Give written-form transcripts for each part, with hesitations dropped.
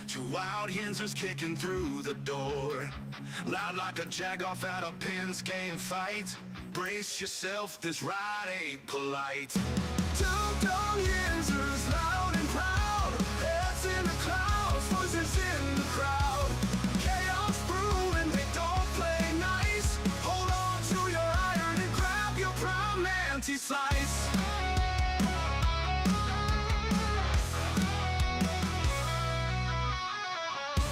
Two wild Yinzers kicking through the door, loud like a jag-off at a pins game fight. Brace yourself, this ride ain't polite. Two dumb Yinzers, loud and proud, heads in the clouds, voices in the crowd. Chaos brewing, they don't play nice. Hold on to your iron and grab your prime anti-slice.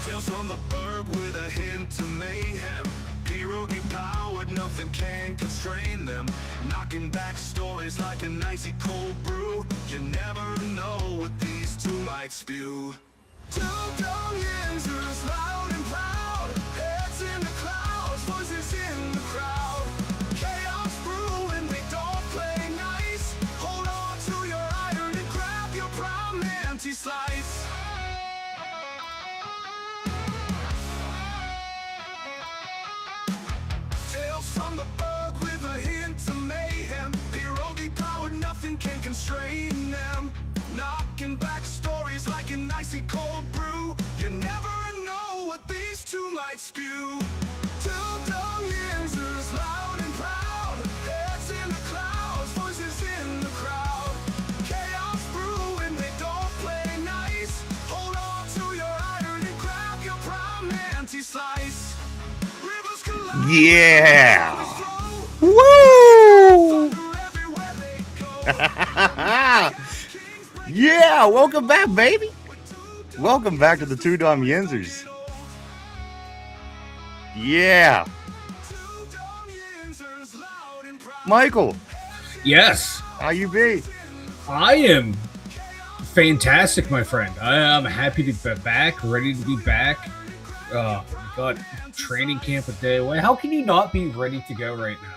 Tales from the burg with a hint of mayhem. Pierogi powered, nothing can constrain them. Knocking back stories like an icy cold brew. You never know what these two might spew. Two dumb Yinzers, loud and proud, heads in the clouds, voices in the crowd. Chaos brewing, they don't play nice. Hold on to your iron and grab your prime anti-slice. From the bug with a hint of mayhem. Pierogi powered, nothing can constrain them. Knocking back stories like an icy cold brew. You never know what these two might spew. Two dumb Yinzers, loud and proud, heads in the clouds, voices in the crowd. Chaos brewing, they don't play nice. Hold on to your iron and grab your prime anti-slice. Yeah. Woo. Yeah. Welcome back, baby. Welcome back to the Two Dumb Yinzers. Yeah. Michael. Yes. How you be? I am fantastic, my friend. I am happy to be back, ready to be back. God, training camp a day away. How can you not be ready to go right now?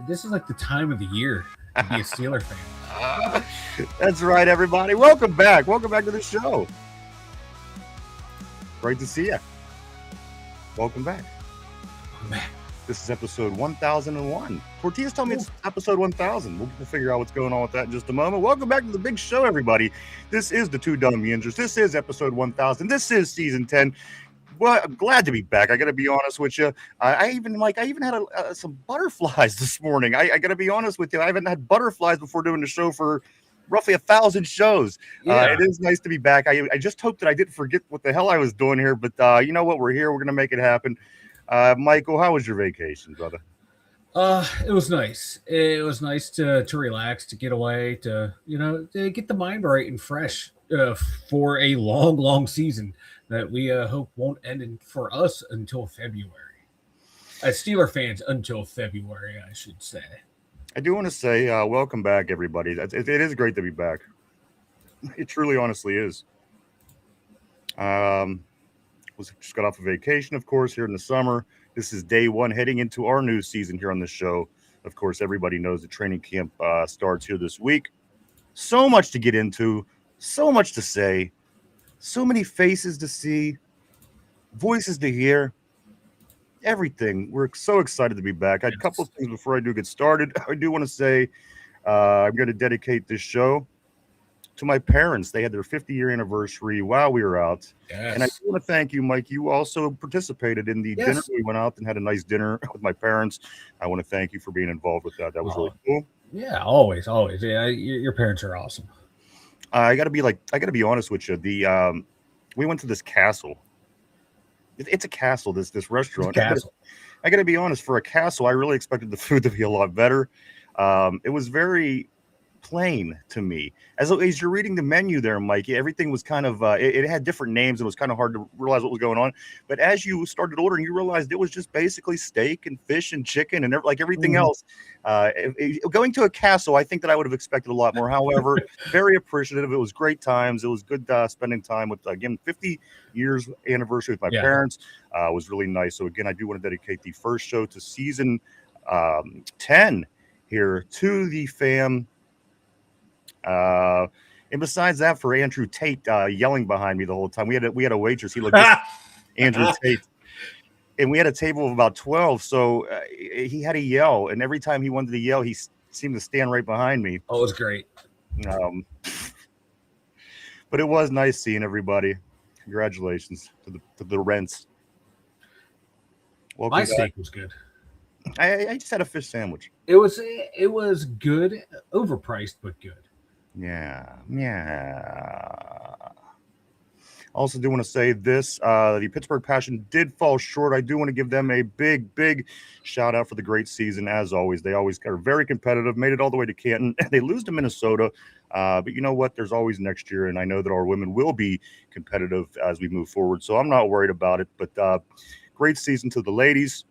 This is like the time of the year to be a Steeler fan. That's right, everybody. Welcome back. Welcome back to the show. Great to see you. Welcome back. This is episode 1001. Tortillas told me it's episode 1000. We'll figure out what's going on with that in just a moment. Welcome back to the big show, everybody. This is the Two Dumb Yinzers. This is episode 1000. This is season 10. Well, I'm glad to be back. I got to be honest with you. I even had some butterflies this morning. I got to be honest with you. I haven't had butterflies before doing the show for roughly 1,000 shows. Yeah. It is nice to be back. I just hope that I didn't forget what the hell I was doing here. But you know what? We're here. We're going to make it happen. Michael, how was your vacation, brother? It was nice. It was nice to relax, to get away, to get the mind right and fresh for a long season that we hope won't end for us until February. As Steeler fans, until February, I should say. I do want to say welcome back, everybody. It is great to be back. It truly, honestly is. Just got off of vacation, of course, here in the summer. This is day one heading into our new season here on the show. Of course, everybody knows the training camp starts here this week. So much to get into, so much to say, so many faces to see, voices to hear, everything. We're so excited to be back. I had a couple of things before I do get started. I do want to say I'm going to dedicate this show to my parents. They had their 50-year anniversary while we were out. Yes. And I want to thank you, Mike. You also participated in the dinner. We went out and had a nice dinner with my parents. I want to thank you for being involved with that. That was really cool. Yeah, always. Yeah, your parents are awesome. I got to be honest with you. We went to this castle. It's a castle, this restaurant. Castle. I got to be honest, for a castle, I really expected the food to be a lot better. It was very plain to me. As you're reading the menu there, Mike, everything was kind of it had different names. It was kind of hard to realize what was going on. But as you started ordering, you realized it was just basically steak and fish and chicken and like everything else. Going to a castle, I think that I would have expected a lot more. However, very appreciative. It was great times. It was good spending time with, again, 50 years anniversary with my parents. It was really nice. So again, I do want to dedicate the first show to season 10 here to the fam. And besides that, for Andrew Tate yelling behind me the whole time, we had a waitress. He looked Andrew Tate. and we had a table of about 12. So he had to yell, and every time he wanted to yell, he seemed to stand right behind me. Oh, it was great. But it was nice seeing everybody. Congratulations to the Rents. Welcome My back. steak was good. I just had a fish sandwich. It was good, overpriced but good. Yeah. Also, do want to say this: the Pittsburgh Passion did fall short. I do want to give them a big shout out for the great season. As always, they always are very competitive. Made it all the way to Canton. They lose to Minnesota, but you know what? There's always next year, and I know that our women will be competitive as we move forward. So I'm not worried about it. But great season to the ladies.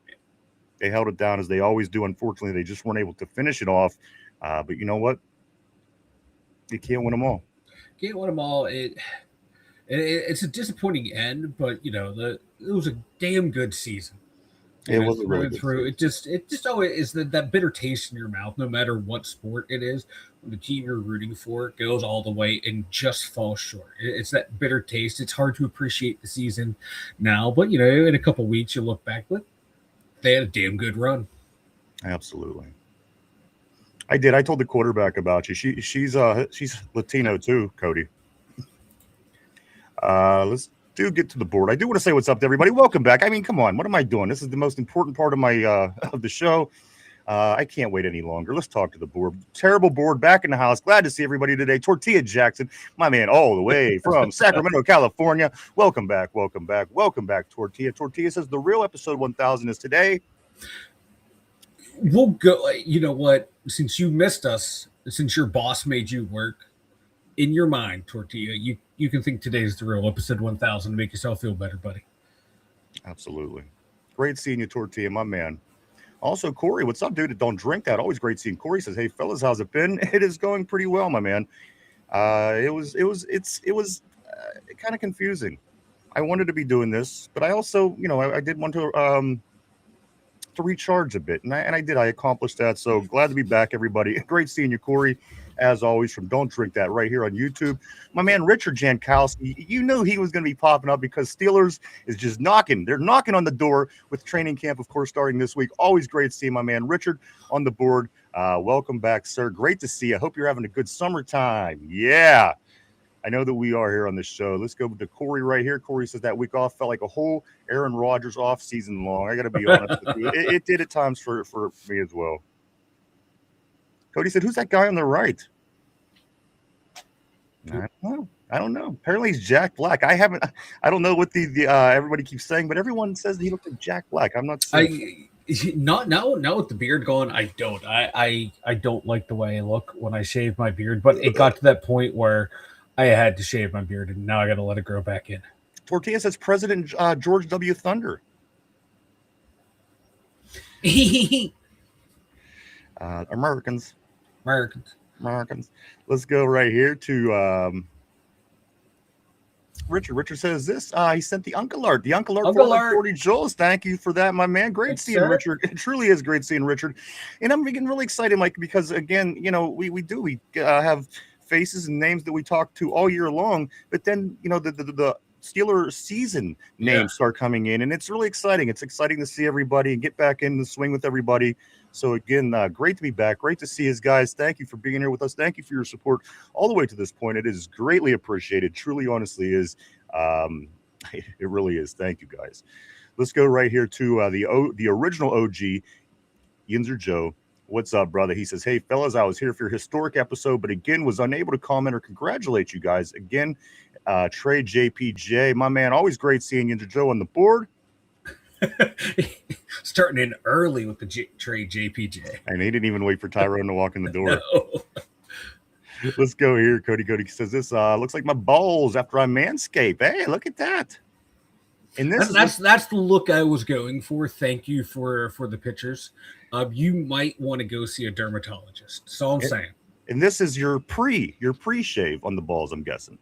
They held it down as they always do. Unfortunately, they just weren't able to finish it off. But you know what? You can't win them all. Can't win them all. It's a disappointing end, but it was a damn good season. It was a really good through. It just always is that bitter taste in your mouth, no matter what sport it is. When the team you're rooting for goes all the way and just falls short, it's that bitter taste. It's hard to appreciate the season now, but in a couple weeks you look back, but they had a damn good run. Absolutely. I did. I told the quarterback about you. She's Latino too, Cody. Let's get to the board. I do want to say what's up to everybody. Welcome back. I mean, come on. What am I doing? This is the most important part of my of the show. I can't wait any longer. Let's talk to the board. Terrible board back in the house. Glad to see everybody today. Tortilla Jackson, my man, all the way from Sacramento, California. Welcome back. Tortilla. Tortilla says the real episode 1000 is today. We'll go. You know what? Since you missed us, since your boss made you work, in your mind, Tortilla, you can think today's the real episode 1000 to make yourself feel better, buddy. Absolutely. Great seeing you, Tortilla, my man. Also, Corey, what's up, dude? Don't drink that. Always great seeing Corey. Says, hey, fellas, how's it been? It is going pretty well, my man. It was kind of confusing. I wanted to be doing this, but I also, I did want to recharge a bit, and I did. I accomplished that. So glad to be back, everybody. Great seeing you, Corey. As always, from Don't Drink That right here on YouTube. My man, Richard Jankowski, you knew he was going to be popping up because Steelers is just knocking. They're knocking on the door with training camp, of course, starting this week. Always great seeing my man, Richard, on the board. Welcome back, sir. Great to see you. I hope you're having a good summertime. Yeah, I know that we are here on this show. Let's go to Corey right here. Corey says that week off felt like a whole Aaron Rodgers off season long. I got to be honest with you. It did at times for me as well. Cody said, who's that guy on the right? I don't know. Apparently he's Jack Black. I don't know what the everybody keeps saying, but everyone says he looks like Jack Black. I'm not saying. Not with the beard going. I don't. I don't like the way I look when I shave my beard, but it got to that point where I had to shave my beard, and now I got to let it grow back in. Tortilla says President George W. Thunder. Americans. Let's go right here to Richard. Richard says this. He sent the Uncle Art. The Uncle Art 40 Jules. Thank you for that, my man. Great seeing Richard. It truly is great seeing Richard. And I'm getting really excited, Mike, because again, we have faces and names that we talk to all year long, but then the Steelers season names start coming in, and it's really exciting. It's exciting to see everybody and get back in the swing with everybody. So again, great to be back. Great to see you guys. Thank you for being here with us. Thank you for your support all the way to this point. It is greatly appreciated. Truly, honestly is. It really is. Thank you, guys. Let's go right here to the original OG, Yinzer Joe. What's up, brother? He says, hey, fellas, I was here for your historic episode, but again, was unable to comment or congratulate you guys. Again, Trey JPJ, my man, always great seeing Yinzer Joe on the board. Starting in early with the Trey JPJ. And he didn't even wait for Tyrone to walk in the door. No. Let's go here. Cody says this looks like my balls after I manscape. Hey, look at that. And that's the look I was going for. Thank you for the pictures. You might want to go see a dermatologist. That's all I'm saying. And this is your pre-shave on the balls, I'm guessing.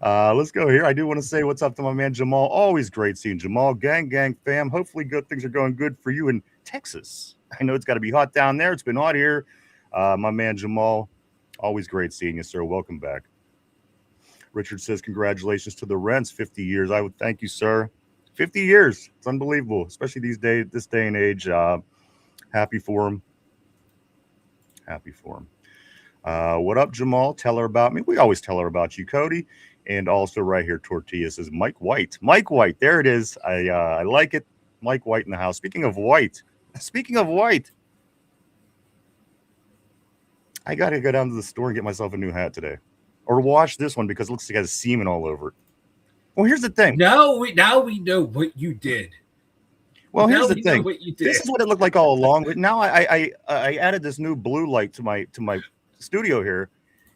Let's go here. I do want to say what's up to my man Jamal. Always great seeing Jamal. Gang fam. Hopefully good things are going good for you in Texas. I know it's got to be hot down there. It's been hot here. My man Jamal. Always great seeing you, sir. Welcome back. Richard says, congratulations to the Rents, 50 years. I would thank you, sir. 50 years. It's unbelievable, especially this day and age. Happy for him. Happy for him. What up, Jamal? Tell her about me. We always tell her about you, Cody. And also right here, Tortilla says Mike White. Mike White. There it is. I like it. Mike White in the house. Speaking of white, I got to go down to the store and get myself a new hat today. Or wash this one because it looks like it has semen all over it. Well, here's the thing. Now we know what you did. Well, here's the thing. This is what it looked like all along. But now I added this new blue light to my studio here.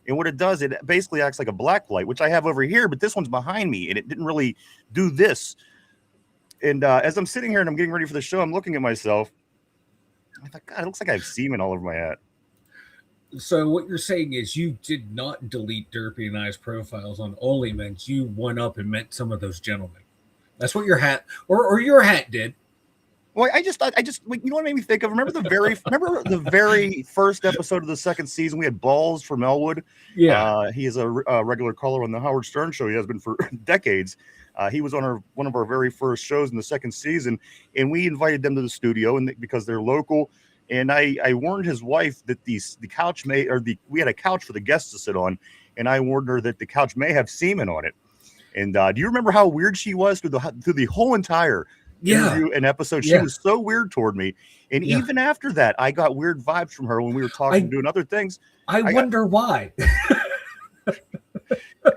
And what it does, it basically acts like a black light, which I have over here, but this one's behind me, and it didn't really do this. And as I'm sitting here and I'm getting ready for the show, I'm looking at myself. I thought, God, it looks like I have semen all over my hat. So what you're saying is you did not delete Derpy and I's profiles on OnlyMens. You went up and met some of those gentlemen. That's what your hat, or your hat did. Well, I just, you know what made me think of? Remember the very first episode of the second season? We had Balls from Elwood. Yeah, he is a regular caller on the Howard Stern show. He has been for decades. He was on one of our very first shows in the second season, and we invited them to the studio, and because they're local. And I warned his wife that the couch we had a couch for the guests to sit on, and I warned her that the couch may have semen on it. And do you remember how weird she was through the whole entire interview and episode? She was so weird toward me, and even after that, I got weird vibes from her when we were talking and doing other things. I wonder why.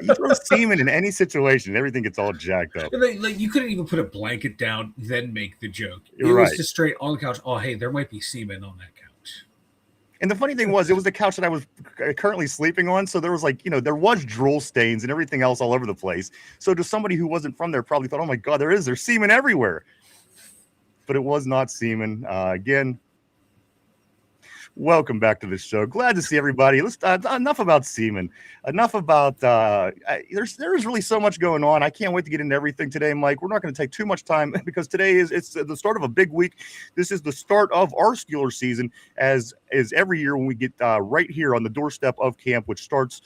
You throw semen in any situation, everything gets all jacked up. Like you couldn't even put a blanket down, then make the joke. It You're was right. just straight on the couch. Oh, hey, there might be semen on that couch. And the funny thing was, it was the couch that I was currently sleeping on. So there was there was drool stains and everything else all over the place. So to somebody who wasn't from there probably thought, oh my God, there's semen everywhere. But it was not semen. Again, welcome back to the show. Glad to see everybody. Let's enough about semen. Enough about there's really so much going on. I can't wait to get into everything today, Mike. We're not going to take too much time because today it's the start of a big week. This is the start of our Steelers season, as is every year when we get right here on the doorstep of camp, which starts.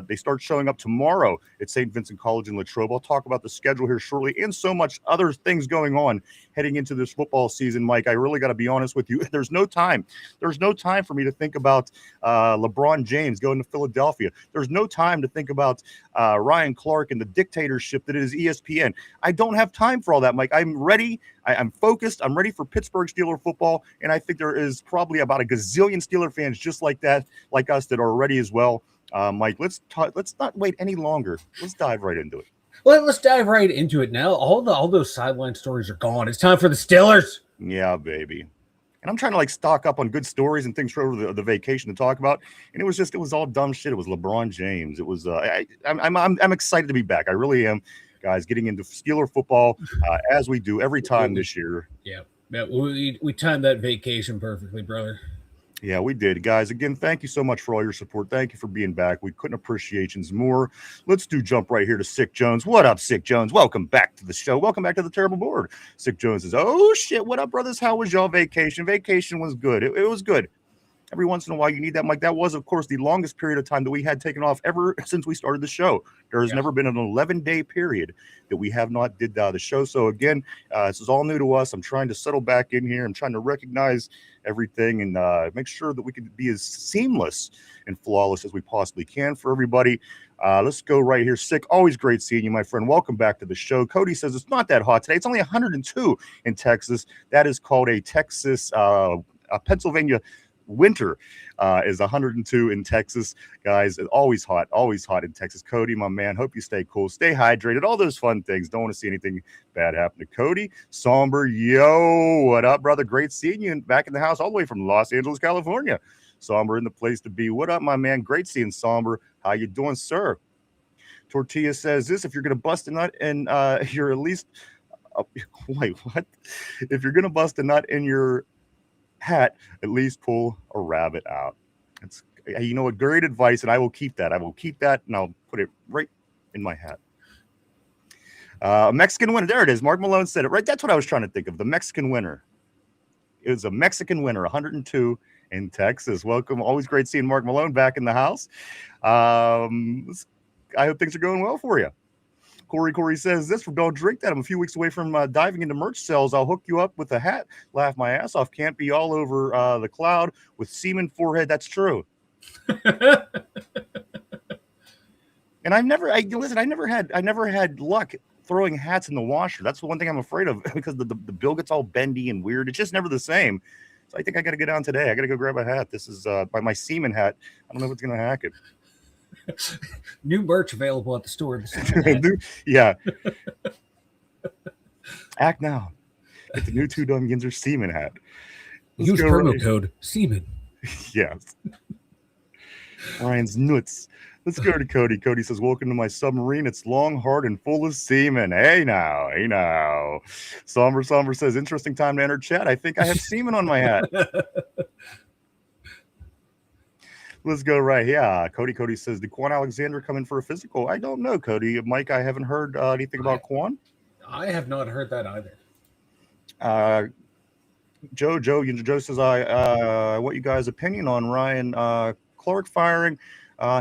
They start showing up tomorrow at St. Vincent College in Latrobe. I'll talk about the schedule here shortly and so much other things going on heading into this football season, Mike. I really got to be honest with you. There's no time for me to think about LeBron James going to Philadelphia. There's no time to think about Ryan Clark and the dictatorship that is ESPN. I don't have time for all that, Mike. I'm ready. I'm focused. I'm ready for Pittsburgh Steeler football, and I think there is probably about a gazillion Steeler fans just like that, like us, that are ready as well. Mike, let's not wait any longer. Let's dive right into it. Well, let's dive right into it now. All those sideline stories are gone. It's time for the Steelers. Yeah, baby. And I'm trying to stock up on good stories and things for the vacation to talk about. And it was all dumb shit. It was LeBron James. It was I'm excited to be back. I really am, guys, getting into Steeler football as we do every time this year. Yeah. We timed that vacation perfectly, brother. Yeah, we did. Guys, again, thank you so much for all your support. Thank you for being back. We couldn't appreciate you more. Let's jump right here to Sick Jones. What up, Sick Jones? Welcome back to the show. Welcome back to the Terrible Board. Sick Jones says, oh, shit. What up, brothers? How was y'all vacation? Vacation was good. It was good. Every once in a while, you need that, Mike. That was, of course, the longest period of time that we had taken off ever since we started the show. There has never been an 11-day period that we have not did the show. So, again, this is all new to us. I'm trying to settle back in here. I'm trying to recognize everything and make sure that we can be as seamless and flawless as we possibly can for everybody. Let's go right here. Sick, always great seeing you, my friend. Welcome back to the show. Cody says it's not that hot today. It's only 102 in Texas. That is called a Texas, Pennsylvania winter. Is 102 in Texas, guys. It's always hot in Texas. Cody, my man, hope you stay cool, stay hydrated, all those fun things. Don't want to see anything bad happen to Cody. Somber, yo, what up, brother? Great seeing you back in the house, all the way from Los Angeles, California. Somber in the place to be. What up, my man? Great seeing Somber. How you doing, sir? Tortilla says this: if you're gonna bust a nut and you're at least wait, what? If you're gonna bust a nut in your hat, at least pull a rabbit out. It's what, great advice, and I will keep that. And I'll put it right in my hat. Mexican winner. There it is. Mark Malone said it right. That's what I was trying to think of. The Mexican winner. It was a Mexican winner, 102 in Texas. Welcome. Always great seeing Mark Malone back in the house. I hope things are going well for you. Corey says this from Don't Drink That. I'm a few weeks away from diving into merch sales. I'll hook you up with a hat. Laugh my ass off. Can't be all over the cloud with semen forehead. That's true. And I never had luck throwing hats in the washer. That's the one thing I'm afraid of because the bill gets all bendy and weird. It's just never the same. So I think I got to get down today. I got to go grab a hat. This is my semen hat. I don't know if it's going to hack it. New merch available at the store. Yeah. Act now. Get the new Too Dumb Yinzers semen hat. Use promo code semen. Yes. Ryan's nuts. Let's go to Cody. Cody says, welcome to my submarine. It's long, hard, and full of semen. Hey now. Somber says, interesting time to enter chat. I think I have semen on my hat. Let's go right. Yeah. Cody says, did Quan Alexander come in for a physical? I don't know, Cody. Mike, I haven't heard anything about Quan. I have not heard that either. Joe says, I want you guys' opinion on Ryan Clark firing.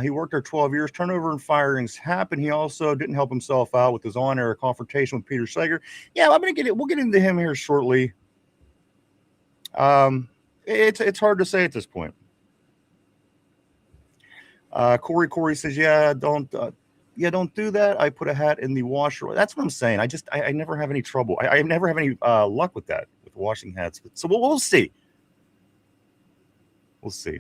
He worked there 12 years. Turnover and firings happen. He also didn't help himself out with his on-air confrontation with Peter Sager. Yeah, I'm gonna get it. We'll get into him here shortly. It's hard to say at this point. Corey says, don't do that. I put a hat in the washer. That's what I'm saying. I never have any trouble. I never have any luck with that, with washing hats. So we'll see. We'll see.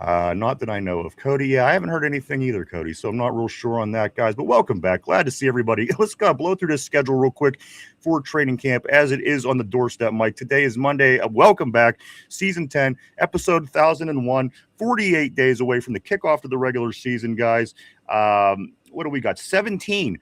Not that I know of. Cody, yeah, I haven't heard anything either, Cody, so I'm not real sure on that, guys, but welcome back. Glad to see everybody. Let's blow through this schedule real quick for training camp as it is on the doorstep, Mike. Today is Monday. Welcome back. Season 10, episode 1001, 48 days away from the kickoff to the regular season, guys. What do we got? 17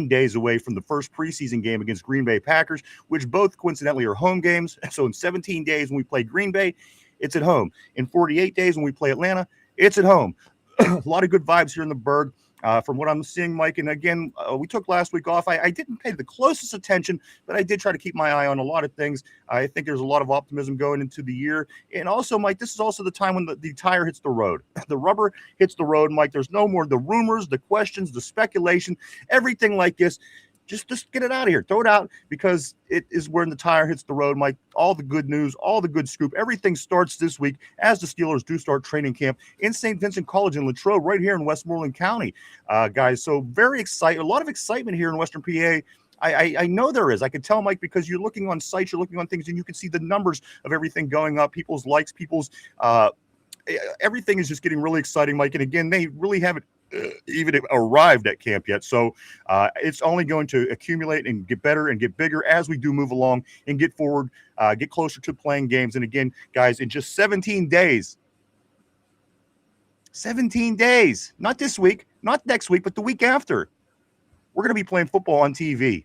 days away from the first preseason game against Green Bay Packers, which both coincidentally are home games. So in 17 days when we play Green Bay, it's at home. In 48 days when we play Atlanta, it's at home. A lot of good vibes here in the Berg. From what I'm seeing, Mike, and again, we took last week off. I didn't pay the closest attention, but I did try to keep my eye on a lot of things. I think there's a lot of optimism going into the year. And also, Mike, this is also the time when the tire hits the road. The rubber hits the road, Mike. There's no more the rumors, the questions, the speculation, everything like this. Just get it out of here. Throw it out because it is when the tire hits the road, Mike. All the good news, all the good scoop, everything starts this week as the Steelers do start training camp in St. Vincent College in Latrobe, right here in Westmoreland County, guys. So very excited. A lot of excitement here in Western PA. I know there is. I can tell, Mike, because you're looking on sites, you're looking on things, and you can see the numbers of everything going up, people's likes, people's everything is just getting really exciting, Mike. And again, they really haven't even arrived at camp yet. So it's only going to accumulate and get better and get bigger as we do move along and get forward, get closer to playing games. And again, guys, in just 17 days, not this week, not next week, but the week after, we're going to be playing football on TV.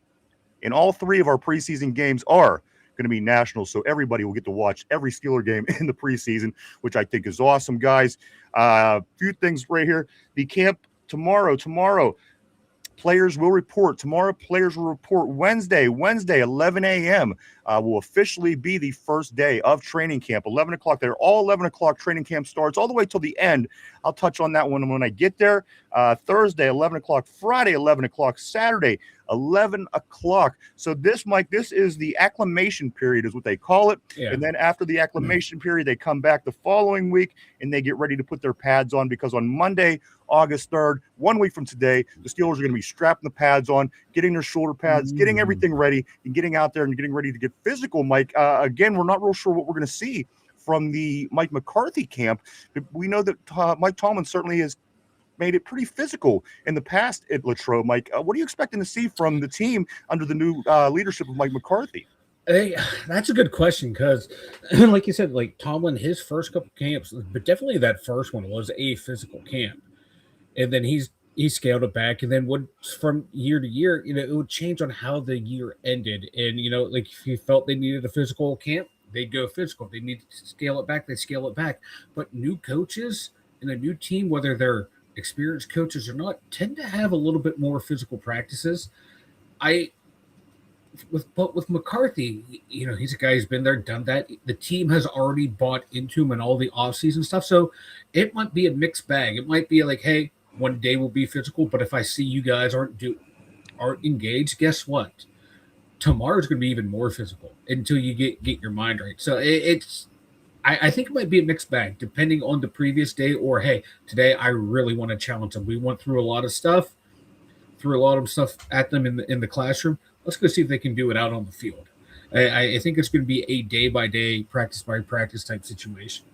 And all three of our preseason games are going to be national, so everybody will get to watch every Steeler game in the preseason, which I think is awesome, guys. Few things right here. The camp tomorrow. Players will report. Tomorrow, players will report. Wednesday, 11 a.m. Will officially be the first day of training camp. 11 o'clock. They're all 11 o'clock. Training camp starts all the way till the end. I'll touch on that one when I get there. Thursday, 11 o'clock. Friday, 11 o'clock. Saturday, 11 o'clock. So this, Mike, this is the acclimation period is what they call it. Yeah. And then after the acclimation period, they come back the following week and they get ready to put their pads on because on Monday, August 3rd, 1 week from today, the Steelers are going to be strapping the pads on, getting their shoulder pads, getting everything ready, and getting out there and getting ready to get physical, Mike. Again, we're not real sure what we're going to see from the Mike McCarthy camp. But we know that Mike Tomlin certainly has made it pretty physical in the past at Latrobe. Mike, what are you expecting to see from the team under the new leadership of Mike McCarthy? Hey, that's a good question because, like you said, like Tomlin, his first couple camps, but definitely that first one was a physical camp. And then he scaled it back, and then from year to year, it would change on how the year ended. And like if you felt they needed a physical camp, they'd go physical. They needed to scale it back, they scale it back. But new coaches and a new team, whether they're experienced coaches or not, tend to have a little bit more physical practices. With McCarthy, he's a guy who's been there, done that. The team has already bought into him and all the offseason stuff. So it might be a mixed bag. It might be like, hey, one day will be physical, but if I see you guys aren't aren't engaged, guess what? Tomorrow's going to be even more physical until you get your mind right. So I think it might be a mixed bag depending on the previous day, or hey, today I really want to challenge them. We went through a lot of stuff, threw a lot of stuff at them in the classroom. Let's go see if they can do it out on the field. I think it's going to be a day by day, practice by practice type situation.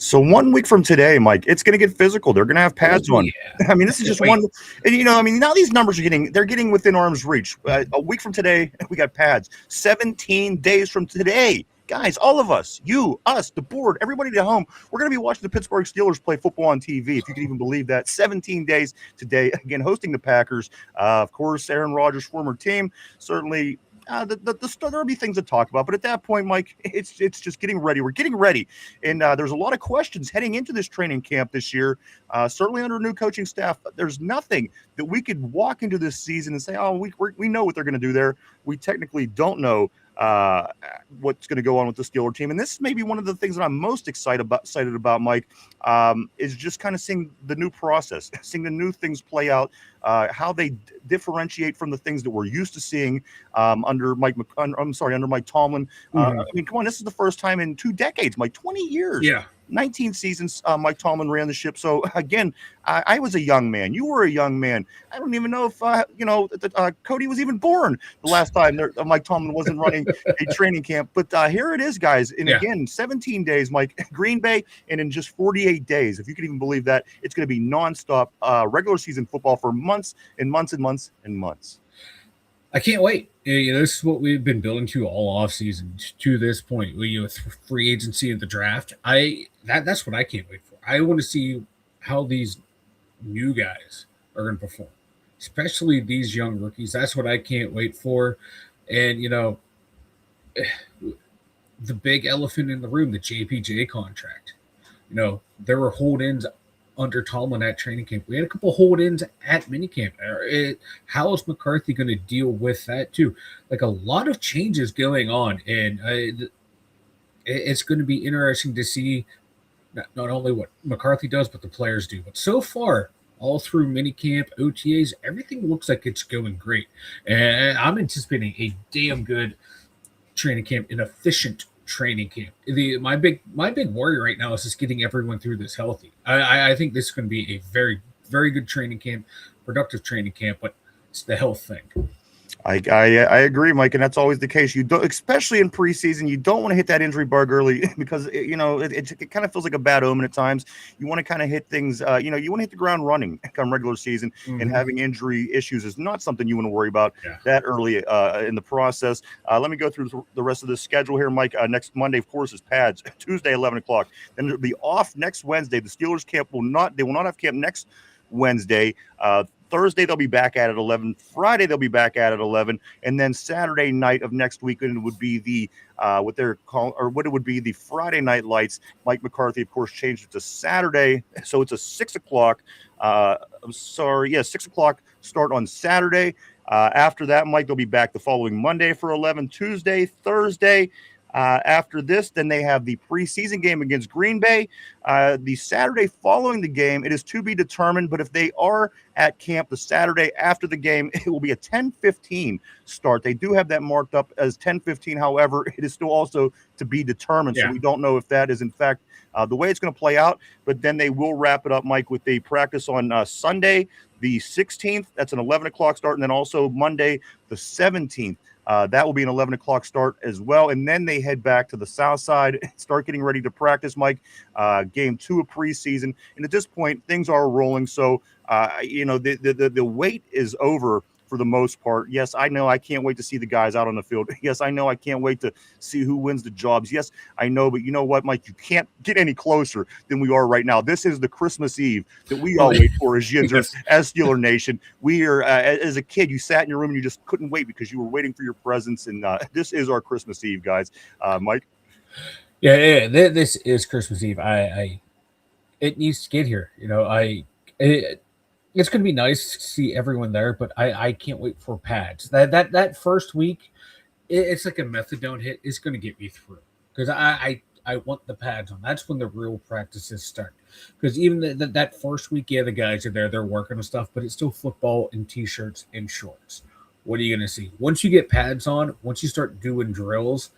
So 1 week from today, Mike, it's going to get physical. They're going to have pads on. Yeah. I mean, this is just one. And, now these numbers they're getting within arm's reach. A week from today, we got pads. 17 days from today, guys, all of us, you, us, the board, everybody at home, we're going to be watching the Pittsburgh Steelers play football on TV, if you can even believe that. 17 days today, again, hosting the Packers. Of course, Aaron Rodgers' former team, certainly. There'll be things to talk about, but at that point, Mike, it's just getting ready. We're getting ready, and there's a lot of questions heading into this training camp this year. Certainly under new coaching staff, there's nothing that we could walk into this season and say, "Oh, we know what they're going to do there." We technically don't know what's going to go on with the Steeler team, and this may be one of the things that I'm most excited about, Mike, is just kind of seeing the new process, seeing the new things play out, how they differentiate from the things that we're used to seeing under Mike Tomlin. I mean, come on, this is the first time in 2 decades, Mike, 20 years. Yeah. 19 seasons, Mike Tomlin ran the ship. So again, I was a young man. You were a young man. I don't even know if Cody was even born the last time Mike Tomlin wasn't running a training camp. But here it is, guys. And again, 17 days, Mike, Green Bay, and in just 48 days, if you can even believe that, it's going to be nonstop regular season football for months and months and months and months. I can't wait. This is what we've been building to all offseason to this point. With free agency and the draft, that's what I can't wait for. I want to see how these new guys are going to perform, especially these young rookies. That's what I can't wait for. And the big elephant in the room, the JPJ contract. There were hold-ins under Tomlin at training camp. We had a couple hold-ins at minicamp. How is McCarthy going to deal with that too? Like a lot of changes going on, and it's going to be interesting to see not only what McCarthy does, but the players do. But so far, all through minicamp, OTAs, everything looks like it's going great. And I'm anticipating a damn good training camp, an efficient training camp. My big worry right now is just getting everyone through this healthy. I think this is going to be a very, very good training camp, productive training camp, but it's the health thing. I agree, Mike, and that's always the case. You don't, especially in preseason, you don't want to hit that injury bug early because it kind of feels like a bad omen at times. You want to kind of hit things. You want to hit the ground running come regular season, and having injury issues is not something you want to worry about that early in the process. Let me go through the rest of the schedule here, Mike. Next Monday, of course, is pads. Tuesday, 11 o'clock. Then it'll be off next Wednesday. The Steelers camp will not have camp next Wednesday. Thursday they'll be back at 11. Friday they'll be back at 11, and then Saturday night of next week it would be the what it would be the Friday night lights. Mike McCarthy, of course, changed it to Saturday, so it's a 6 o'clock. 6 o'clock start on Saturday. After that, Mike, they'll be back the following Monday for 11. Tuesday, Thursday. After this, then they have the preseason game against Green Bay. The Saturday following the game, it is to be determined, but if they are at camp the Saturday after the game, it will be a 10:15 start. They do have that marked up as 10:15. However, it is still also to be determined, so we don't know if that is in fact the way it's going to play out. But then they will wrap it up, Mike, with the practice on Sunday, the 16th. That's an 11 o'clock start, and then also Monday, the 17th. That will be an 11 o'clock start as well. And then they head back to the south side, start getting ready to practice, Mike. Game 2 of preseason. And at this point, things are rolling. So, the wait is over for the most part. Yes, I know I can't wait to see the guys out on the field. Yes, I know I can't wait to see who wins the jobs. Yes, I know. But you know what, Mike? You can't get any closer than we are right now. This is the Christmas Eve that we all wait for as Yinzers, as Steeler Nation. We are, as a kid, you sat in your room and you just couldn't wait because you were waiting for your presents. And this is our Christmas Eve, guys. Mike? Yeah, this is Christmas Eve. It needs to get here. It's going to be nice to see everyone there, but I can't wait for pads. That first week, it's like a methadone hit. It's going to get me through because I want the pads on. That's when the real practices start. Because even that first week, the guys are there, they're working on stuff, but it's still football and T-shirts and shorts. what are you going to see? Once you get pads on, once you start doing drills,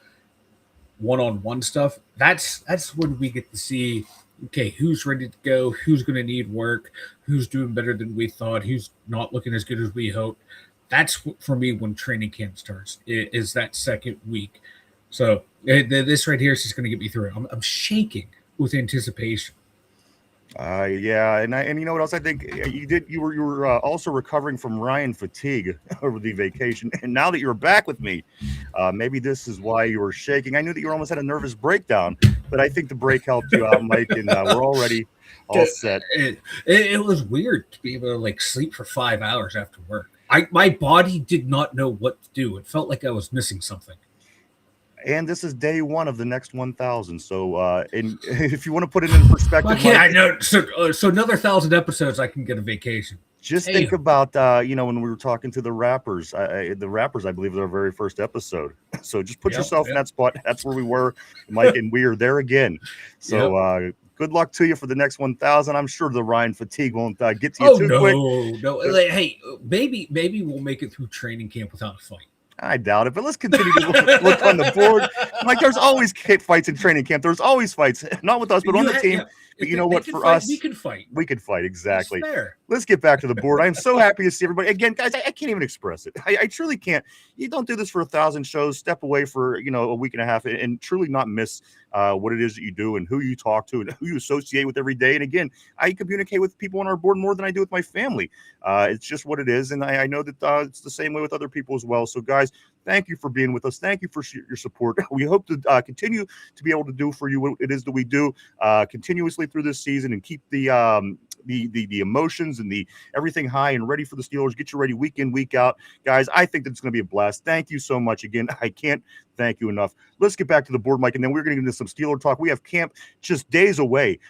one-on-one stuff, that's when we get to see, okay, who's ready to go, who's going to need work, who's doing better than we thought, who's not looking as good as we hoped. That's for me when training camp starts, is that second week. So this right here is just going to get me through it. I'm shaking with anticipation. Yeah, and you know what else? I think you were also recovering from Ryan fatigue over the vacation, and now that you're back with me, maybe this is why you were shaking. I knew that you almost had a nervous breakdown, but I think the break helped you out, Mike, and we're already all set. It was weird to be able to like sleep for 5 hours after work. My body did not know what to do. It felt like I was missing something. And this is day one of the next 1,000. So, if you want to put it in perspective, Okay, I know. So another 1,000 episodes, I can get a vacation. Just think about, when we were talking to the rappers, I believe, their very first episode. So just put yourself in that spot. That's where we were, Mike, and we are there again. So, good luck to you for the next 1,000. I'm sure the Ryan fatigue won't get to you too quick. No. Hey, maybe we'll make it through training camp without a fight. I doubt it, but let's continue to look on the board. Like, there's always fights in training camp. There's always fights, not with us, but on the team. But you know what? For us, we can fight. We can fight, exactly. Let's get back to the board. I'm so happy to see everybody. Again, guys, I can't even express it. I truly can't. You don't do this for 1,000 shows. Step away for, a week and a half and truly not miss what it is that you do and who you talk to and who you associate with every day. And again, I communicate with people on our board more than I do with my family. It's just what it is. And I know that it's the same way with other people as well. So, guys, thank you for being with us. Thank you for your support. We hope to continue to be able to do for you what it is that we do continuously through this season and keep the emotions and the everything high and ready for the Steelers. Get you ready week in, week out. Guys, I think that it's going to be a blast. Thank you so much. Again, I can't thank you enough. Let's get back to the board, Mike, and then we're going to get into some Steeler talk. We have camp just days away.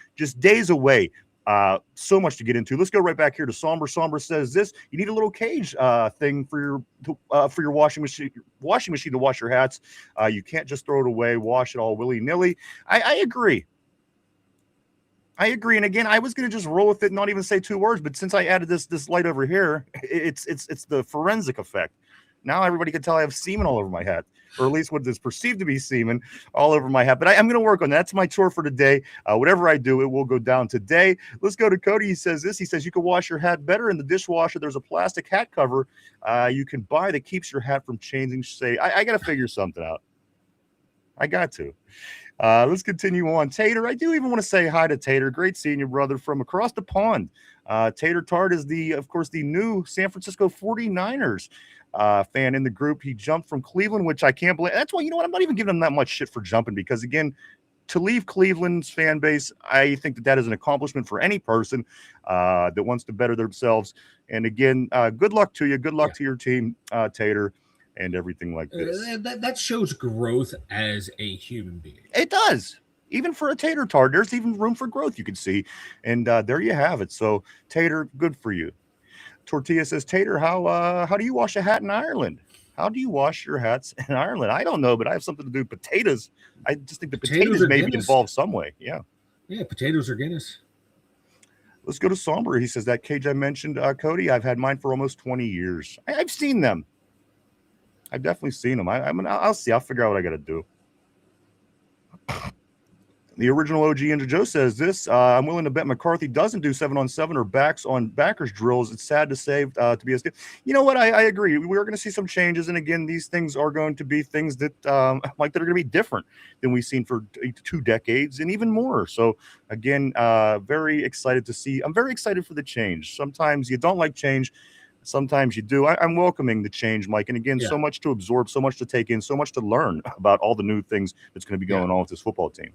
So much to get into. Let's go right back here to Somber. Somber says this: you need a little cage thing for your washing machine to wash your hats. You can't just throw it away, wash it all willy-nilly. I agree. And again, I was going to just roll with it and not even say two words, but since I added this light over here, it's the forensic effect. Now everybody can tell I have semen all over my hat, or at least what is perceived to be semen all over my hat. But I'm going to work on that. That's my chore for today. Whatever I do, it will go down today. Let's go to Cody. He says this. He says, you can wash your hat better in the dishwasher. There's a plastic hat cover you can buy that keeps your hat from changing. Say, I got to figure something out. I got to. Let's continue on. Tater, I do even want to say hi to Tater. Great seeing you, brother, from across the pond. Tater Tart is, of course, the new San Francisco 49ers fan in the group. He jumped from Cleveland, which I can't believe. That's why, I'm not even giving him that much shit for jumping because, again, to leave Cleveland's fan base, I think that is an accomplishment for any person that wants to better themselves. And, again, good luck to you. Good luck to your team, Tater. And everything like this. That shows growth as a human being. It does. Even for a Tater Tart, there's even room for growth, you can see. And there you have it. So, Tater, good for you. Tortilla says, Tater, how do you wash a hat in Ireland? How do you wash your hats in Ireland? I don't know, but I have something to do with potatoes. I just think the potatoes may be involved some way. Yeah. Yeah, potatoes are Guinness. Let's go to Somber. He says, that cage I mentioned, Cody, I've had mine for almost 20 years. I've seen them. I've definitely seen them. I'll see. I'll figure out what I got to do. The original OG Yinzer Joe says this. I'm willing to bet McCarthy doesn't do 7-on-7 or backs on backers drills. It's sad to say to be as good. You know what? I agree. We're going to see some changes. And again, these things are going to be things that that are going to be different than we've seen for 2 decades and even more. So again, very excited to see. I'm very excited for the change. Sometimes you don't like change. Sometimes you do. I'm welcoming the change, Mike. And again, so much to absorb, so much to take in, so much to learn about all the new things that's going to be going on with this football team.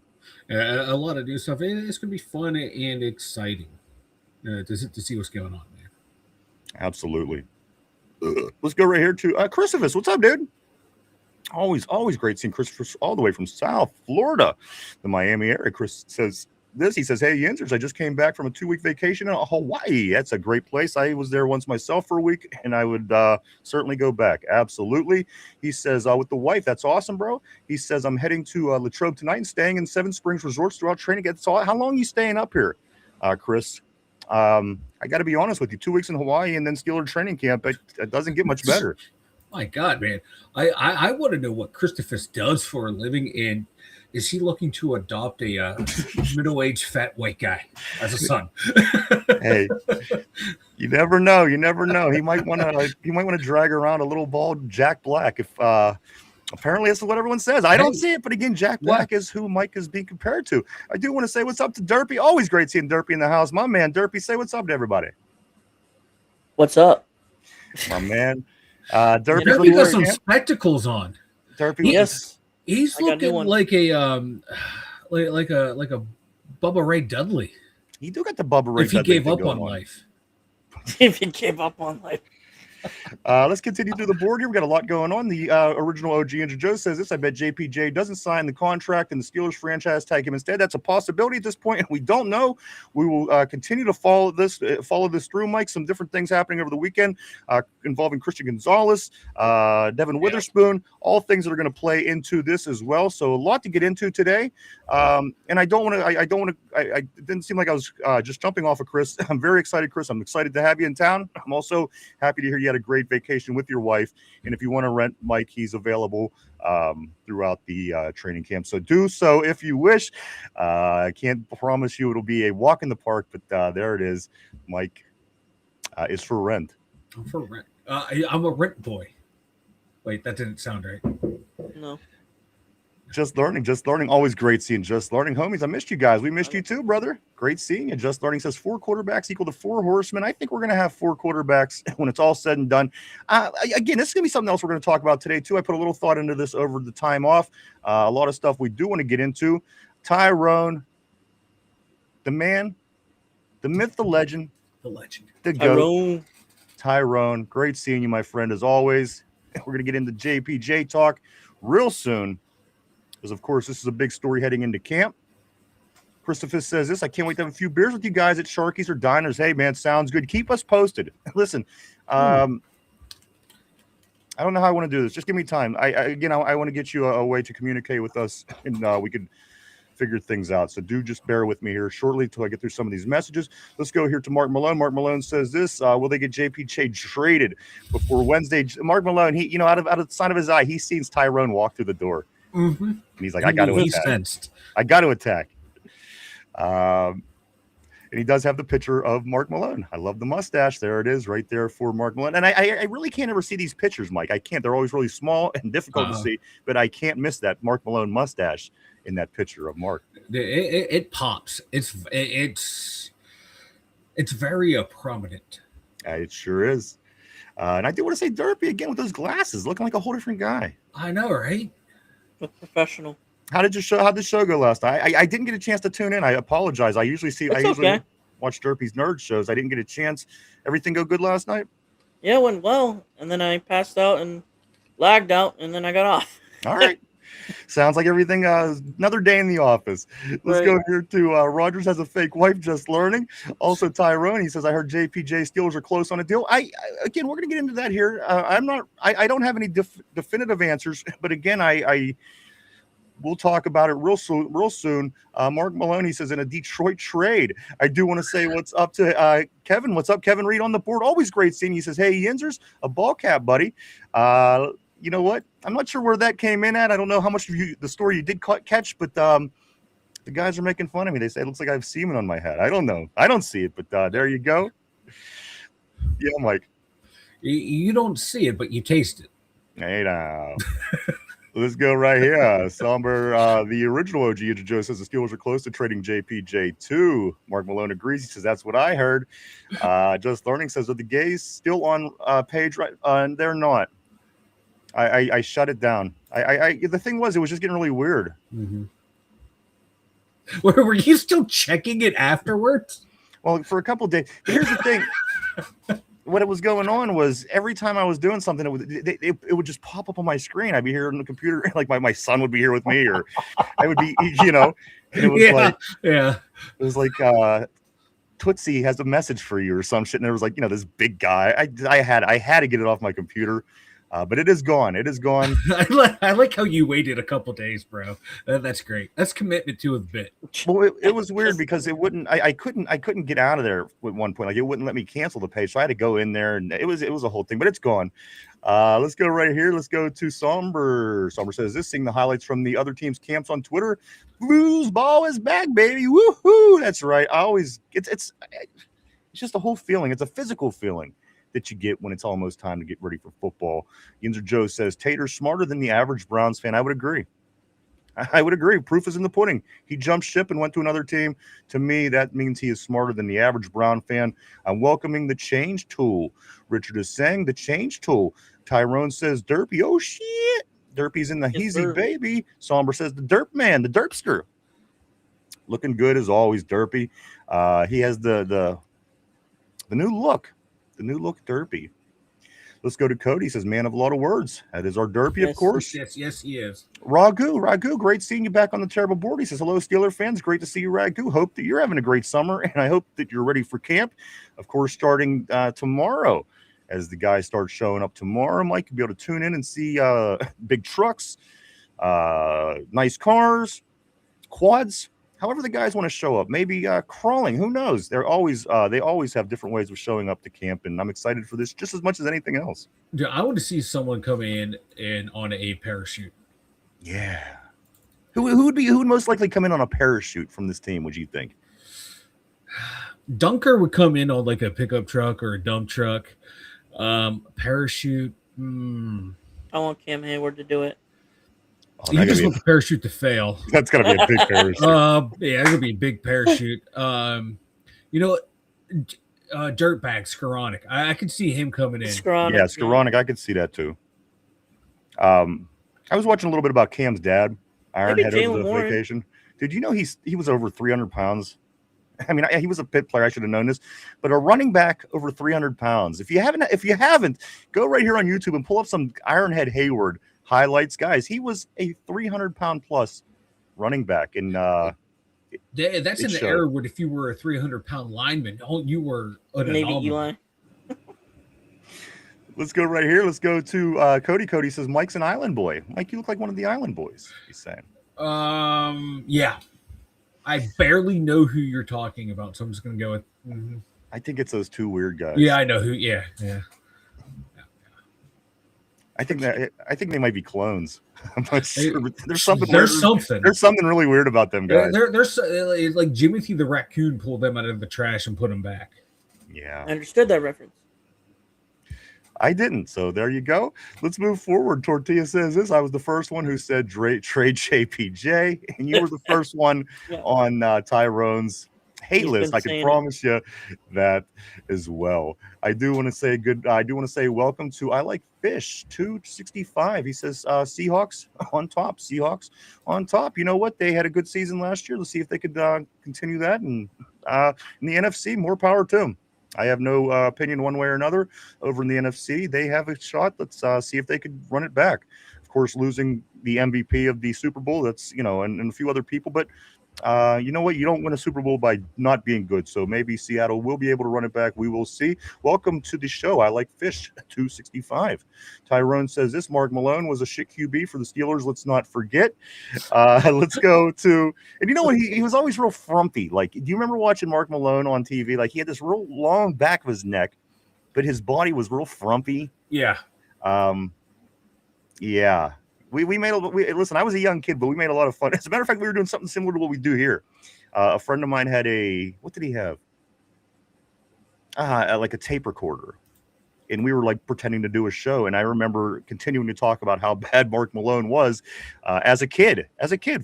A lot of new stuff. It's going to be fun and exciting to see what's going on there. Absolutely. Let's go right here to Christopher. What's up, dude? Always great seeing Christopher all the way from South Florida, the Miami area. Chris says this. He says, hey, Yinzers, I just came back from a 2-week vacation in Hawaii. That's a great place. I was there once myself for a week, and I would certainly go back. Absolutely. He says, with the wife, that's awesome, bro. He says, I'm heading to Latrobe tonight and staying in Seven Springs Resorts throughout training. How long are you staying up here, Chris? I got to be honest with you. 2 weeks in Hawaii and then Steeler training camp, it doesn't get much better. My God, man. I want to know what Christopher does for a living, and is he looking to adopt a middle-aged fat white guy as a son? Hey, you never know. You never know. He might want to drag around a little bald Jack Black if apparently that's what everyone says. I don't see it, but again, Jack Black is who Mike is being compared to. I do want to say what's up to Derpy. Always great seeing Derpy in the house. My man, Derpy, say what's up to everybody. What's up? My man. Derpy's Derpy got some spectacles on. Derpy, Yes. He's looking like a like a Bubba Ray Dudley. You do got the Bubba Ray if he Dudley gave thing up going on life. If you gave up on life. Let's continue through the board here. We got a lot going on. The original OG Yinzer Joe says this. I bet JPJ doesn't sign the contract and the Steelers franchise tag him instead. That's a possibility at this point, and we don't know. We will continue to follow this through, Mike. Some different things happening over the weekend involving Christian Gonzalez, Devin Witherspoon, all things that are going to play into this as well. So a lot to get into today. And I don't want to. It didn't seem like I was just jumping off of Chris. I'm very excited, Chris. I'm excited to have you in town. I'm also happy to hear you had a great vacation with your wife. And if you want to rent Mike, he's available throughout the training camp. So do so if you wish. I can't promise you it'll be a walk in the park, but there it is. Mike is for rent. I'm for rent. I'm a rent boy. Wait, that didn't sound right. No. Just learning. Always great seeing Just Learning. Homies, I missed you guys. We missed you too, brother. Great seeing you. Just Learning says 4 quarterbacks equal to 4 horsemen. I think we're going to have 4 quarterbacks when it's all said and done. Again, this is going to be something else we're going to talk about today too. I put a little thought into this over the time off. A lot of stuff we do want to get into. Tyrone, the man, the myth, the legend, the GOAT. Tyrone, great seeing you, my friend, as always. We're going to get into JPJ talk real soon. Because, of course, this is a big story heading into camp. Christopher says this. I can't wait to have a few beers with you guys at Sharky's or Diners. Hey, man, sounds good. Keep us posted. Listen, I don't know how I want to do this. Just give me time. I want to get you a way to communicate with us, and we could figure things out. So do just bear with me here shortly until I get through some of these messages. Let's go here to Mark Malone. Mark Malone says this. Will they get JPJ traded before Wednesday? Mark Malone, he, out of the side of his eye, he sees Tyrone walk through the door. Mm-hmm. And he's like, I got to attack. I got to attack. And he does have the picture of Mark Malone. I love the mustache. There it is right there for Mark Malone. And I really can't ever see these pictures, Mike. I can't. They're always really small and difficult to see, but I can't miss that Mark Malone mustache in that picture of Mark. It pops. It's very prominent. It sure is. And I do want to say Derpy again with those glasses, looking like a whole different guy. I know, right? Look professional. How'd the show go last night? I didn't get a chance to tune in. I apologize. I usually watch Derpy's nerd shows. I didn't get a chance. Everything go good last night? Yeah, it went well. And then I passed out and lagged out, and then I got off. All right. Sounds like everything. Another day in the office. Let's go here to Rodgers has a fake wife. Just learning. Also Tyrone. He says I heard JPJ Steelers are close on a deal. Again, we're going to get into that here. I don't have any definitive answers, but again, we'll talk about it real soon. Mark Maloney says in a Detroit trade. I do want to say what's up to Kevin. What's up, Kevin Reed on the board? Always great seeing you. He says, hey, Yinzers, a ball cap, buddy. You know what? I'm not sure where that came in at. I don't know how much of the story you did catch, but the guys are making fun of me. They say it looks like I have semen on my head. I don't know. I don't see it, but there you go. Yeah, Mike. You don't see it, but you taste it. Hey, now. Let's go right here. Somber, the original OG Joe says the Steelers are close to trading JPJ too. Mark Malone agrees. He says that's what I heard. Just Learning says, are the gays still on page right? They're not. I shut it down. The thing was, it was just getting really weird. Mm-hmm. Were you still checking it afterwards? Well, for a couple of days. But here's the thing. What was going on was every time I was doing something, it would just pop up on my screen. I'd be here on the computer, like my son would be here with me, or I would be, and it was it was like Tootsie has a message for you or some shit, and there was like, this big guy. I had to get it off my computer. But it is gone. It is gone. I like how you waited a couple days, bro. That's great. That's commitment to a bit. Well, it was weird because it wouldn't. I couldn't get out of there at one point. Like it wouldn't let me cancel the page, so I had to go in there, and it was a whole thing. But it's gone. Let's go right here. Let's go to Somber. Somber says this: seeing the highlights from the other team's camps on Twitter. Blues ball is back, baby! Woohoo! That's right. It's just a whole feeling. It's a physical feeling that you get when it's almost time to get ready for football. Yinzer Joe says Tater's smarter than the average Browns fan. I would agree. Proof is in the pudding. He jumped ship and went to another team. To me, that means he is smarter than the average Brown fan. I'm welcoming the change tool. Richard is saying the change tool. Tyrone says Derpy. Oh, shit. Derpy's in the heezy, baby. Somber says the Derp man, the Derpster. Looking good as always, Derpy. He has the new look. The new look Derpy. Let's go to Cody. He says, man of a lot of words. That is our Derpy, Yes, of course. Yes, he is. Ragu, great seeing you back on the terrible board. He says, hello, Steeler fans. Great to see you, Ragu. Hope that you're having a great summer, and I hope that you're ready for camp. Of course, starting tomorrow. As the guys start showing up tomorrow, Mike, you'll be able to tune in and see big trucks, nice cars, quads, however the guys want to show up. Maybe crawling. Who knows? They always have different ways of showing up to camp, and I'm excited for this just as much as anything else. Dude, I want to see someone come in and on a parachute. Yeah. Who would most likely come in on a parachute from this team, would you think? Dunker would come in on like a pickup truck or a dump truck. Parachute. I want Cam Hayward to do it. Oh, You just want the parachute to fail. That's gotta be a big parachute. Yeah, it's gonna be a big parachute. Dirtbag Skoranek. I could see him coming in. Skoranek, I could see that too. I was watching a little bit about Cam's dad, Iron Head, over the vacation. Did you know he was over 300 pounds? I mean, he was a pit player. I should have known this, but a running back over 300 pounds. If you haven't, go right here on YouTube and pull up some Ironhead Hayward highlights, guys. He was a 300-pound plus running back, and that's in the era where if you were a 300-pound lineman, you were an anomaly. Eli. Let's go right here. Let's go to Cody. Cody says Mike's an island boy. Mike, you look like one of the island boys. He's saying. Yeah. I barely know who you're talking about, so I'm just going to go with. Mm-hmm. I think it's those two weird guys. Yeah, I know who. Yeah. I think they might be clones. I'm not sure. But there's something. There's something really weird about them guys. There's like Jimothy the raccoon pulled them out of the trash and put them back. Yeah, I understood that reference. I didn't. So there you go. Let's move forward. Tortilla says this. I was the first one who said trade JPJ, and you were the first one on Tyrone's hate list. I can promise you that as well. I do want to say welcome to I Like Fish 265. He says Seahawks on top. Seahawks on top. You know what? They had a good season last year. Let's see if they could continue that. And in the NFC, more power to them. I have no opinion one way or another. Over in the NFC, they have a shot. Let's see if they could run it back. Of course, losing the MVP of the Super Bowl, that's, and a few other people. But you know what? You don't win a Super Bowl by not being good. So maybe Seattle will be able to run it back. We will see. Welcome to the show. I Like Fish 265. Tyrone says this. Mark Malone was a shit QB for the Steelers. Let's not forget. Let's go to, and you know what? He was always real frumpy. Like, do you remember watching Mark Malone on TV? Like, he had this real long back of his neck, but his body was real frumpy. Yeah. Yeah. We made listen, I was a young kid, but we made a lot of fun. As a matter of fact, we were doing something similar to what we do here. A friend of mine had what did he have? Like a tape recorder. And we were like pretending to do a show. And I remember continuing to talk about how bad Mark Malone was as a kid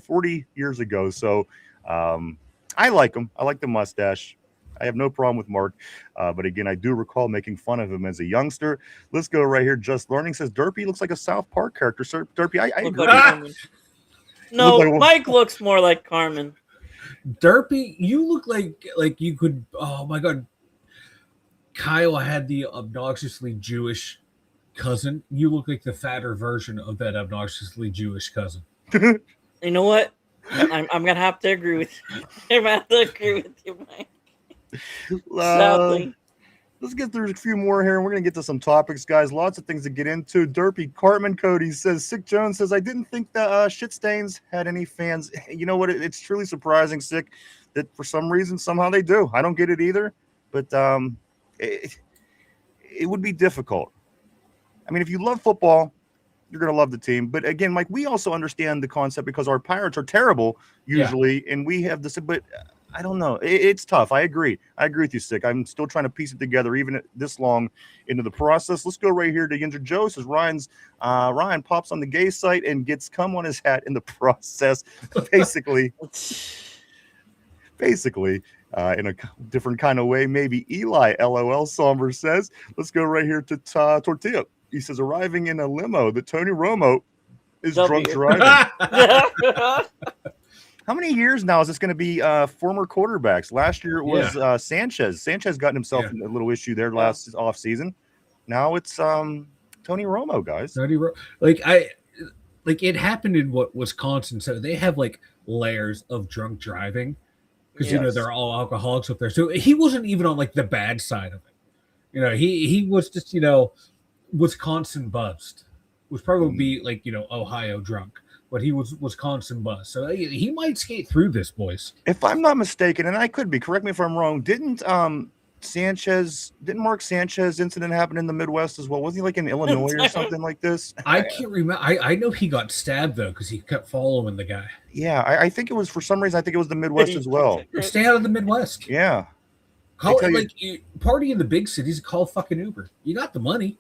40 years ago. So I like him. I like the mustache. I have no problem with Mark. But again, I do recall making fun of him as a youngster. Let's go right here. Just Learning says Derpy looks like a South Park character. Sir, Derpy, I agree. No, Mike looks more like Carmen. Derpy, you look like you could. Oh my God, Kyle had the obnoxiously Jewish cousin. You look like the fatter version of that obnoxiously Jewish cousin. You know what? I'm gonna have to agree with you. I'm gonna have to agree with you, Mike. Sadly. Let's get through a few more here, and we're going to get to some topics, guys. Lots of things to get into. Derpy Cartman Cody says, Sick Jones says, I didn't think the shit stains had any fans. You know what? It's truly surprising, Sick, that for some reason, somehow they do. I don't get it either, but it would be difficult. I mean, if you love football, you're going to love the team. But again, Mike, we also understand the concept because our Pirates are terrible usually, and we have this, but I don't know. It's tough. I agree with you, Sick. I'm still trying to piece it together, even this long into the process. Let's go right here to Yinzer Joe. Says Ryan pops on the gay site and gets cum on his hat in the process. Basically, in a different kind of way, maybe Eli. LOL. Somber says. Let's go right here to Tortilla. He says arriving in a limo that Tony Romo is drunk driving. How many years now is this going to be former quarterbacks? Last year it was Sanchez. Sanchez got himself in a little issue there last offseason. Now it's Tony Romo, guys. It happened in Wisconsin, so they have like layers of drunk driving because they're all alcoholics up there. So he wasn't even on like the bad side of it. He was just Wisconsin buzzed. Was probably like Ohio drunk. But he was Wisconsin bus. So he might skate through this, boys. If I'm not mistaken, and I could be, correct me if I'm wrong, didn't Mark Sanchez incident happen in the Midwest as well? Wasn't he like in Illinois or something like this? I can't remember. I know he got stabbed, though, because he kept following the guy. Yeah, I think it was, for some reason, I think it was the Midwest as well. Stay out of the Midwest. Yeah. Party in the big cities, call fucking Uber. You got the money.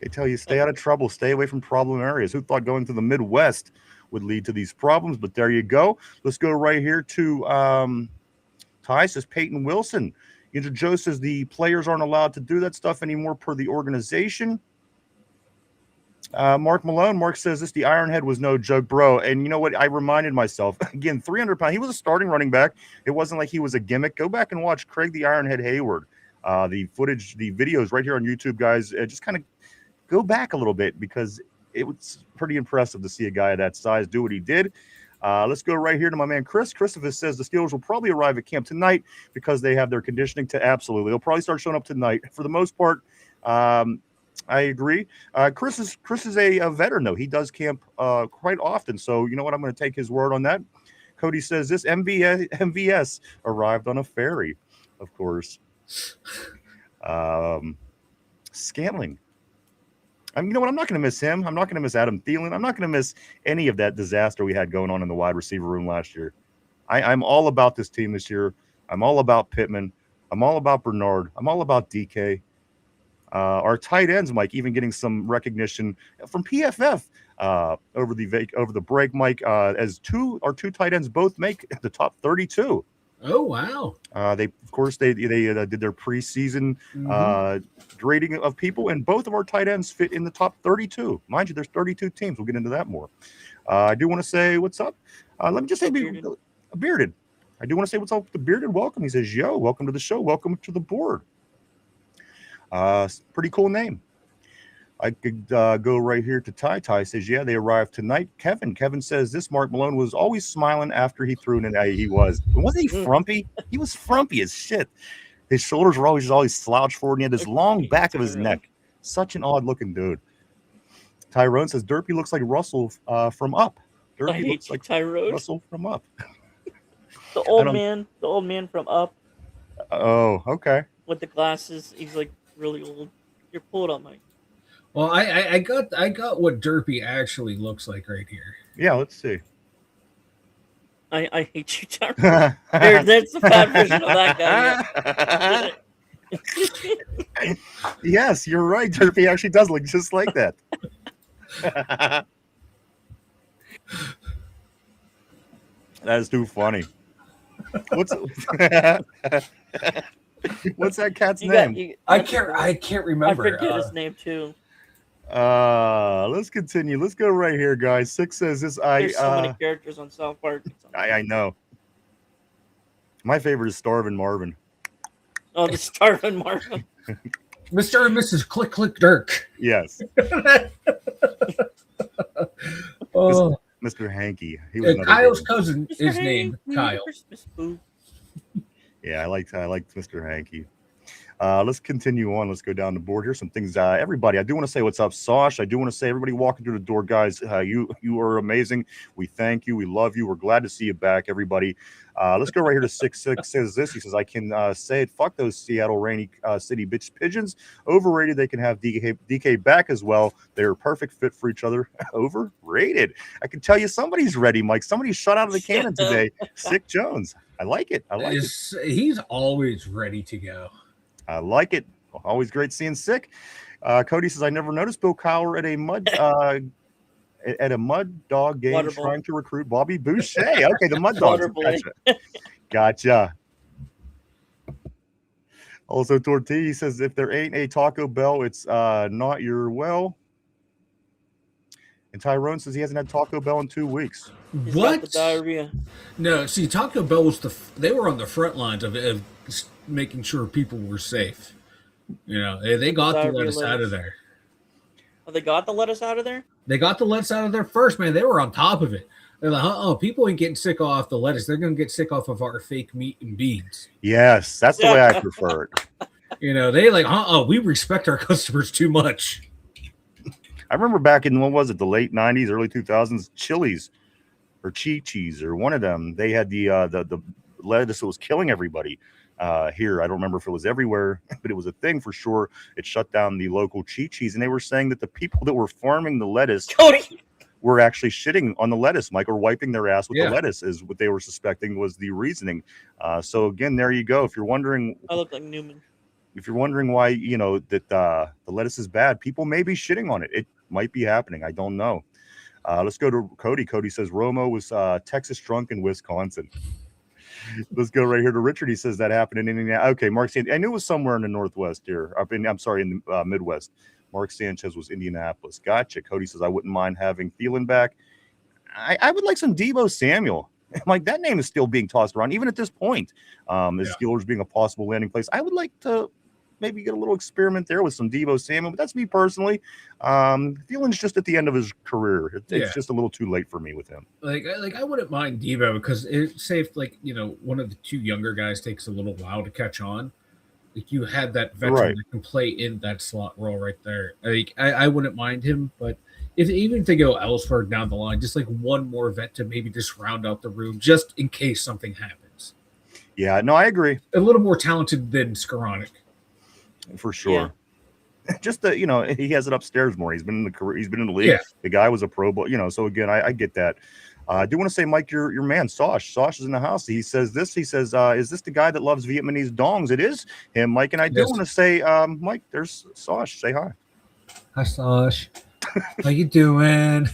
They tell you stay out of trouble, stay away from problem areas. Who thought going to the Midwest would lead to these problems? But there you go. Let's go right here to Ty says Peyton Wilson. Joe says the players aren't allowed to do that stuff anymore per the organization. Mark Malone. Mark says the Ironhead was no joke, bro. And you know what? I reminded myself again, 300 pounds. He was a starting running back. It wasn't like he was a gimmick. Go back and watch Craig the Ironhead Hayward. The footage, the videos right here on YouTube, guys. Just kind of go back a little bit because it was pretty impressive to see a guy of that size do what he did. Let's go right here to my man Chris. Christopher says the Steelers will probably arrive at camp tonight because they have their conditioning to absolutely. They'll probably start showing up tonight. For the most part, I agree. Chris is a veteran, though. He does camp quite often. So you know what? I'm going to take his word on that. Cody says this MVS arrived on a ferry, of course. Scantling. You know what? I'm not going to miss him. I'm not going to miss Adam Thielen. I'm not going to miss any of that disaster we had going on in the wide receiver room last year. I'm all about this team this year. I'm all about Pittman. I'm all about Bernard. I'm all about DK. Our tight ends, Mike, even getting some recognition from PFF over the break, Mike, as our two tight ends both make the top 32. Oh wow! They did their preseason grading of people, and both of our tight ends fit in the top 32. Mind you, there's 32 teams. We'll get into that more. I do want to say what's up. Let me just say, Bearded. I do want to say what's up with the Bearded. Welcome. He says, "Yo, welcome to the show. Welcome to the board." Pretty cool name. I could go right here to Ty. Ty says, yeah, they arrived tonight. Kevin says this Mark Malone was always smiling after he threw it. He was. Wasn't he frumpy? He was frumpy as shit. His shoulders were always slouched forward, and he had this long back of his neck. Such an odd-looking dude. Tyrone says, Derpy looks like Russell from Up. Derpy looks like Tyrone. Russell from Up. The old man from Up. Oh, okay. With the glasses. He's like really old. You're pulled up, Mike. Well, I got what Derpy actually looks like right here. Yeah, let's see. I hate you, Tyrone. There's the fat version of that guy. Yes, you're right. Derpy actually does look just like that. That is too funny. What's that cat's name? I can't remember. I forget his name too. Let's continue. Let's go right here, guys. Six says this. There's so many characters on South Park. I know. My favorite is Starvin' Marvin. Oh, the Starvin' Marvin. Mr. and Mrs. Click Click Dirk. Yes. Oh, Mr. Hanky. He was Kyle's cousin is named Kyle. Yeah, I liked Mr. Hanky. Let's continue on. Let's go down the board here. Some things, everybody. I do want to say what's up, Sosh. I do want to say everybody walking through the door, guys. You are amazing. We thank you. We love you. We're glad to see you back, everybody. Let's go right here to 6'6". Says this. He says, I can say it. Fuck those Seattle rainy city bitch pigeons. Overrated. They can have DK back as well. They're a perfect fit for each other. Overrated. I can tell you somebody's ready, Mike. Somebody's shot out of the cannon today. Sick Jones. I like it. I like it. He's always ready to go. I like it. Always great seeing Sick. Cody says, I never noticed Bill Cowher at a mud dog game trying to recruit Bobby Boucher. Okay, the mud dogs. Gotcha. Also, Tortilla says, if there ain't a Taco Bell, it's not your well. And Tyrone says he hasn't had Taco Bell in 2 weeks. What? The diarrhea. No, see, Taco Bell was they were on the front lines of making sure people were safe. You know, they got the lettuce out of there. Oh, they got the lettuce out of there? They got the lettuce out of there first, man. They were on top of it. They're like, people ain't getting sick off the lettuce. They're going to get sick off of our fake meat and beans. Yes, that's the way I prefer it. You know, they like, we respect our customers too much. I remember back in, what was it, the late 90s, early 2000s, Chili's or Chi-Chi's or one of them, they had the lettuce that was killing everybody here. I don't remember if it was everywhere, but it was a thing for sure. It shut down the local Chi-Chi's, and they were saying that the people that were farming the lettuce were actually shitting on the lettuce, Mike, or wiping their ass with the lettuce is what they were suspecting was the reasoning. So again, there you go. If you're wondering, I look like Newman. If you're wondering why, you know, that the lettuce is bad, people may be shitting on it. It might be happening. I don't know. Let's go to Cody. Cody says Romo was Texas drunk in Wisconsin. Let's go right here to Richard. He says that happened in Indiana. Okay, Mark Sanchez. I knew it was somewhere in the Northwest here. In the Midwest. Mark Sanchez was Indianapolis. Gotcha. Cody says I wouldn't mind having Thielen back. I would like some Deebo Samuel. Like, that name is still being tossed around, even at this point. As Steelers being a possible landing place. I would like to maybe get a little experiment there with some Deebo Samuel, but that's me personally. Thielen's just at the end of his career. It's just a little too late for me with him. Like I wouldn't mind Deebo because it's safe. Like, you know, one of the two younger guys takes a little while to catch on. Like, you had that veteran that can play in that slot role right there. Like, I wouldn't mind him, but even if they go Ellsworth down the line, just like one more vet to maybe just round out the room, just in case something happens. Yeah, no, I agree. A little more talented than Skoranek. For sure. Yeah. Just he has it upstairs more. He's been in the career. He's been in the league. Yeah. The guy was a Pro Bowl. You know, so again, I get that. I do want to say, Mike, your man, Sosh. Sosh is in the house. He says this. He says, is this the guy that loves Vietnamese dongs? It is him, Mike. And I do want to say, Mike, there's Sosh. Say hi. Hi, Sosh. How you doing?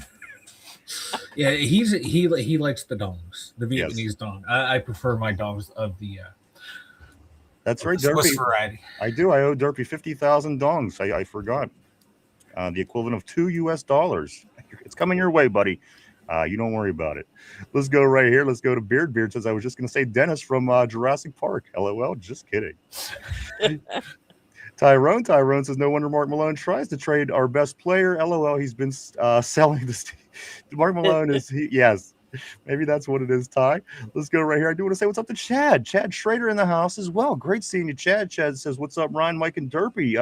Yeah, he likes the dongs, the Vietnamese dong. I prefer my dongs of the that's right, Swiss Derpy. Variety. I do. I owe Derpy 50,000 dongs. I forgot. The equivalent of $2. It's coming your way, buddy. You don't worry about it. Let's go right here. Let's go to Beard. Beard says, I was just going to say Dennis from Jurassic Park. LOL. Just kidding. Tyrone says, no wonder Mark Malone tries to trade our best player. LOL. He's been selling this. Mark Malone is yes. Maybe that's what it is, Ty. Let's go right here. I do want to say what's up to Chad. Chad Schrader in the house as well. Great seeing you, Chad. Chad says, what's up, Ryan, Mike, and Derpy?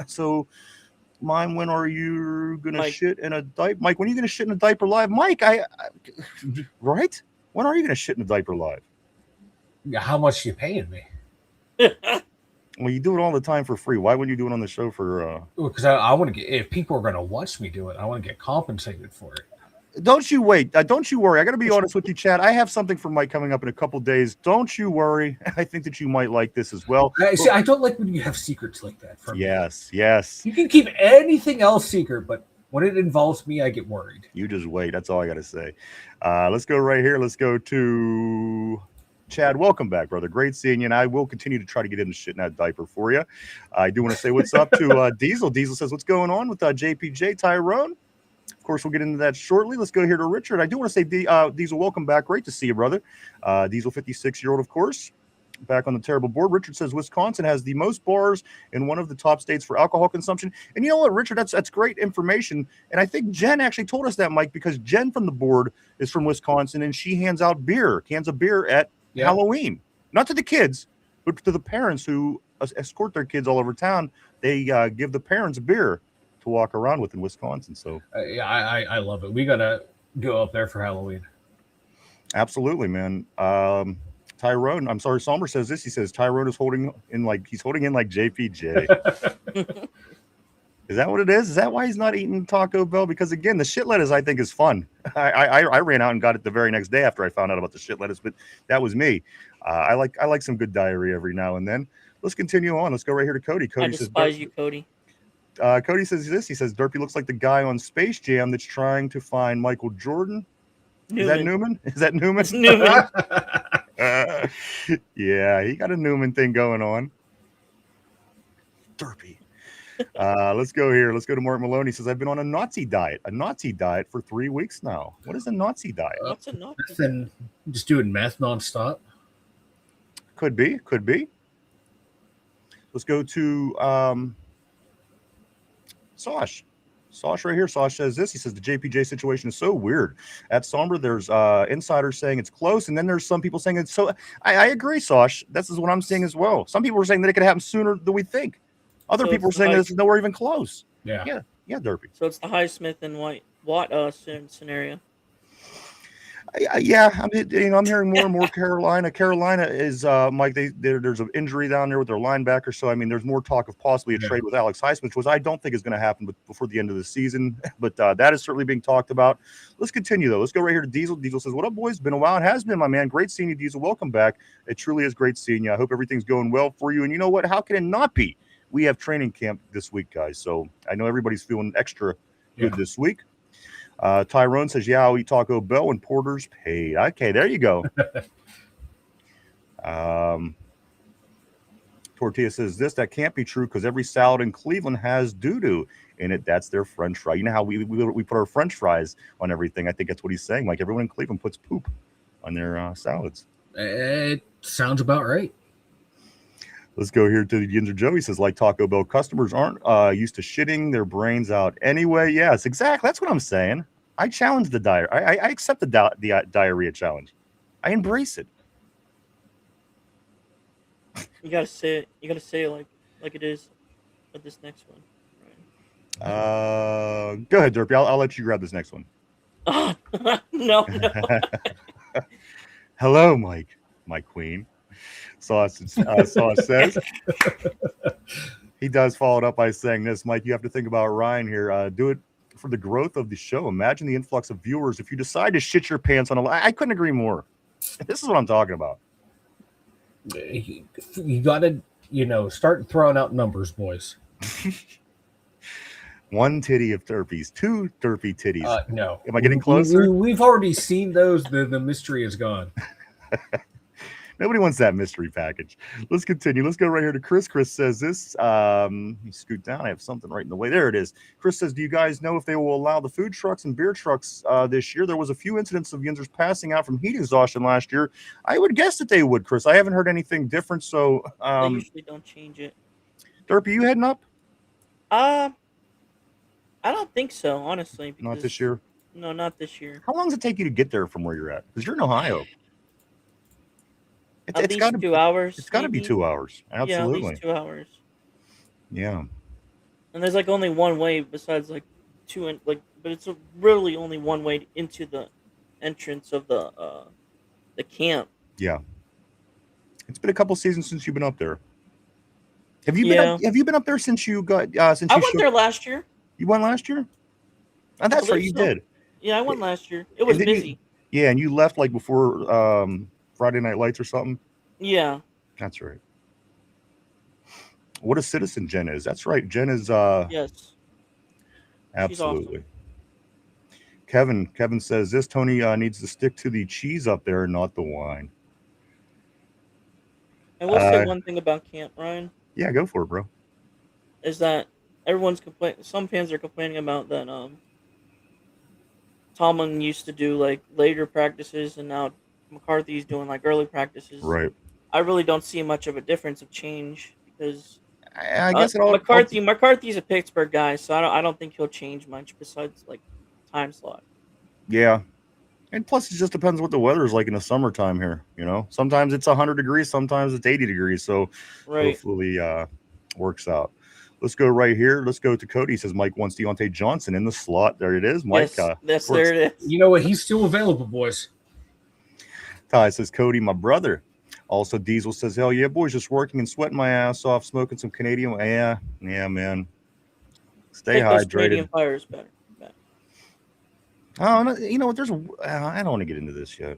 So, mine, when are you going to shit in a diaper? Mike, when are you going to shit in a diaper live? Mike, right? When are you going to shit in a diaper live? Yeah, how much are you paying me? Well, you do it all the time for free. Why wouldn't you do it on the show for... Because I want to get... If people are going to watch me do it, I want to get compensated for it. Don't you wait. Don't you worry. I got to be honest with you, Chad. I have something for Mike coming up in a couple days. Don't you worry. I think that you might like this as well. I don't like when you have secrets like that. From yes. You can keep anything else secret, but when it involves me, I get worried. You just wait. That's all I got to say. Let's go right here. Let's go to Chad. Welcome back, brother. Great seeing you. And I will continue to try to get in the shit in that diaper for you. I do want to say what's up to Diesel. Diesel says, what's going on with JPJ Tyrone? Of course, we'll get into that shortly. Let's go here to Richard. I do want to say, Diesel, welcome back. Great to see you, brother. Diesel, 56-year-old, of course. Back on the terrible board. Richard says Wisconsin has the most bars in one of the top states for alcohol consumption. And you know what, Richard? That's great information. And I think Jen actually told us that, Mike, because Jen from the board is from Wisconsin, and she hands out cans of beer at Halloween. Not to the kids, but to the parents who escort their kids all over town. They give the parents beer to walk around with in Wisconsin. So Yeah, I love it. We gotta go up there for Halloween. absolutely, man. Tyrone, I'm sorry, Somber says this. He says Tyrone is holding in like JPJ. Is that what it is? Is that why he's not eating Taco Bell? Because again, the shit lettuce I think is fun. I ran out and got it the very next day after I found out about the shit lettuce, but that was me. I like some good diarrhea every now and then. Let's continue on. Let's go right here to Cody. Cody I despise you, Cody. Cody says this. He says Derpy looks like the guy on Space Jam that's trying to find Michael Jordan. Newman. Is that Newman? Is that Newman? It's Newman. Yeah, he got a Newman thing going on. Derpy. Let's go here. Let's go to Mark Maloney. He says, I've been on a Nazi diet for 3 weeks now. What is a Nazi diet? What's a Nazi? Then just doing meth nonstop. Could be. Let's go to Sosh. Sosh right here. Sosh says this. He says the JPJ situation is so weird. At Somber, there's insiders saying it's close, and then there's some people saying it's so. I agree, Sosh. This is what I'm seeing as well. Some people are saying that it could happen sooner than we think. Other people are saying that it's nowhere even close. Yeah, Derpy. So it's the Highsmith and Watt scenario. Yeah, I'm hearing more and more Carolina. Carolina is Mike. There's an injury down there with their linebacker. So I mean, there's more talk of possibly a trade with Alex Highsmith, which I don't think is going to happen before the end of the season. But that is certainly being talked about. Let's continue though. Let's go right here to Diesel. Diesel says, "What up, boys? Been a while. It has been, my man. Great seeing you, Diesel. Welcome back. It truly is great seeing you. I hope everything's going well for you. And you know what? How can it not be? We have training camp this week, guys. So I know everybody's feeling extra good this week." Tyrone says, yeah, I'll eat Taco Bell when Porter's paid. Okay, there you go. Tortilla says this, that can't be true because every salad in Cleveland has doo-doo in it. That's their French fry. You know how we put our French fries on everything? I think that's what he's saying. Like everyone in Cleveland puts poop on their salads. It sounds about right. Let's go here to the Yinzer Joe. He says, like Taco Bell customers aren't used to shitting their brains out anyway. Yes, exactly. That's what I'm saying. I challenge the diarrhea. I accept the diarrhea challenge. I embrace it. You gotta say it. You gotta say it like it is with this next one. Right. Go ahead, Derpy. I'll let you grab this next one. No. Hello, Mike, my queen. Sauce says he does follow it up by saying this, Mike, you have to think about Ryan here. Do it for the growth of the show. Imagine the influx of viewers if you decide to shit your pants on I couldn't agree more. This is what I'm talking about. You gotta, start throwing out numbers, boys. One titty of Derpies, 2 Derpy titties. No. Am I getting closer? We've already seen those. The mystery is gone. Nobody wants that mystery package. Let's continue. Let's go right here to Chris. Chris says this. Let me scoot down. I have something right in the way. There it is. Chris says, do you guys know if they will allow the food trucks and beer trucks this year? There was a few incidents of Yinzers passing out from heat exhaustion last year. I would guess that they would, Chris. I haven't heard anything different. So they usually don't change it. Derpy, you heading up? I don't think so, honestly. Not this year? No, not this year. How long does it take you to get there from where you're at? Because you're in Ohio. At least 2 hours. It's got to be 2 hours. Absolutely. Yeah, at least 2 hours. Yeah. And there's only one way besides two, but it's really only one way into the entrance of the camp. Yeah. It's been a couple seasons since you've been up there. Have you been up there since you got I went there last year. You went last year? Oh, that's right, you did. Yeah, I went last year. It was busy. And you left before Friday Night Lights or something? Yeah. That's right. What a citizen Jen is. That's right. Jen is yes. Absolutely. Awesome. Kevin says this, Tony needs to stick to the cheese up there and not the wine. I will say one thing about camp, Ryan. Yeah, go for it, bro. Is that everyone's complaining, some fans are complaining about that Tomlin used to do later practices and now McCarthy's doing early practices. Right. I really don't see much of a difference of change because I guess it all McCarthy's a Pittsburgh guy, so I don't think he'll change much besides time slot. Yeah. And plus, it just depends what the weather is like in the summertime here. Sometimes it's 100 degrees, sometimes it's 80 degrees. So Right. hopefully works out. Let's go right here. Let's go to Cody. He says Mike wants Deontay Johnson in the slot. There it is. Mike. Yes, there it is. You know what? He's still available, boys. Ty says Cody, my brother. Also, Diesel says, hell yeah, boys, just working and sweating my ass off, smoking some Canadian. Yeah, man. Stay Take those hydrated. Canadian fires better. Oh, no, you know what? I don't want to get into this yet.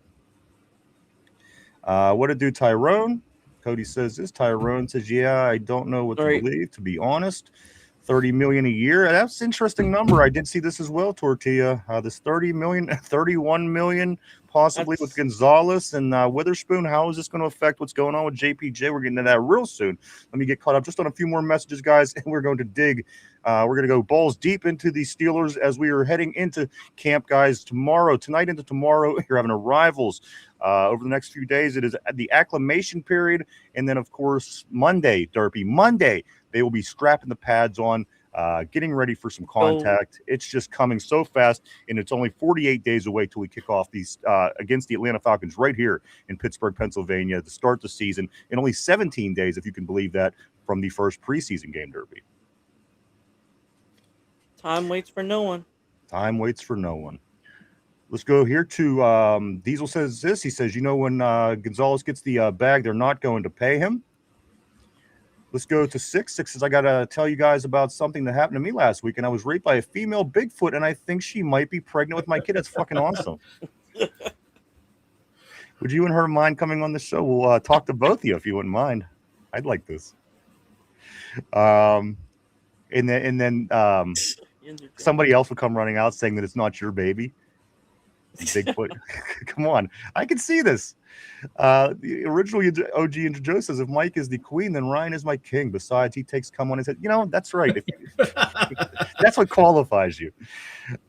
What to do, Tyrone? Cody says this. Tyrone says, yeah, I don't know what to believe, to be honest. 30 million a year. That's an interesting number. I did see this as well, Tortilla. This 30 million, 31 million, possibly with Gonzalez and Witherspoon. How is this going to affect what's going on with JPJ? We're getting to that real soon. Let me get caught up just on a few more messages, guys, and we're going to dig. We're going to go balls deep into the Steelers as we are heading into camp, guys. Tonight into tomorrow, you're having arrivals. Over the next few days, it is the acclimation period. And then, of course, Monday, they will be strapping the pads on, getting ready for some contact. It's just coming so fast, and it's only 48 days away till we kick off these against the Atlanta Falcons right here in Pittsburgh, Pennsylvania to start the season, and only 17 days, if you can believe that, from the first preseason game, Derby. Time waits for no one. Time waits for no one. Let's go here to Diesel says this. He says, when Gonzalez gets the bag, they're not going to pay him. Let's go to Six. Six says, I got to tell you guys about something that happened to me last week, and I was raped by a female Bigfoot, and I think she might be pregnant with my kid. That's fucking awesome. Would you and her mind coming on the show? We'll talk to both of you if you wouldn't mind. I'd like this. And then somebody else would come running out saying that it's not your baby. Bigfoot. Come on. I can see this. The original OG Yinzer Joe says, if Mike is the queen, then Ryan is my king. Besides, he takes come on his head. That's right. That's what qualifies you.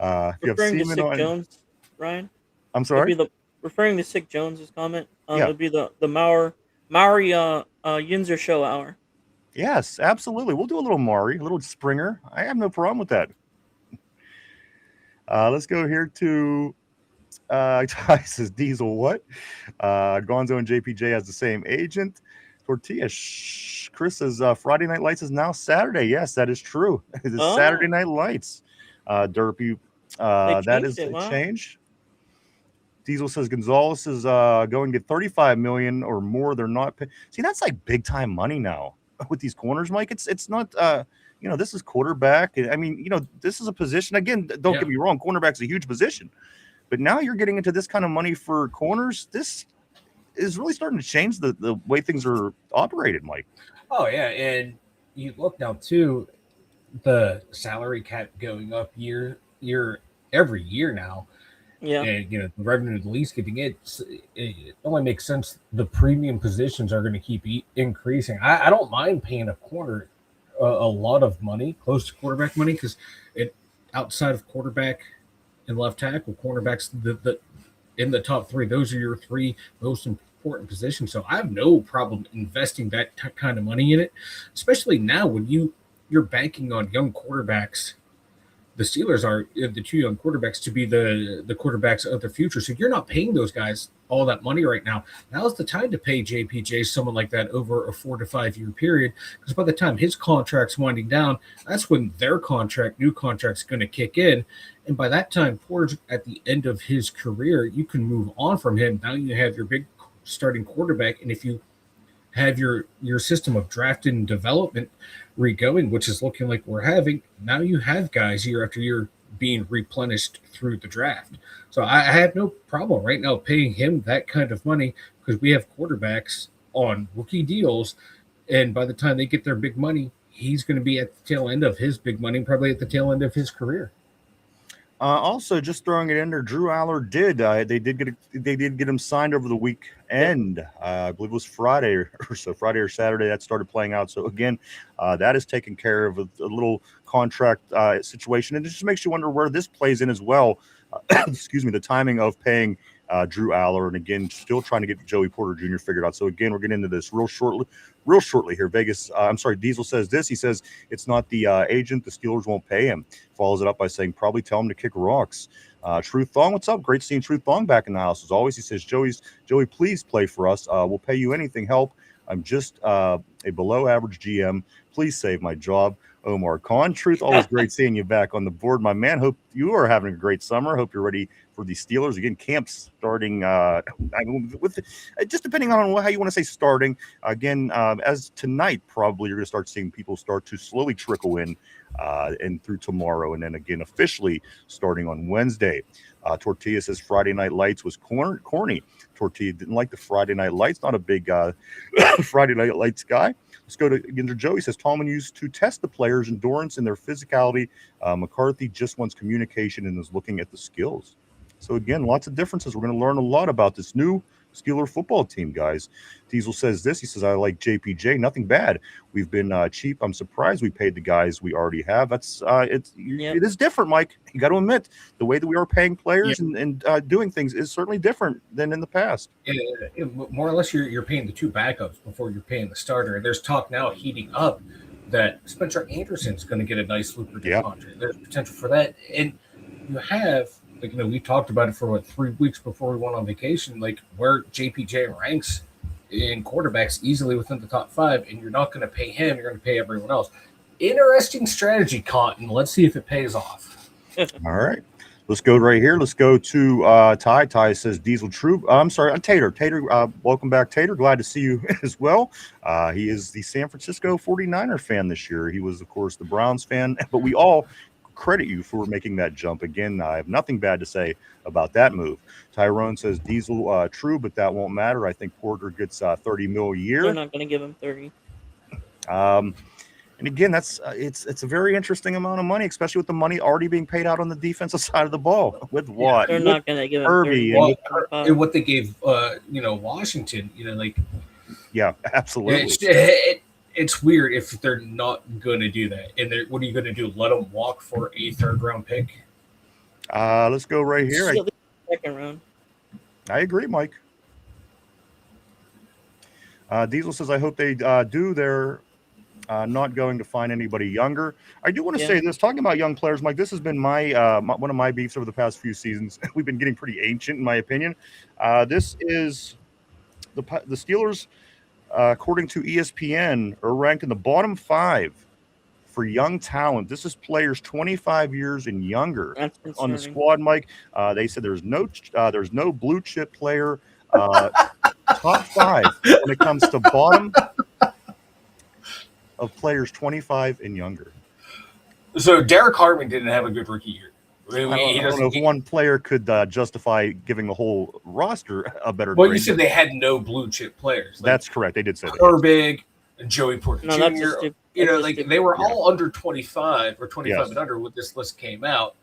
Referring to Sick Jones, Ryan? I'm sorry? Referring to Sick Jones's comment, it would be the Maori Yinzer show hour. Yes, absolutely. We'll do a little Maori, a little Springer. I have no problem with that. Let's go here to Ty says Diesel. What? Gonzo and JPJ has the same agent. Tortilla. Chris says Friday Night Lights is now Saturday. Yes, that is true. It is Saturday Night Lights. Derpy. That is a change. Diesel says Gonzalez is going to get 35 million or more. They're not. See, that's like big time money now with these corners, Mike. It's not. This is quarterback. I mean, this is a position. Again, don't get me wrong. Cornerback's a huge position. But now you're getting into this kind of money for corners. This is really starting to change the way things are operated, Mike. Oh, yeah. And you look now, too, the salary cap going up every year now. Yeah. And, the revenue of the league's getting it only makes sense. The premium positions are going to keep increasing. I don't mind paying a corner a lot of money, close to quarterback money, because outside of quarterback and left tackle, cornerbacks in the top three, those are your three most important positions. So I have no problem investing that kind of money in it, especially now when you're banking on young quarterbacks. The Steelers are the two young quarterbacks to be the quarterbacks of the future. So you're not paying those guys all that money right now. Now's the time to pay JPJ, someone like that, over a 4 to 5 year period, because by the time his contract's winding down, that's when their new contract's going to kick in. And by that time, towards at the end of his career, you can move on from him. Now you have your big starting quarterback, and if you have your system of draft and development re-going, which is looking like we're having, now you have guys year after year being replenished through the draft. So I have no problem right now paying him that kind of money, because we have quarterbacks on rookie deals, and by the time they get their big money, he's going to be at the tail end of his big money, probably at the tail end of his career. Also, just throwing it in there, Drew Aller they did get him signed over the weekend. I believe it was Friday or Saturday that started playing out. So again, that is taken care of a little contract situation, and it just makes you wonder where this plays in as well. Excuse me, the timing of paying Drew Aller, and again, still trying to get Joey Porter Jr. figured out. So again, we're getting into this real shortly here. Diesel says this. He says it's not the agent. The Steelers won't pay him. Follows it up by saying probably tell him to kick rocks. Truth Thong, what's up? Great seeing Truth Thong back in the house as always. He says, Joey, please play for us. We'll pay you anything. Help. I'm just a below average GM. Please save my job. Omar Khan. Truth, always great seeing you back on the board, my man. Hope you are having a great summer. Hope you're ready for the Steelers. Again, camps starting just depending on how you want to say starting. Again, as tonight, probably you're going to start seeing people start to slowly trickle in and through tomorrow. And then again, officially starting on Wednesday. Tortilla says Friday Night Lights was corny. Tortilla didn't like the Friday Night Lights. Not a big Friday Night Lights guy. Let's go to Yinzer Joe. He says Tallman used to test the players' endurance and their physicality. McCarthy just wants communication and is looking at the skills. So again, lots of differences. We're going to learn a lot about this new Steeler football team, guys. Diesel says this. He says, I like JPJ. Nothing bad. We've been cheap. I'm surprised we paid the guys we already have. That's it is different, Mike. You got to admit the way that we are paying players and doing things is certainly different than in the past. More or less, you're paying the two backups before you're paying the starter. And there's talk now heating up that Spencer Anderson's going to get a nice lucrative contract. There's potential for that. And you have, we talked about it for 3 weeks before we went on vacation, where JPJ ranks in quarterbacks easily within the top 5, and you're not going to pay him, you're going to pay everyone else. Interesting strategy, Cotton. Let's see if it pays off. All right. Let's go right here. Let's go to Ty. Ty says Diesel True. I'm sorry, Tater. Tater, welcome back, Tater. Glad to see you as well. He is the San Francisco 49er fan this year. He was, of course, the Browns fan, but we all credit you for making that jump. Again, I have nothing bad to say about that move. Tyrone says Diesel true, but that won't matter. I think Porter gets $30 million a year. They're not going to give him 30. And again, that's it's a very interesting amount of money, especially with the money already being paid out on the defensive side of the ball. With what? They're not going to give him Herbie 30. And what they gave, Washington, yeah, absolutely. It's weird if they're not going to do that. And what are you going to do? Let them walk for a 3rd-round pick? Let's go right here. Second round. I agree, Mike. Diesel says, I hope they do. They're not going to find anybody younger. I do want to say this, talking about young players, Mike, this has been my one of my beefs over the past few seasons. We've been getting pretty ancient, in my opinion. This is the Steelers, according to ESPN, are ranked in the bottom 5 for young talent. This is players 25 years and younger on the squad, Mike. They said there's no blue chip player top 5 when it comes to bottom of players 25 and younger. So Derek Hartman didn't have a good rookie year. I don't know if one player could justify giving the whole roster a better grade. You said they had no blue chip players. That's correct. They did say that. Herbig and Joey Porter Jr. They were Yeah. all under 25 or 25 and under when this list came out.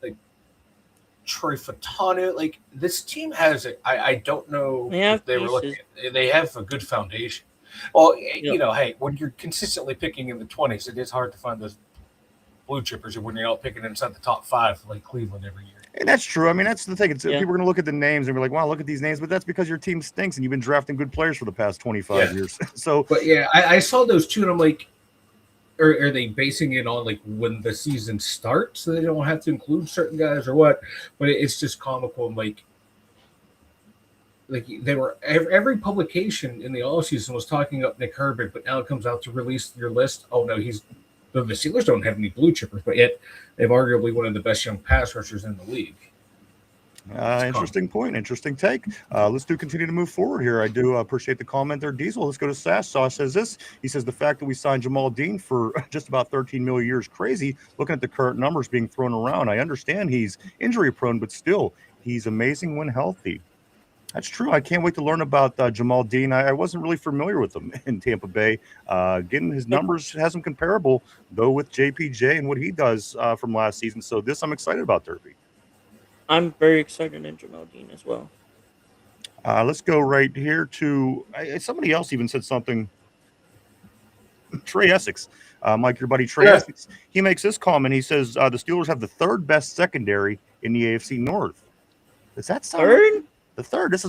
Like Troy Fatanu, this team has it. I don't know if they were looking. They have a good foundation. Well, hey, when you're consistently picking in the 20s, it is hard to find those blue chippers when you're not picking inside the top 5 like Cleveland every year. And that's true. I mean, that's the thing. People are going to look at the names and be like, wow, look at these names. But that's because your team stinks and you've been drafting good players for the past 25 years. But I saw those two and I'm like, are they basing it on when the season starts so they don't have to include certain guys or what? But it's just comical. Like they were every publication in the offseason was talking up Nick Herbig, but now it comes out to release your list. Oh no, the Steelers don't have any blue chippers, but yet they've arguably one of the best young pass rushers in the league. Interesting point. Interesting take. Let's continue to move forward here. I do appreciate the comment there, Diesel. Let's go to Sass. Sass says this. He says the fact that we signed Jamal Dean for just about $13 million a year is crazy. Looking at the current numbers being thrown around, I understand he's injury prone, but still, he's amazing when healthy. That's true. I can't wait to learn about Jamal Dean. I wasn't really familiar with him in Tampa Bay. Getting his numbers has him comparable, though, with JPJ and what he does from last season. So this I'm excited about, Derby. I'm very excited in Jamal Dean as well. Let's go right here to somebody else even said something. Trey Essex. Mike, your buddy Trey Essex. He makes this comment. He says the Steelers have the 3rd best secondary in the AFC North. Does that sound third? The 3rd. This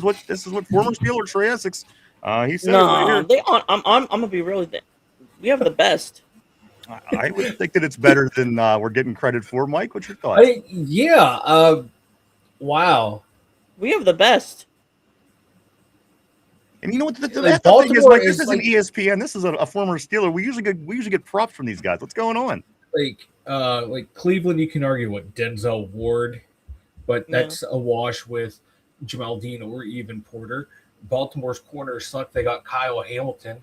is what former Steeler Trey Essex. He said. No, I'm gonna be really. We have the best. I would think that it's better than we're getting credit for. Mike, what's your thoughts? Wow. We have the best. And you know what? Like, The thing is, Baltimore Mike, this is isn't like ESPN. This is a former Steeler. We usually get props from these guys. What's going on? like Cleveland. You can argue what Denzel Ward, but Yeah. that's a wash with Jamal Dean or even Porter. Baltimore's corners suck. They got Kyle Hamilton.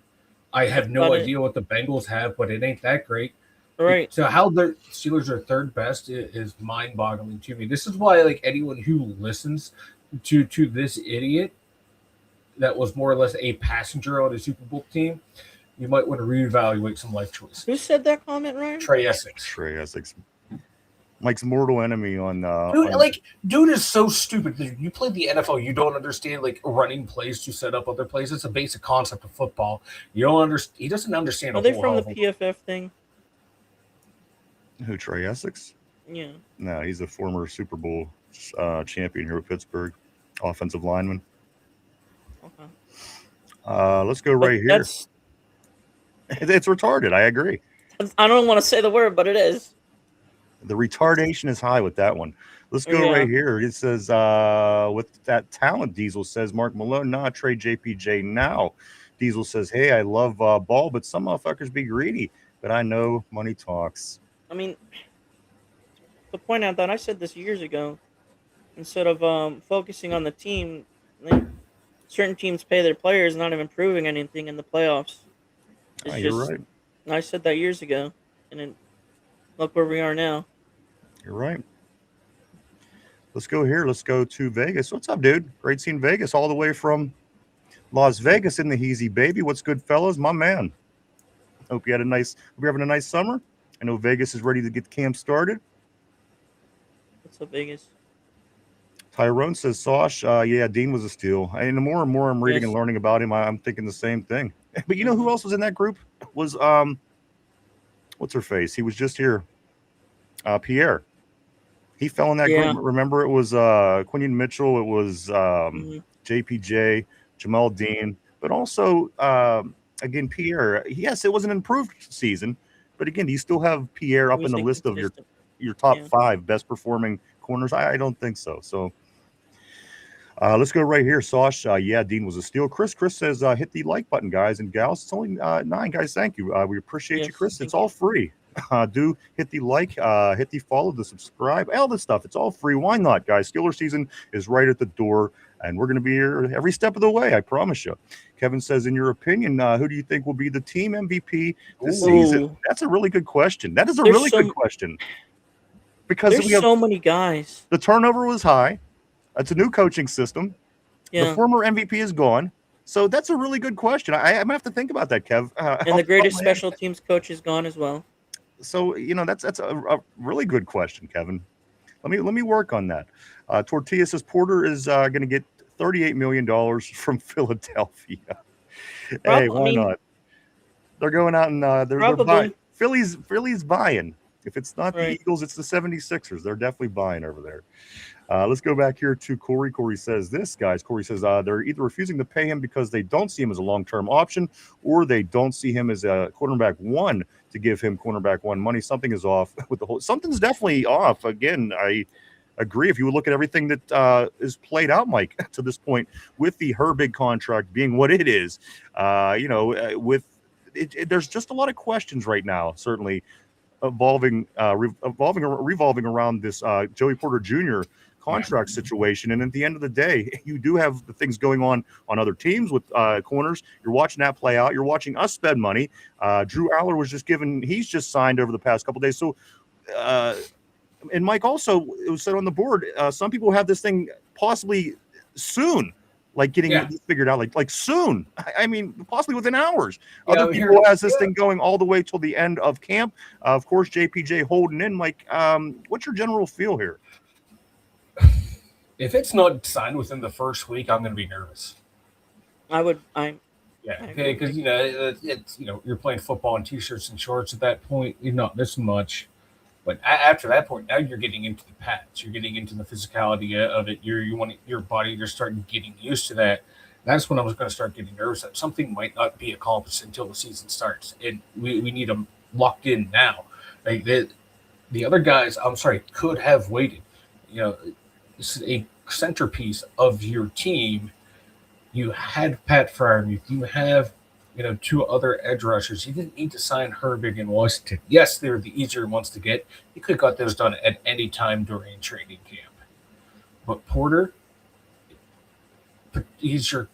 I have no About it. idea what the Bengals have, but it ain't that great. Right. So how the Steelers are third best is mind-boggling to me. This is why, like, anyone who listens to this idiot that was more or less a passenger on a Super Bowl team, you might want to reevaluate some life choices. Who said that comment, Ryan? Trey Essex. Trey Essex, Mike's mortal enemy on. Dude is so stupid. Dude, you play the NFL, you don't understand like running plays to set up other plays. It's a basic concept of football. You don't understand. He doesn't understand. Are they from the PFF thing? Who, Trey Essex? Yeah. No, he's a former Super Bowl champion here with Pittsburgh, offensive lineman. Okay. Let's go right here. It's retarded. I agree. I don't want to say the word, but it is. The retardation is high with that one. Let's go right here. It says, with that talent, Diesel says, Mark Malone, nah, trade JPJ now. Diesel says, hey, I love ball, but some motherfuckers be greedy. But I know money talks. I mean, to point out that I said this years ago, instead of focusing on the team, like, certain teams pay their players, not even proving anything in the playoffs. You're right. I said that years ago, and then look where we are now. You're right. Let's go here. Let's go to Vegas. What's up, dude? Great seeing Vegas all the way from Las Vegas in the Heezy, baby. What's good, fellas? My man. Hope you're having a nice summer. I know Vegas is ready to get camp started. What's up, Vegas? Tyrone says, Sauce, yeah, Dean was a steal. And the more and more I'm reading and learning about him, I'm thinking the same thing. But you know who else was in that group? Was what's her face? He was just here. Pierre. He fell in that group. Remember, it was Quinion Mitchell, it was JPJ, Jamal Dean, but also again Pierre. Yes, it was an improved season, but again, do you still have Pierre up in the list of your top 5 best performing corners? I don't think so. So let's go right here. Sauce, yeah, Dean was a steal. Chris says, hit the like button, guys and gals. It's only 9 guys. Thank you. We appreciate you, Chris. It's all free. Do hit the like, hit the follow, the subscribe, all this stuff. It's all free. Why not, guys? Steeler season is right at the door, and we're going to be here every step of the way. I promise you. Kevin says, in your opinion, who do you think will be the team MVP this season? That's a really good question. That is a really good question. Because there's so many guys. The turnover was high. It's a new coaching system. Yeah. The former MVP is gone. So that's a really good question. I'm going to have to think about that, Kev. And the greatest special teams coach is gone as well. So, that's a really good question, Kevin. Let me work on that. Tortilla says Porter is going to get $38 million from Philadelphia. Hey, why not? They're going out and they're buying. Philly's buying. If it's not the Eagles, it's the 76ers. They're definitely buying over there. Let's go back here to Corey. Corey says this, guys. Corey says they're either refusing to pay him because they don't see him as a long-term option, or they don't see him as a cornerback 1 to give him cornerback 1 money. Something is off with the whole. Something's definitely off. Again, I agree. If you would look at everything that is played out, Mike, to this point, with the Herbig contract being what it is, there's just a lot of questions right now. Certainly. Revolving around this Joey Porter Jr. contract situation, and at the end of the day, you do have the things going on other teams with corners. You're watching that play out. You're watching us spend money. Drew Aller he's just signed over the past couple of days. So, and Mike also, it was said on the board, some people have this thing possibly soon. Like getting it figured out, like soon. I mean, possibly within hours. Other people has this thing going all the way till the end of camp. Of course, JPJ holding in. Mike, what's your general feel here? If it's not signed within the first week, I'm going to be nervous. Because it's you're playing football in t-shirts and shorts at that point. You're not missing much. But after that point, now you're getting into the pads. You're getting into the physicality of it. You want your body. You're starting getting used to that. That's when I was going to start getting nervous that something might not be accomplished until the season starts. And we need a locked in now. Like the other guys, I'm sorry, could have waited. This is a centerpiece of your team. You had Pat Freiermuth. You have, two other edge rushers. You didn't need to sign Herbig and Washington. Yes, they're the easier ones to get. You could have got those done at any time during training camp. But Porter, he's your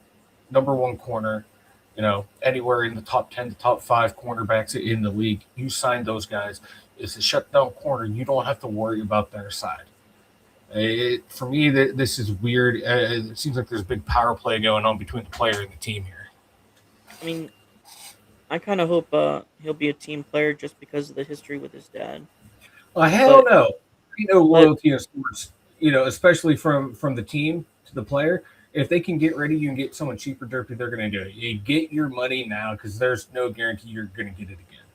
number one corner, anywhere in the top 10 to top 5 cornerbacks in the league. You signed those guys. It's a shutdown corner. You don't have to worry about their side. For me, this is weird. It seems like there's a big power play going on between the player and the team here. I mean, I kind of hope he'll be a team player just because of the history with his dad. Hell no. Loyalty in sports, especially from the team to the player. If they can get ready, you can get someone cheaper, derpy, they're going to do it. You get your money now because there's no guarantee you're going to get it again.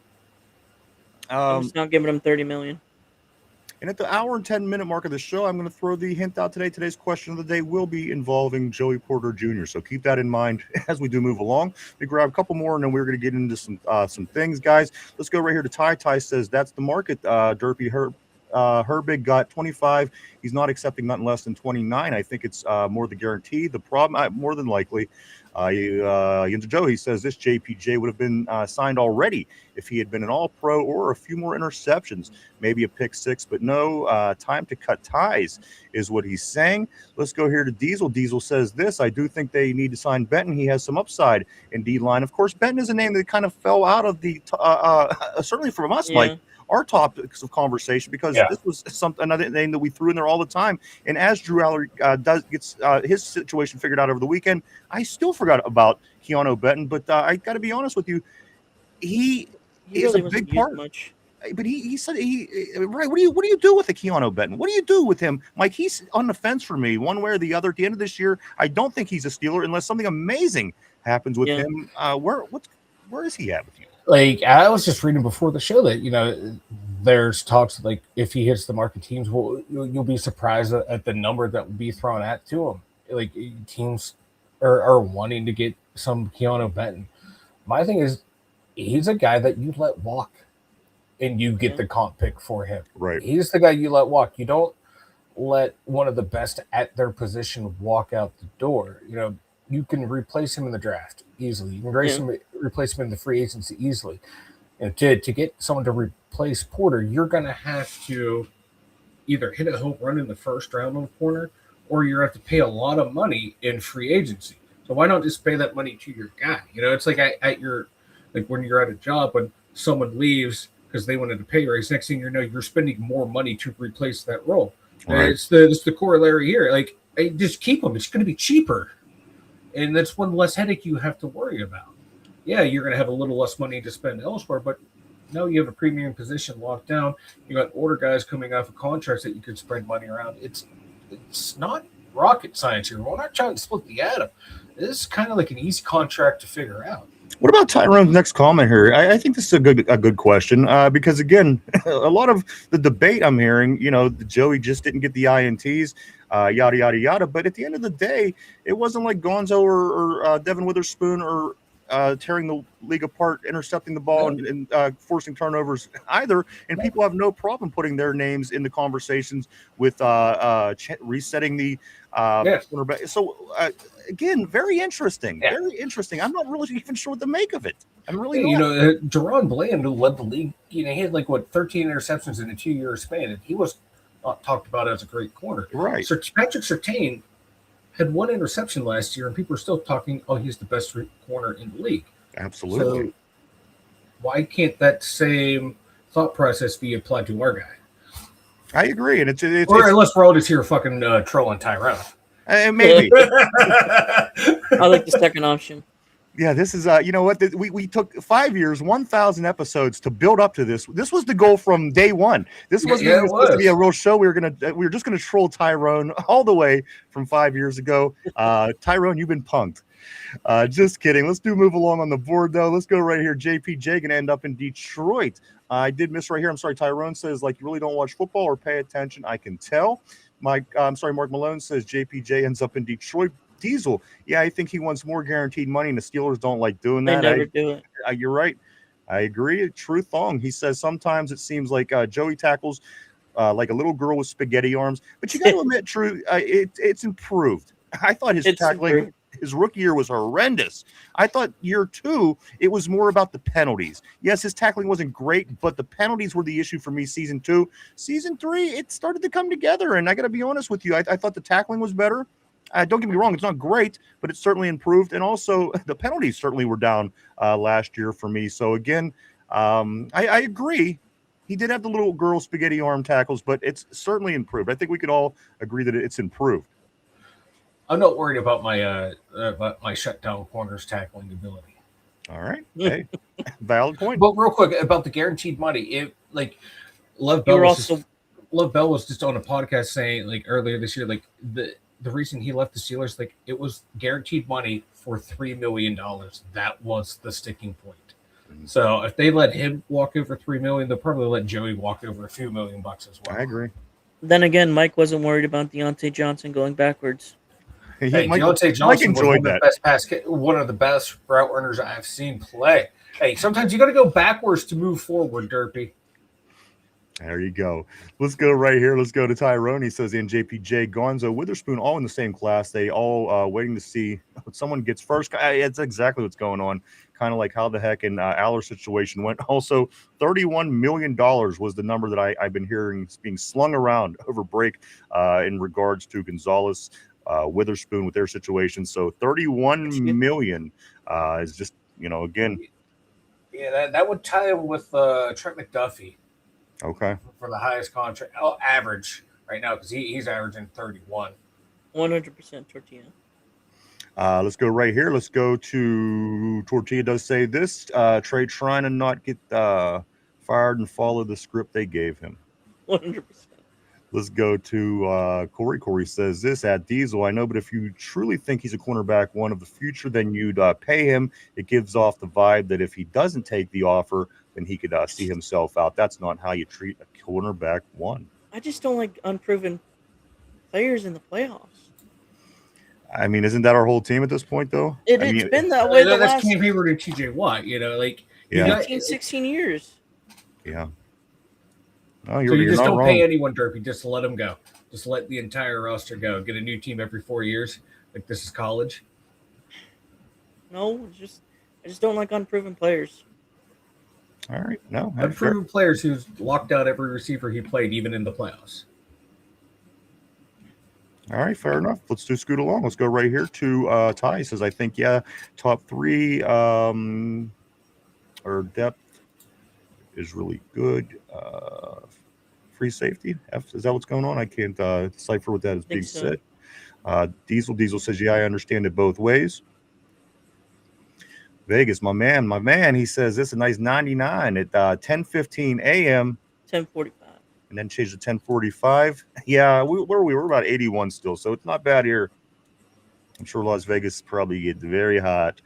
I'm just not giving him $30 million. And at the hour and 10-minute mark of the show, I'm going to throw the hint out today. Today's question of the day will be involving Joey Porter Jr. So keep that in mind as we do move along. We grab a couple more, and then we're going to get into some things, guys. Let's go right here to Ty. Ty says that's the market. Derpy Herbig got 25. He's not accepting nothing less than 29. I think it's more the guarantee. The problem, more than likely, Yinzers Joe, he says this JPJ would have been signed already if he had been an all-pro or a few more interceptions, maybe a pick 6, but no, time to cut ties is what he's saying. Let's go here to Diesel. Diesel says this, I do think they need to sign Benton. He has some upside in D-line. Of course, Benton is a name that kind of fell out of the, certainly from us, Mike, our topics of conversation, because this was another name that we threw in there all the time. And as Drew Aller gets his situation figured out over the weekend, I still forgot about Keanu Benton. But I got to be honest with you, he is really a big part. Much. But he said right. What do you do with the Keanu Benton? What do you do with him, Mike? He's on the fence for me, one way or the other. At the end of this year, I don't think he's a Steeler unless something amazing happens with him. Where is he at with you? Like, I was just reading before the show that, there's talks like if he hits the market teams, you'll be surprised at the number that will be thrown to him. Like, teams are wanting to get some Keanu Benton. My thing is, he's a guy that you let walk and you get the comp pick for him. Right. He's the guy you let walk. You don't let one of the best at their position walk out the door. You can replace him in the draft easily. You can replace him in the free agency easily. And to get someone to replace Porter, you're going to have to either hit a home run in the first round on the corner, or you have to pay a lot of money in free agency. So why not just pay that money to your guy? It's like when you're at a job, when someone leaves because they wanted a pay raise, next thing you know, you're spending more money to replace that role. Right. It's the corollary here. Like, just keep them. It's going to be cheaper. And that's one less headache you have to worry about. Yeah, you're going to have a little less money to spend elsewhere, but no, you have a premium position locked down. You got older guys coming off of contracts that you could spread money around. It's not rocket science here. We're not trying to split the atom. This is kind of like an easy contract to figure out. What about Tyrone's next comment here? I think this is a good question because, again, a lot of the debate I'm hearing, Joey just didn't get the INTs, yada, yada, yada. But at the end of the day, it wasn't like Gonzo or Devin Witherspoon or tearing the league apart, intercepting the ball and forcing turnovers either. And people have no problem putting their names in the conversations with resetting the cornerback. So, again, very interesting. Yeah. Very interesting. I'm not really even sure what to make of it. I'm really not. Deron Bland, who led the league, he had 13 interceptions in a 2-year span, and he was not talked about as a great corner. Right. So Patrick Surtain had 1 interception last year, and people are still talking, he's the best corner in the league. Absolutely. So why can't that same thought process be applied to our guy? I agree. And it's unless we're all just here fucking trolling Tyrone. Maybe. I like the second option. Yeah, this is you know what? We took 5 years, 1,000 episodes to build up to this. This was the goal from day one. This wasn't supposed to be a real show. We were just gonna troll Tyrone all the way from 5 years ago. Tyrone, you've been punked. Just kidding. Let's move along on the board though. Let's go right here. JPJ gonna end up in Detroit. I did miss right here. I'm sorry. Tyrone says you really don't watch football or pay attention. I can tell. Mark Malone says JPJ ends up in Detroit. Diesel, I think he wants more guaranteed money, and the Steelers don't like doing that. They never do it. You're right. I agree. True Thong. He says sometimes it seems like Joey tackles like a little girl with spaghetti arms, but you got to admit, True, it's improved. I thought his It's tackling improved. his rookie year was horrendous. I thought year 2 it was more about the penalties. Yes, his tackling wasn't great, but the penalties were the issue for me. Season 2, season 3, it started to come together, and I got to be honest with you, I thought the tackling was better. Don't get me wrong, it's not great, but it's certainly improved, and also the penalties certainly were down last year for me. So again, I agree. He did have the little girl spaghetti arm tackles, but it's certainly improved. I think we could all agree that it's improved. I'm not worried about my shutdown corners tackling ability. All right. Hey, valid point. But real quick about the guaranteed money, it like Lev You Bell were was also Lev Bell was just on a podcast saying like earlier this year, like the reason he left the Steelers, like it was guaranteed money for $3 million. That was the sticking point. So if they let him walk over $3 million, they'll probably let Joey walk over a few $1 million as well. I agree. then again, Mike wasn't worried about Deontay Johnson going backwards. Hey, Deontay Johnson was one of the best route runners I've seen play. Hey, sometimes you got to go backwards to move forward, Derpy. There you go. Let's go right here. Let's go to Tyrone. He says, in JPJ, Gonzo, Witherspoon, all in the same class. They all waiting to see what someone gets first. It's exactly what's going on. Kind of like how the heck in Aller's situation went. Also, $31 million was the number that I've been hearing being slung around over break in regards to Gonzalez, Witherspoon with their situation. So $31 million is just, again. Yeah, that would tie him with Trent McDuffie. Okay. For the highest contract, average right now, because he's averaging 31. 100% Tortilla. Let's go right here. Let's go to Tortilla does say this. Trey trying to not get fired and follow the script they gave him. 100%. Let's go to Corey. Corey says this at Diesel. I know, but if you truly think he's a cornerback one of the future, then you'd pay him. It gives off the vibe that if he doesn't take the offer, then he could see himself out. That's not how you treat a cornerback one. I just don't like unproven players in the playoffs. I mean, isn't that our whole team at this point, though? It's been that way the last Cam Hayward and TJ Watt, like 16 years. Yeah. No, so you just don't pay anyone, Derpy. Just let them go. Just let the entire roster go. Get a new team every 4 years. Like this is college. No, I just don't like unproven players. All right. No. Unproven players who's locked out every receiver he played, even in the playoffs. All right, fair enough. Let's do scoot along. Let's go right here to Ty. He says, I think, top 3 or depth is really good. Free safety. Is that what's going on? I can't decipher what that is being said. Diesel says, I understand it both ways. Vegas, my man. He says, this is a nice 99 at 10:15 a.m. 10:45. And then change to 10:45. Yeah, where we were about 81 still, so it's not bad here. I'm sure Las Vegas probably get very hot.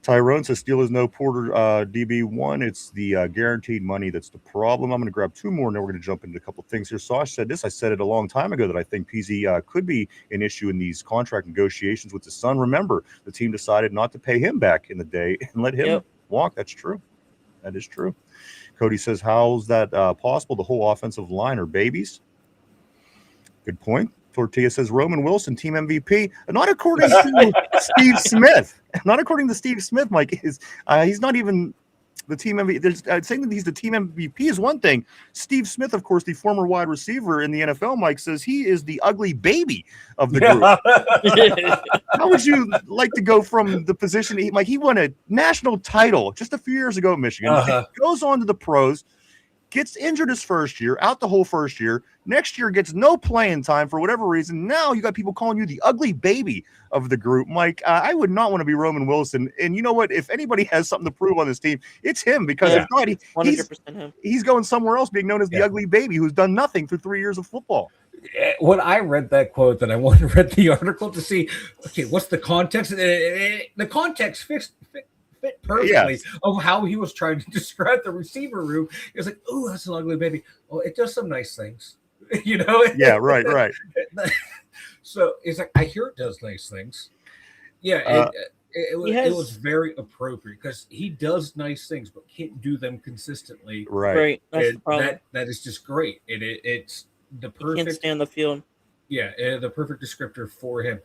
Tyrone says Steelers no Porter DB1. It's the guaranteed money that's the problem. I'm going to grab 2 more, and then we're going to jump into a couple things here. Sauce said this. I said it a long time ago that I think PZ could be an issue in these contract negotiations with his son. Remember, the team decided not to pay him back in the day and let him walk. That's true. That is true. Cody says, how's that possible? The whole offensive line are babies. Good point. Tortilla says, Roman Wilson, team MVP. Not according to Steve Smith. Not according to Steve Smith, Mike. He's not even the team MVP. Saying that he's the team MVP is one thing. Steve Smith, of course, the former wide receiver in the NFL, Mike, says he is the ugly baby of the group. How would you like to go from the position? He won a national title just a few years ago at Michigan. Goes on to the pros. Gets injured his first year, out the whole first year. Next year gets no playing time for whatever reason. Now you got people calling you the ugly baby of the group. Mike, I would not want to be Roman Wilson. And you know what? If anybody has something to prove on this team, it's him. Because if not, 100% him. He's going somewhere else being known as the ugly baby who's done nothing through 3 years of football. When I read that quote, then I went and read the article to see, okay, what's the context? The context fit perfectly of how he was trying to describe the receiver room. He was like, oh, that's an ugly baby. Well, it does some nice things, Yeah, right. So it's like, I hear it does nice things. Yeah, it was very appropriate because he does nice things, but can't do them consistently. Right. That's the problem. That is just great. It's the He can't perfect, stay on the field. the perfect descriptor for him.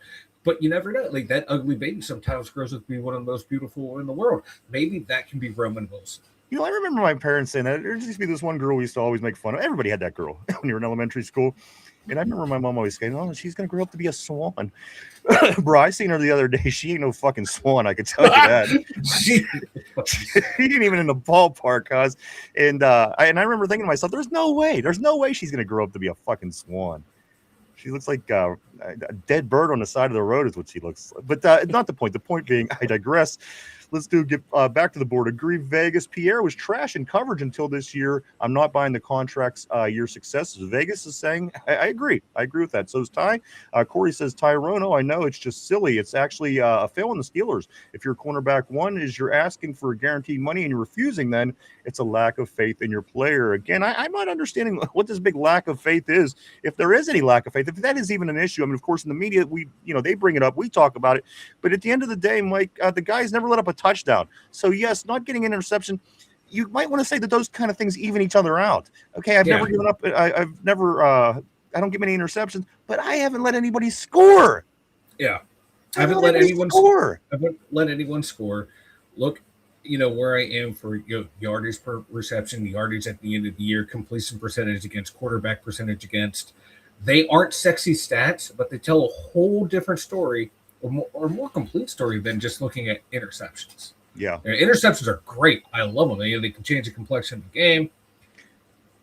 But you never know. Like that ugly baby sometimes grows up to be one of the most beautiful in the world. Maybe that can be Roman Wilson. You know, I remember my parents saying that there used to be this one girl we used to always make fun of. Everybody had that girl when you were in elementary school. And I remember my mom always saying, "Oh, she's gonna grow up to be a swan." Bro, I seen her the other day. She ain't no fucking swan. I can tell you that. She ain't even in the ballpark, cuz. And I remember thinking to myself, "There's no way she's gonna grow up to be a fucking swan." She looks like a dead bird on the side of the road is what she looks like. But not the point. The point being, I digress. Let's get back to the board. Agree Vegas. Pierre was trash in coverage until this year. I'm not buying the contract's year successes. Vegas is saying, I agree. I agree with that. So is Ty. Corey says, Tyrone, I know it's just silly. It's actually a fail in the Steelers. If your cornerback one is you're asking for guaranteed money and you're refusing, then it's a lack of faith in your player. Again, I'm not understanding what this big lack of faith is. If there is any lack of faith, if that is even an issue, I mean, of course, in the media, they bring it up. We talk about it. But at the end of the day, Mike, the guy's never let up a touchdown. So yes, not getting an interception, you might want to say that those kind of things even each other out. Okay, I've never given up. I don't give many interceptions, but I haven't let anybody score. Yeah, I haven't let anyone score. I haven't let anyone score. Look, where I am for yardage per reception, yardage at the end of the year, completion percentage against, quarterback percentage against. They aren't sexy stats, but they tell a whole different story, or more complete story than just looking at interceptions. Yeah. Interceptions are great. I love them. They can change the complexion of the game.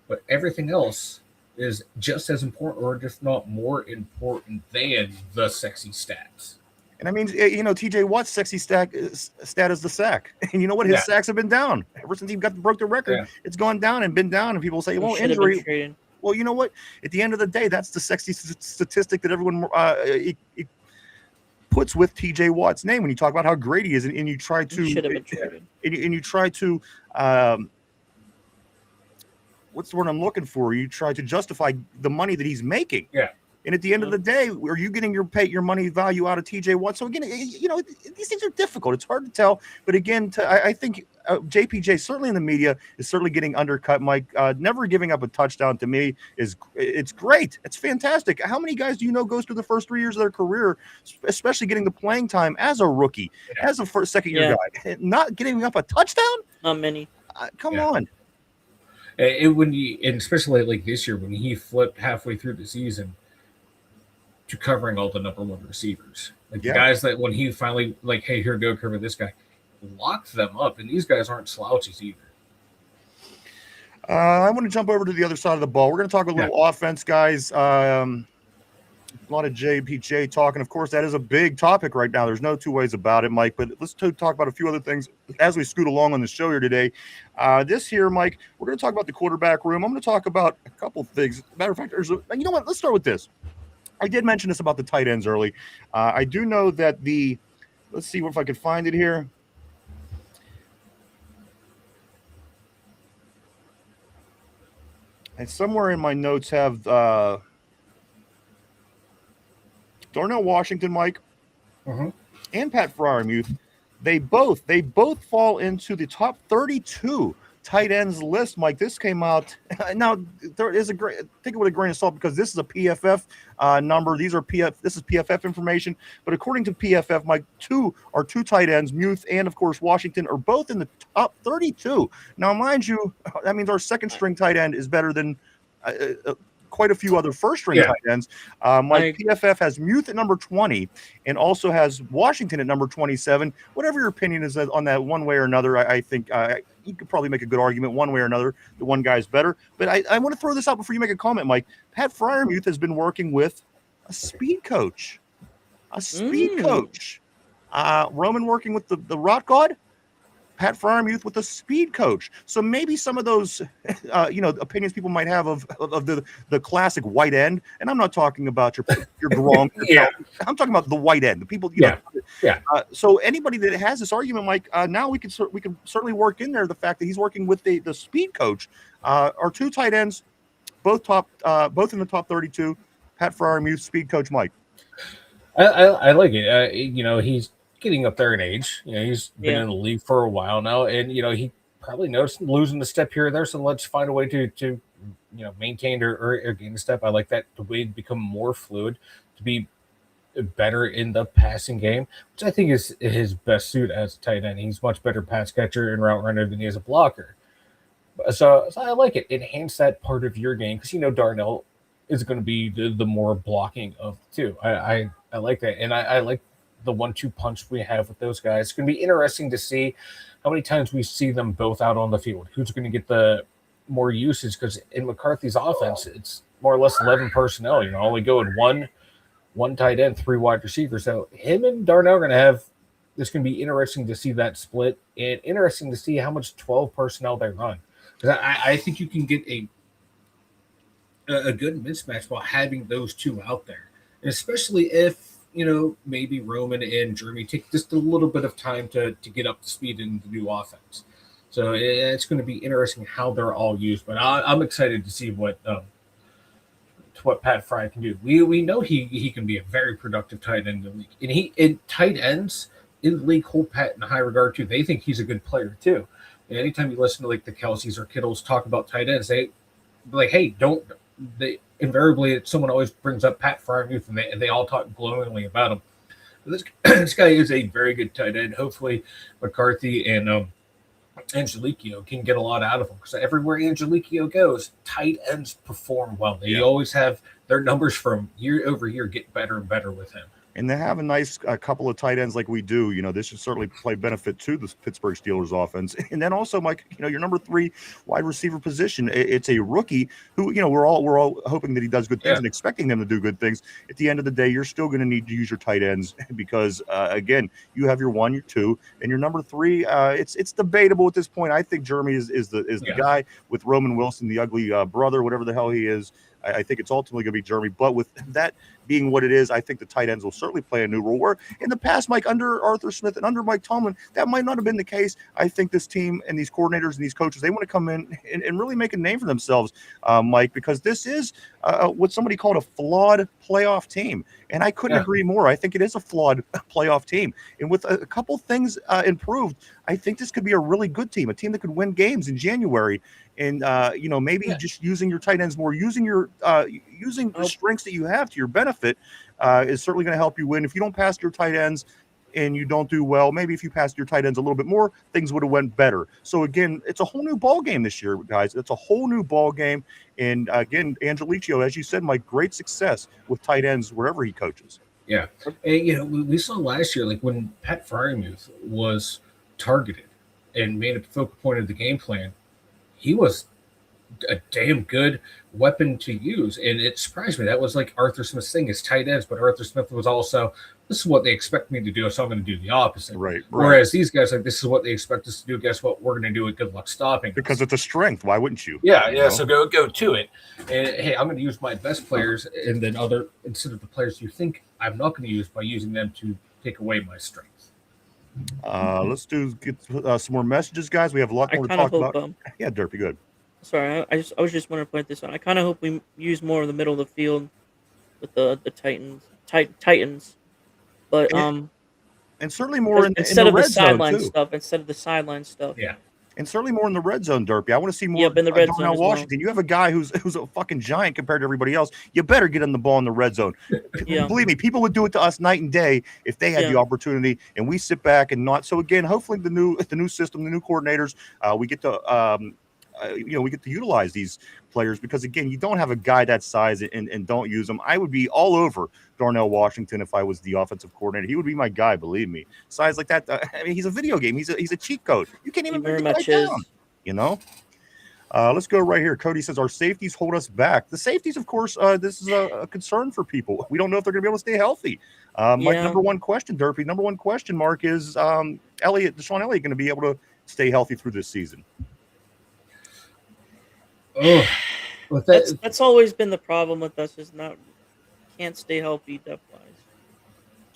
But everything else is just as important, or if not more important than the sexy stats. And I mean, TJ Watt's sexy stat is the sack. And you know what? His sacks have been down. Ever since he broke the record, it's gone down and been down. And people say, well, injury. Well, you know what? At the end of the day, that's the sexy statistic that everyone puts with TJ Watt's name when you talk about how great he is, and you try to what's the word I'm looking for? You try to justify the money that he's making. Yeah. And at the end of the day, are you getting your money value out of TJ Watt? So again, these things are difficult. It's hard to tell. But again, I think JPJ, certainly in the media, is certainly getting undercut. Mike, never giving up a touchdown to me it's great. It's fantastic. How many guys do you know goes through the first 3 years of their career, especially getting the playing time as a rookie, as a second year guy, not getting up a touchdown? Not many. Come on. And especially like this year when he flipped halfway through the season to covering all the number one receivers, like the guys that when he finally hey, here, go cover this guy, locked them up, and these guys aren't slouches either. I want to jump over to the other side of the ball. We're going to talk a little offense, guys. A lot of JPJ talking. Of course, that is a big topic right now. There's no two ways about it, Mike. But let's talk about a few other things as we scoot along on the show here today. This here, Mike, we're going to talk about the quarterback room. I'm going to talk about a couple things. Matter of fact, you know what? Let's start with this. I did mention this about the tight ends early. I do know that let's see if I can find it here. And somewhere in my notes have Darnell Washington, Mike, and Pat Freiermuth. They both fall into the top 32 tight ends list, Mike. This came out now. There is take it with a grain of salt because this is a PFF number. This is PFF information. But according to PFF, Mike, two tight ends, Muth and of course Washington, are both in the top 32. Now, mind you, that means our second string tight end is better than quite a few other first string tight ends. Mike, PFF has Muth at number 20 and also has Washington at number 27. Whatever your opinion is on that, one way or another, I think you could probably make a good argument one way or another. The one guy's better. But I want to throw this out before you make a comment, Mike. Pat Freiermuth has been working with a speed coach. Roman working with the Rot God. Pat Freiermuth with a speed coach. So maybe some of those, opinions people might have of the classic white end. And I'm not talking about your Gronk. I'm talking about the white end. The people, so anybody that has this argument, Mike, now we can certainly work in there the fact that he's working with the speed coach. Our two tight ends, both in the top 32. Pat Freiermuth, speed coach, Mike. I like it. getting up there in age. He's been Yeah. in the league for a while now, and he probably noticed losing the step here or there. So let's find a way to maintain or gain a step. I like that the way to become more fluid, to be better in the passing game, which I think is his best suit as a tight end. He's much better pass catcher and route runner than he is a blocker. So I like it. Enhance that part of your game because Darnell is going to be the more blocking of the two. I like that, and I like the 1-2 punch we have with those guys. It's going to be interesting to see how many times we see them both out on the field. Who's going to get the more usage? Because in McCarthy's offense, it's more or less 11 personnel. Only go in one tight end, 3 wide receivers. So him and Darnell are going to have. It's going to be interesting to see that split, and interesting to see how much 12 personnel they run. Because I think you can get a good mismatch while having those two out there, and especially if maybe Roman and Jeremy take just a little bit of time to get up to speed in the new offense. So it's going to be interesting how they're all used. But I'm excited to see what Pat Fry can do. We know he can be a very productive tight end in the league, and tight ends in the league hold Pat in high regard too. They think he's a good player too. And anytime you listen to like the Kelseys or Kittles talk about tight ends, they be like, hey, don't. They invariably someone always brings up Pat Frymuth, and they all talk glowingly about him. But this guy is a very good tight end. Hopefully, McCarthy and Angeliquio can get a lot out of him because everywhere Angeliquio goes, tight ends perform well. They always have their numbers from year over year get better and better with him. And to have a nice couple of tight ends like we do, this should certainly play benefit to the Pittsburgh Steelers offense. And then also, Mike, your number 3 wide receiver position, it's a rookie who, we're all hoping that he does good things and expecting him to do good things. At the end of the day, you're still going to need to use your tight ends because, again, you have your 1, your 2, and your number 3. It's debatable at this point. I think Jeremy is the guy with Roman Wilson, the ugly brother, whatever the hell he is. I think it's ultimately going to be Jeremy. But with that being what it is, I think the tight ends will certainly play a new role. Where in the past, Mike, under Arthur Smith and under Mike Tomlin, that might not have been the case. I think this team and these coordinators and these coaches, they want to come in and really make a name for themselves, Mike, because this is what somebody called a flawed playoff team. And I couldn't agree more. I think it is a flawed playoff team. And with a couple things improved, I think this could be a really good team, a team that could win games in January. And, maybe just using your tight ends more, using the strengths that you have to your benefit is certainly going to help you win. If you don't pass your tight ends and you don't do well, maybe if you passed your tight ends a little bit more, things would have went better. So, again, it's a whole new ball game this year, guys. It's a whole new ball game. And, again, Angeliquio, as you said, Mike, great success with tight ends wherever he coaches. Yeah. And, we saw last year, like when Pat Frymuth was targeted and made a focal point of the game plan, he was a damn good weapon to use. And it surprised me. That was like Arthur Smith's thing is tight ends, but Arthur Smith was also, this is what they expect me to do, so I'm going to do the opposite. Right. Whereas these guys, like, this is what they expect us to do. Guess what? We're going to do it. Good luck stopping. Because it's a strength. Why wouldn't you? Yeah. So go to it. And, hey, I'm going to use my best players and then instead of the players you think I'm not going to use by using them to take away my strengths. Let's get some more messages, guys. We have a lot more to talk about. Yeah, Derpy, good. Sorry, I was just want to point this out. I kind of hope we use more of the middle of the field with the Titans, but and certainly more instead of the sideline stuff. Yeah. And certainly more in the red zone, Derpy. I want to see more in the red zone. Darnell Washington. You have a guy who's a fucking giant compared to everybody else. You better get him the ball in the red zone. Believe me, people would do it to us night and day if they had the opportunity, and we sit back and not. So again, hopefully the new system, the new coordinators, we get to we get to utilize these players because again, you don't have a guy that size and don't use them. I would be all over Darnell Washington if I was the offensive coordinator. He would be my guy, believe me. Size like that, I mean, he's a video game. He's a cheat code. You can't even bring it down. Let's go right here. Cody says our safeties hold us back. The safeties, of course, this is a concern for people. We don't know if they're going to be able to stay healthy. My number one question, Derpy, number one question mark is Deshaun Elliott going to be able to stay healthy through this season? Oh, that's always been the problem with us is can't stay healthy depth wise.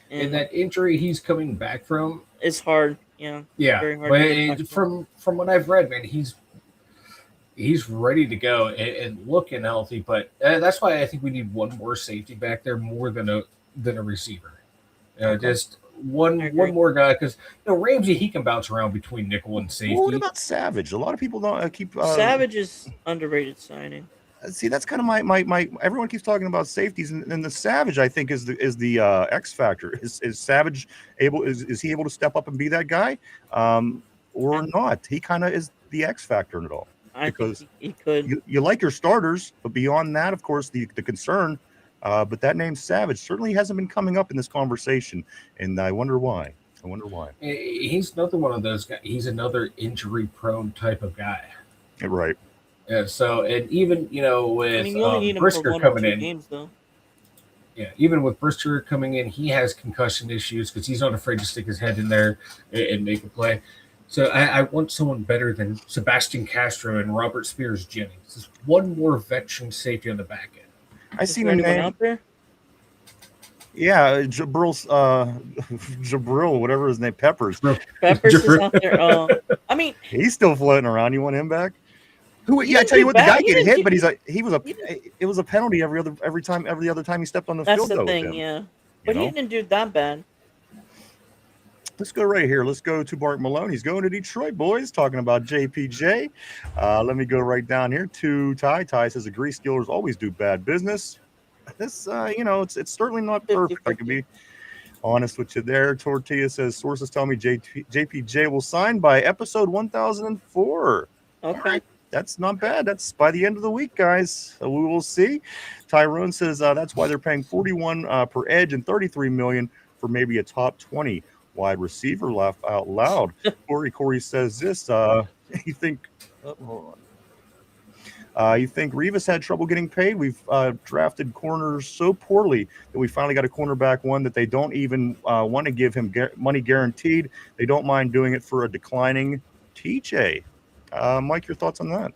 And that injury he's coming back from is hard. Yeah. Very hard. But from what I've read, man, he's ready to go and looking healthy. But that's why I think we need one more safety back there more than a receiver. Just one agree. more guy because Ramsey, he can bounce around between nickel and safety. Well, what about Savage? A lot of people don't keep Savage is underrated signing. See, that's kind of my. Everyone keeps talking about safeties, and the Savage, I think, is the X factor. Is Savage able? Is he able to step up and be that guy, or not? He kind of is the X factor in it all. I Because think he could. you like your starters, but beyond that, of course, the concern. But that name Savage certainly hasn't been coming up in this conversation, and I wonder why. He's another one of those guys. He's another injury-prone type of guy. Right. Yeah. So, and even with I mean, you only need him for Brisker 1 or coming 2 in, games, though. yeah, even with Brisker coming in, he has concussion issues because he's not afraid to stick his head in there and make a play. So I want someone better than Sebastian Castro and Robert Spears Jennings. Just one more veteran safety on the back end. I Is see there him anyone name. out there? Yeah, Jabril, whatever his name, Peppers. Peppers is out there. I mean, He's still floating around. You want him back? Who? He Yeah, I didn't tell you do what, the bad. guy He get didn't hit, do- but he it was a penalty every other time he stepped on the that's field. the though, thing, with him, yeah. you But he know? didn't do that bad. Let's go right here. Let's go to Bart Malone. He's going to Detroit, boys. Talking about JPJ. Let me go right down here to Ty. Ty says, agree, Steelers always do bad business. This, it's certainly not perfect. I can be honest with you there. Tortilla says, sources tell me JPJ will sign by episode 1004. Okay. All right. That's not bad. That's by the end of the week, guys. So we will see. Tyrone says that's why they're paying 41 per edge and 33 million for maybe a top 20 wide receiver. Laugh out loud. Corey says this. You think? Hold on. You think Revis had trouble getting paid? We've drafted corners so poorly that we finally got a cornerback one that they don't even want to give him money guaranteed. They don't mind doing it for a declining TJ. Mike, your thoughts on that?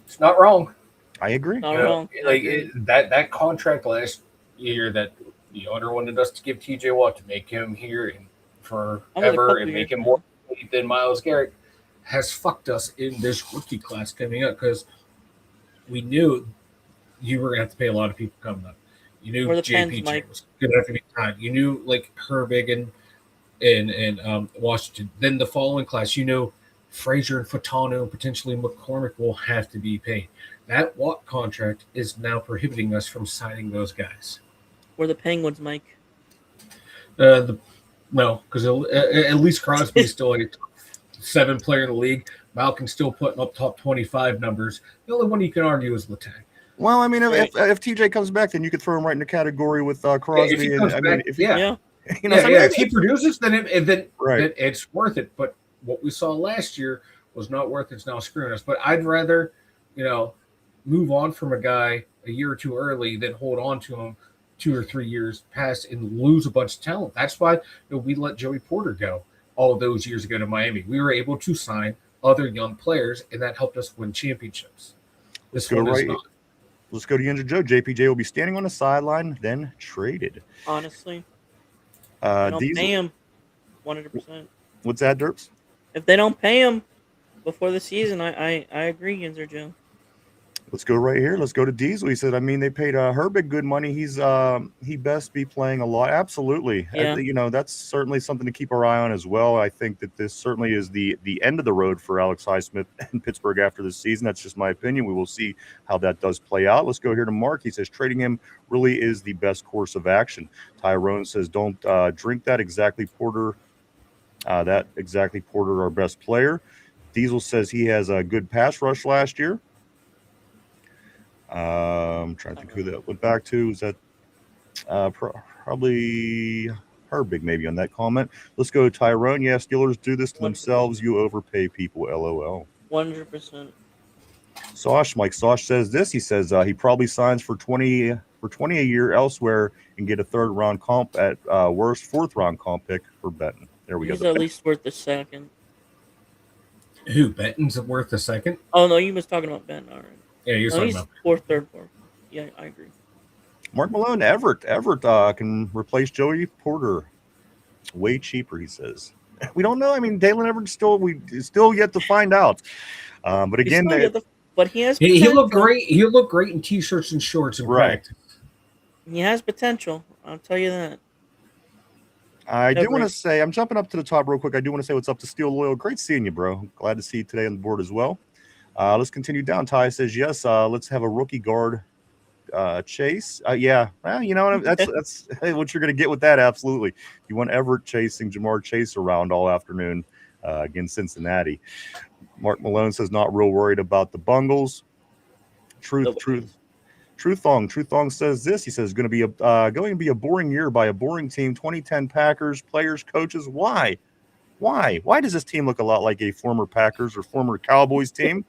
It's not wrong. I agree. Not wrong. That contract last year that the owner wanted us to give TJ Watt to make him here and forever and make him more than Myles Garrett has fucked us in this rookie class coming up because we knew you were going to have to pay a lot of people coming up. You knew JPJ was going to have to be time. You knew like Herbig and Washington. Then the following class, you knew Frazier and Fatano and potentially McCormick will have to be paid. That Watt contract is now prohibiting us from signing those guys. Where the Penguins, Mike? No, because at least Crosby's still a top 7 player in the league. Malkin's still putting up top 25 numbers. The only one you can argue is Letang. Well, I mean, if TJ comes back, then you could throw him right in the category with Crosby. If he produces, then it's worth it. But what we saw last year was not worth it. It's now screwing us. But I'd rather, move on from a guy a year or two early than hold on to him 2 or 3 years past and lose a bunch of talent. That's why we let Joey Porter go all of those years ago to Miami. We were able to sign other young players, and that helped us win championships. This one is not. Let's go to Yinzer Joe. JPJ will be standing on the sideline, then traded. Honestly, don't pay him 100%. What's that, Derps? If they don't pay him before the season, I agree, Yinzer Joe. Let's go right here. Let's go to Diesel. He said, I mean, they paid Herbig good money. He best be playing a lot. Absolutely. Yeah. That's certainly something to keep our eye on as well. I think that this certainly is the end of the road for Alex Highsmith in Pittsburgh after this season. That's just my opinion. We will see how that does play out. Let's go here to Mark. He says, trading him really is the best course of action. Tyrone says, don't drink that. Exactly, Porter. Porter, our best player. Diesel says he has a good pass rush last year. I'm trying to think who that went back to. Is that probably Herbig maybe on that comment? Let's go to Tyrone. Yeah, Steelers do this to themselves. You overpay people. LOL. 100%. Mike Sosh says this. He says he probably signs for 20 a year elsewhere and get a 3rd round comp at worst 4th round comp pick for Benton. There we go. He's at least worth a second. Who? Benton's worth a second? Oh no, you was talking about Benton. All right. Yeah, you're talking about 4th, 3rd, 4th. Yeah, I agree. Mark Malone, Everett can replace Joey Porter. Way cheaper, he says. We don't know. I mean, Dalen Everett still yet to find out. But again, but he has. He looked great. He looked great in t-shirts and shorts in practice. He has potential. I'll tell you that. I do want to Everett. say, I'm jumping up to the top real quick. I do want to say what's up to Steel Loyal. Great seeing you, bro. Glad to see you today on the board as well. Let's continue down. Ty says, yes, let's have a rookie guard chase. Yeah, well, you know what? That's what you're going to get with that. Absolutely. You want Everett chasing Jamar Chase around all afternoon against Cincinnati. Mark Malone says, not real worried about the Bungles. Truth Thong says this. He says, going to be a boring year by a boring team. 2010 Packers, players, coaches. Why? Why does this team look a lot like a former Packers or former Cowboys team?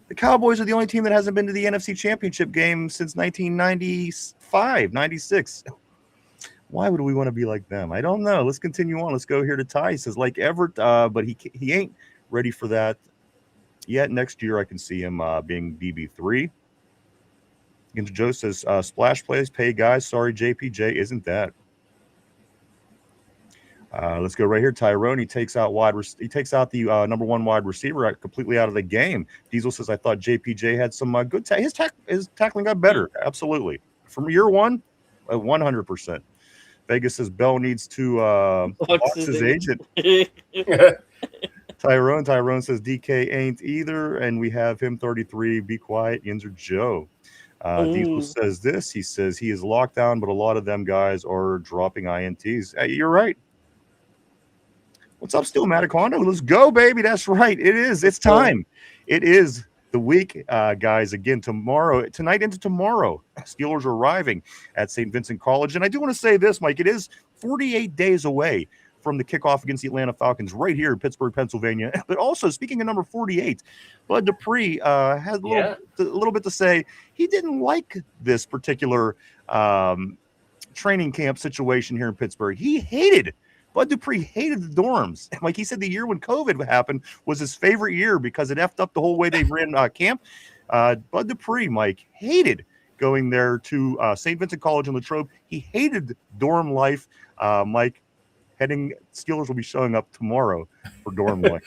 The Cowboys are the only team that hasn't been to the NFC Championship game since 1995, 96. Why would we want to be like them? I don't know. Let's continue on. Let's go here to Ty. He says, like Everett, but he ain't ready for that yet. Next year, I can see him being DB3. Joe says, splash plays, pay guys. Sorry, JPJ isn't that. Let's go right here. Tyrone, he takes out the number one wide receiver completely out of the game. Diesel says, I thought JPJ had some good his tackling got better. Absolutely. From year one, 100%. Vegas says Bell needs to box his agent. Tyrone says DK ain't either, and we have him 33. Be quiet, Yinzer Joe. Diesel says this. He says he is locked down, but a lot of them guys are dropping INTs. Hey, you're right. What's up, Steel Matacondo? Let's go, baby. That's right. It is. It's time. It is the week, guys. Again, tonight into tomorrow, Steelers are arriving at St. Vincent College. And I do want to say this, Mike. It is 48 days away from the kickoff against the Atlanta Falcons right here in Pittsburgh, Pennsylvania. But also, speaking of number 48, Bud Dupree has a little bit to say. He didn't like this particular training camp situation here in Pittsburgh. Bud Dupree hated the dorms. Like he said, the year when COVID happened was his favorite year because it effed up the whole way they ran camp. Bud Dupree, Mike, hated going there to St. Vincent College in Latrobe. He hated dorm life. Mike, Steelers will be showing up tomorrow for dorm life.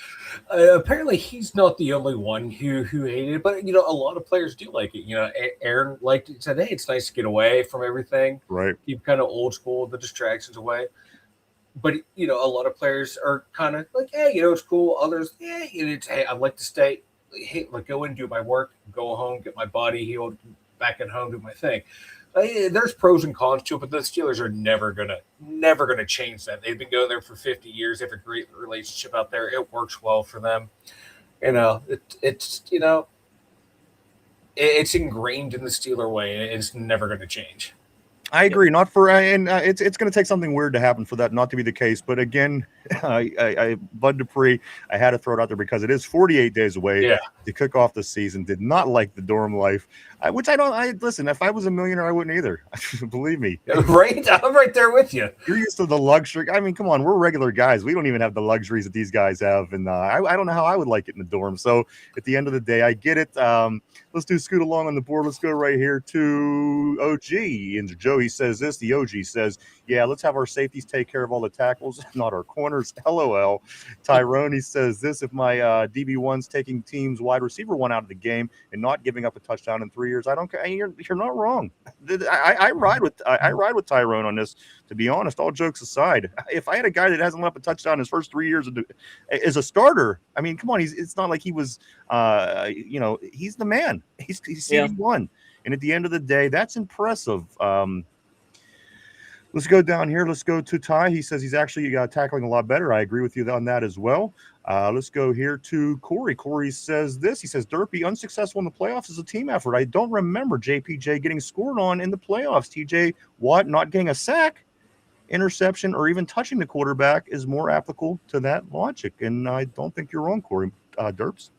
Apparently, he's not the only one who hated it, but a lot of players do like it. Aaron liked it. Said, "Hey, it's nice to get away from everything. Right, keep kind of old school, the distractions away." But a lot of players are kind of like, "Hey, it's cool." Others, "Hey, I'd like to stay. Hey, go in, do my work, go home, get my body healed, back at home, do my thing." There's pros and cons to it, but the Steelers are never gonna change that. They've been going there for 50 years. They have a great relationship out there. It works well for them. It's ingrained in the Steeler way. It's never going to change. I agree. Not for and it's going to take something weird to happen for that not to be the case. But again, Bud Dupree, I had to throw it out there because it is 48 days away to kick off the season. Did not like the dorm life, which I don't. Listen, if I was a millionaire, I wouldn't either. Believe me. Right, I'm right there with you. You're used to the luxury. I mean, come on, we're regular guys. We don't even have the luxuries that these guys have, and I don't know how I would like it in the dorm. So at the end of the day, I get it. Let's do scoot along on the board. Let's go right here to OG. And Joe, he says this. The OG says, yeah, let's have our safeties take care of all the tackles, not our corners. LOL. Tyrone, he says this. If my DB1's taking team's wide receiver one out of the game and not giving up a touchdown in 3 years, I don't care. You're not wrong. I ride with Tyrone on this, to be honest, all jokes aside. If I had a guy that hasn't let up a touchdown in his first 3 years as a starter, I mean, come on, it's not like he was, he's the man. He's CB1. And at the end of the day, that's impressive. Let's go down here. Let's go to Ty. He says he's actually tackling a lot better. I agree with you on that as well. Let's go here to Corey. Corey says this. He says, Derpy, unsuccessful in the playoffs is a team effort. I don't remember JPJ getting scored on in the playoffs. TJ Watt not getting a sack, interception, or even touching the quarterback is more applicable to that logic. And I don't think you're wrong, Corey. Derps?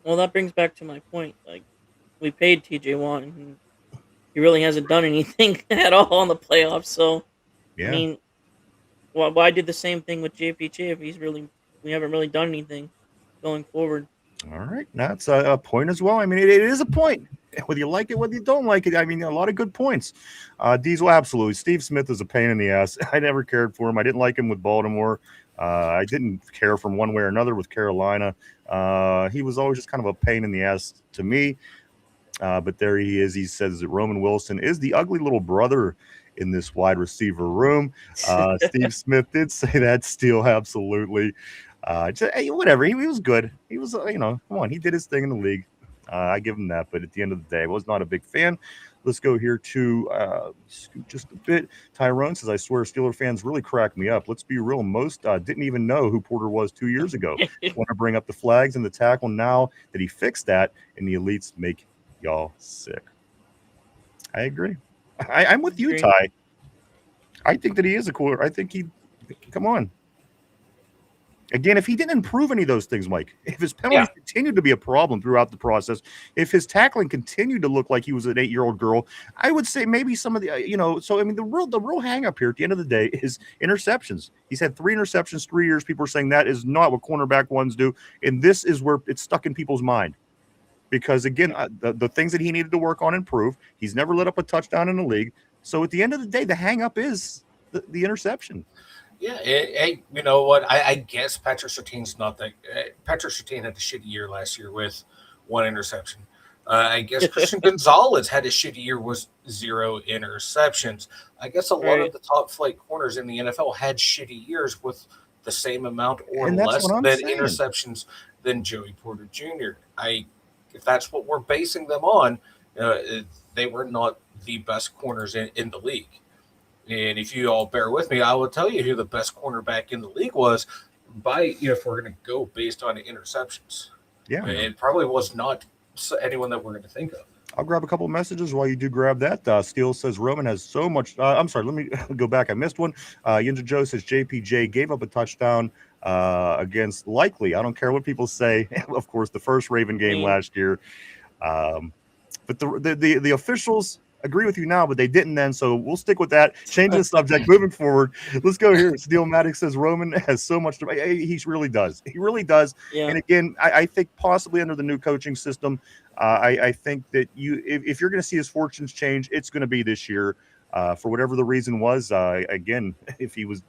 Well, that brings back to my point. Like, we paid TJ Watt, and he really hasn't done anything at all in the playoffs. So, I mean, why do the same thing with JPJ if we haven't really done anything going forward? All right, that's a point as well. I mean, it is a point. Whether you like it, whether you don't like it. I mean, a lot of good points. Diesel, absolutely. Steve Smith is a pain in the ass. I never cared for him. I didn't like him with Baltimore. I didn't care from one way or another with Carolina. He was always just kind of a pain in the ass to me. But there he is. He says that Roman Wilson is the ugly little brother in this wide receiver room. Steve Smith did say that. Steele, absolutely. Whatever. He was good. He was, come on. He did his thing in the league. I give him that. But at the end of the day, I was not a big fan. Let's go here to scoot just a bit. Tyrone says, I swear Steeler fans really crack me up. Let's be real. Most didn't even know who Porter was 2 years ago. Want to bring up the flags and the tackle now that he fixed that, and the elites make y'all sick. I agree. I'm with you, Ty. I think that he is a quarter. I think come on. Again, if he didn't improve any of those things, Mike, if his penalties continued to be a problem throughout the process, if his tackling continued to look like he was an 8-year-old girl, I would say maybe some of the, so I mean, the real hang up here at the end of the day is interceptions. He's had 3 interceptions, 3 years. People are saying that is not what cornerback ones do. And this is where it's stuck in people's mind. Because again, the things that he needed to work on and improve, he's never let up a touchdown in the league. So at the end of the day, the hang up is the interception. Yeah, you know what? I guess Patrick Surtain's not that. Patrick Surtain had a shitty year last year with 1 interception. I guess Christian Gonzalez had a shitty year with 0 interceptions. I guess a lot of the top flight corners in the NFL had shitty years with the same amount or less than interceptions than Joey Porter Jr. If that's what we're basing them on, they were not the best corners in the league. And if you all bear with me, I will tell you who the best cornerback in the league was if we're going to go based on the interceptions. Yeah. It probably was not anyone that we're going to think of. I'll grab a couple of messages while you do grab that. Steele says Roman has so much. I'm sorry. Let me go back. I missed one. Yinzer Joe says JPJ gave up a touchdown against likely. I don't care what people say. Of course, the first Raven game last year. But the officials agree with you now, but they didn't then, so we'll stick with that. Changing the subject, moving forward. Let's go here. Steele Maddox says Roman has so much to. He really does. He really does. Yeah. And again, I think possibly under the new coaching system, I think that if you're going to see his fortunes change, it's going to be this year. For whatever the reason was, again, if he was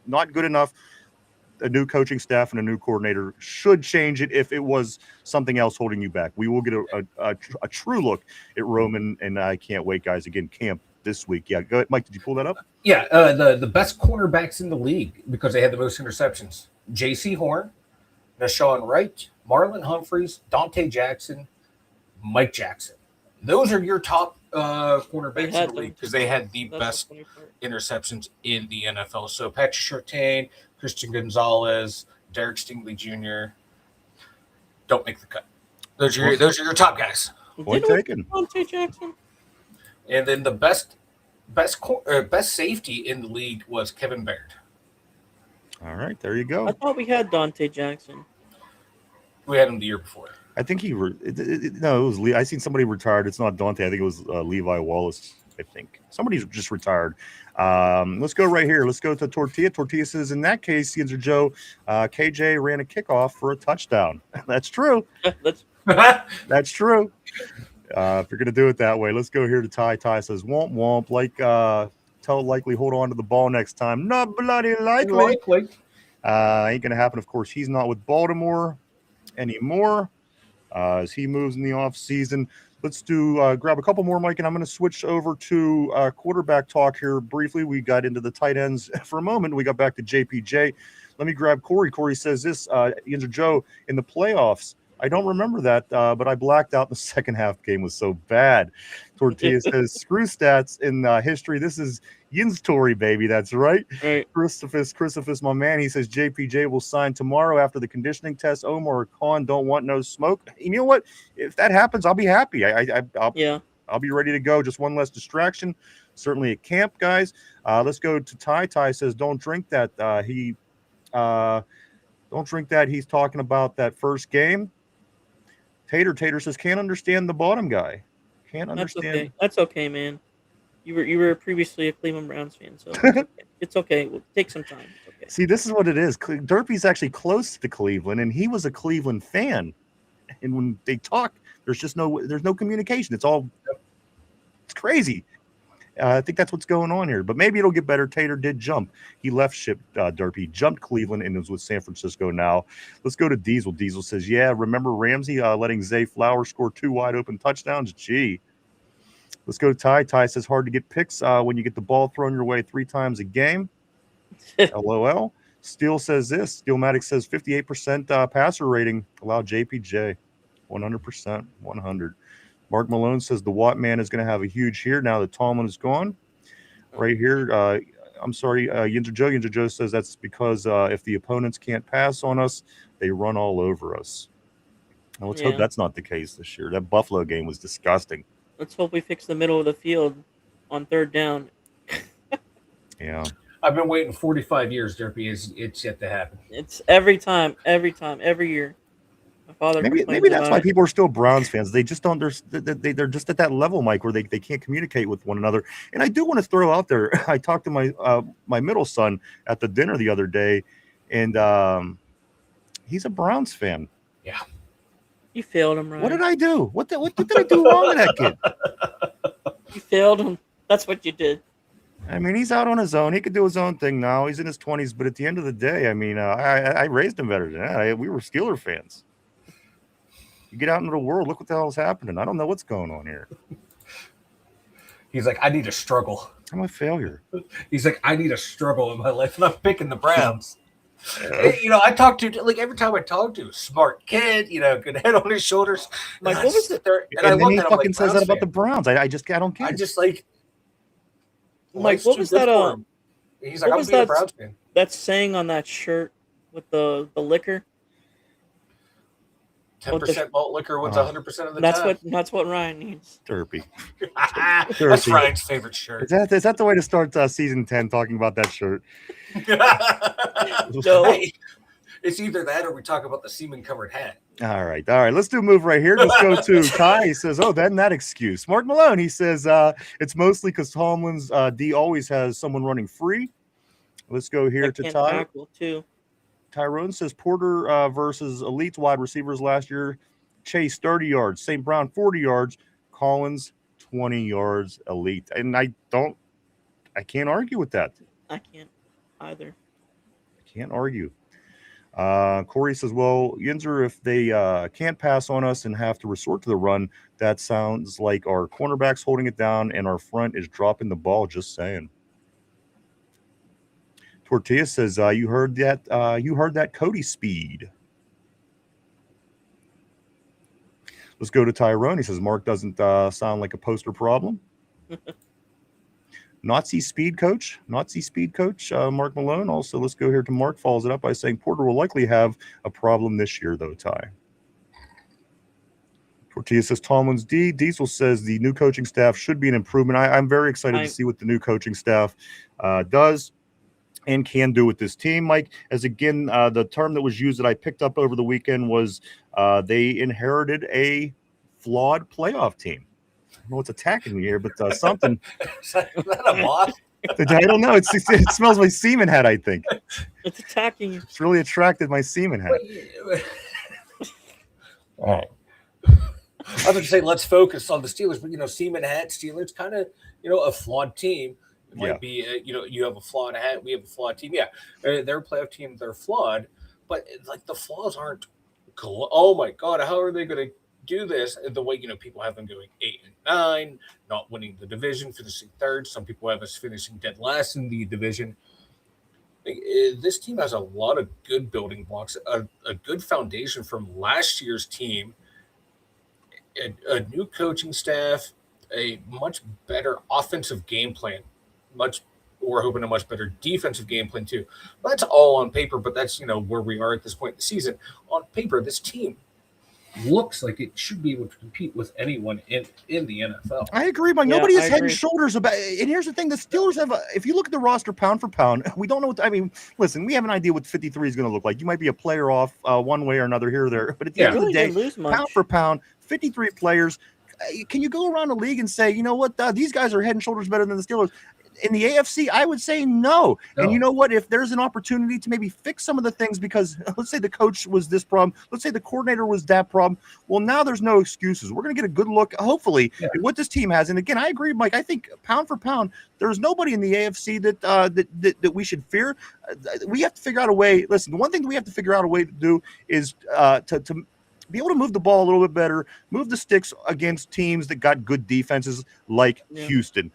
not good enough, a new coaching staff and a new coordinator should change it. If it was something else holding you back, we will get a true look at Roman, and I can't wait, guys. Again, camp this week. Yeah, go ahead, Mike. Did you pull that up? Yeah, the best cornerbacks in the league because they had the most interceptions: J.C. Horn, Nashawn Wright, Marlon Humphreys, Dante Jackson, Mike Jackson. Those are your top cornerbacks in the league because they had the best interceptions in the NFL. So Patrick Surtain, Christian Gonzalez, Derek Stingley Jr. don't make the cut. Those are your top guys. Point taken. Dante Jackson. And then the best safety in the league was Kevin Baird. All right, there you go. I thought we had Dante Jackson. We had him the year before. I think it was Lee. I seen somebody retired. It's not Dante. I think it was Levi Wallace. I think somebody's just retired. Let's go right here. Let's go to Tortilla. Tortilla says, in that case, Yinzer Joe, KJ ran a kickoff for a touchdown. That's true. That's true. If you're going to do it that way, let's go here to Ty. Ty says, womp womp. Like, tell likely hold on to the ball next time. Not bloody likely. Ain't going to happen. Of course, he's not with Baltimore anymore as he moves in the off season. Let's grab a couple more, Mike, and I'm going to switch over to quarterback talk here briefly. We got into the tight ends for a moment. We got back to JPJ. Let me grab Corey. Corey says this, Yinzer Joe, in the playoffs, I don't remember that, but I blacked out. The second half game was so bad. Tortilla says, screw stats in history. This is Yin's Tory, baby. That's right. Christophus, my man, he says JPJ will sign tomorrow after the conditioning test. Omar Khan don't want no smoke. You know what? If that happens, I'll be happy. I'll be ready to go. Just one less distraction. Certainly at camp, guys. Let's go to Ty. Ty says, don't drink that. Don't drink that. He's talking about that first game. Tater says, can't understand the bottom guy. Can't understand. That's okay, man. You were previously a Cleveland Browns fan, so it's okay. We'll take some time. It's okay. See, this is what it is. Derpy's actually close to Cleveland, and he was a Cleveland fan. And when they talk, there's no communication. It's crazy. I think that's what's going on here. But maybe it'll get better. Tater did jump. He left ship Derpy, jumped Cleveland, and is with San Francisco now. Let's go to Diesel. Diesel says, yeah, remember Ramsey letting Zay Flowers score 2 wide open touchdowns? Gee. Let's go to Ty. Ty says hard to get picks when you get the ball thrown your way 3 times a game. LOL. Steel says this. Steelmatic says 58% passer rating. Allow JPJ. 100%. 100. Mark Malone says the Watt man is going to have a huge year now that Tomlin is gone. Right here, I'm sorry, Yinzer Joe says that's because if the opponents can't pass on us, they run all over us. Now, let's hope that's not the case this year. That Buffalo game was disgusting. Let's hope we fix the middle of the field on 3rd down. Yeah. I've been waiting 45 years, Derpy. It's yet to happen. It's every year. My father maybe that's why people are still Browns fans. They just don't. They're just at that level, Mike, where they can't communicate with one another. And I do want to throw out there. I talked to my middle son at the dinner the other day, and he's a Browns fan. Yeah. You failed him, right? What did I do? What did I do wrong to that kid? You failed him. That's what you did. I mean, he's out on his own. He could do his own thing now. He's in his 20s, but at the end of the day, I mean, I raised him better than that. We were Steeler fans. You get out into the world, look what the hell is happening. I don't know what's going on here. He's like, I need to struggle. I'm a failure. He's like, I need a struggle in my life, and I'm picking the Browns. You know, I talk to, like, every time I talk to a smart kid, you know, good head on his shoulders. Like, what was it? And then he fucking says that about the Browns. I don't get it. I just like, Mike, what was that? He's like, I'm being a Browns fan. That saying on that shirt with the liquor. 10% malt liquor wins 100% of the time. That's what Ryan needs. Derpy. That's Ryan's favorite shirt. Is that the way to start season 10, talking about that shirt? No. Hey, it's either that or we talk about the semen-covered hat. All right. Let's do a move right here. Let's go to Kai. He says, then that excuse. Mark Malone, he says, it's mostly because Tomlin's D always has someone running free. Let's go here to Ty. Tackle too. Tyrone says Porter versus elite wide receivers last year. Chase 30 yards. St. Brown 40 yards. Collins 20 yards elite. And I can't argue with that. I can't either. I can't argue. Corey says, well, Yinzer, if they can't pass on us and have to resort to the run, that sounds like our cornerback's holding it down and our front is dropping the ball. Just saying. Tortilla says, you heard that Cody speed. Let's go to Tyrone. He says, Mark doesn't sound like a poster problem. Nazi speed coach, Mark Malone. Also, let's go here to Mark, follows it up by saying Porter will likely have a problem this year, though, Ty. Tortilla says Tomlin's D. Diesel says the new coaching staff should be an improvement. I'm very excited to see what the new coaching staff does and can do with this team, Mike. As again, the term that was used that I picked up over the weekend was they inherited a flawed playoff team. I don't know what's attacking me here, but something. Is that a moth? I don't know. It smells like semen head, I think. It's attacking you. It's really attracted my semen head. All right. I was going to say, let's focus on the Steelers, but, semen hat, Steelers, kind of, a flawed team. It might be, you have a flawed hat, we have a flawed team. Yeah, they're a playoff team, they're flawed, but, the flaws aren't, oh, my God, how are they going to do this the way, people have them going 8-9, not winning the division, finishing third. Some people have us finishing dead last in the division. This team has a lot of good building blocks, a good foundation from last year's team, a new coaching staff, a much better offensive game plan. We're hoping a much better defensive game plan too. But that's all on paper, but that's where we are at this point in the season. On paper, this team looks like it should be able to compete with anyone in the NFL. I agree, Mike. Nobody is head and shoulders about it. And here's the thing: the Steelers have if you look at the roster pound for pound, we don't know what listen, we have an idea what 53 is going to look like. You might be a player off one way or another here or there, but at the end of the day, pound for pound, 53 players. Can you go around the league and say, you know what, these guys are head and shoulders better than the Steelers? In the AFC, I would say no. And you know what? If there's an opportunity to maybe fix some of the things, because let's say the coach was this problem, let's say the coordinator was that problem. Well, now there's no excuses. We're going to get a good look, hopefully, at what this team has. And again, I agree, Mike. I think pound for pound, there's nobody in the AFC that we should fear. We have to figure out a way. Listen, the one thing that we have to figure out a way to do is to be able to move the ball a little bit better, move the sticks against teams that got good defenses like Houston.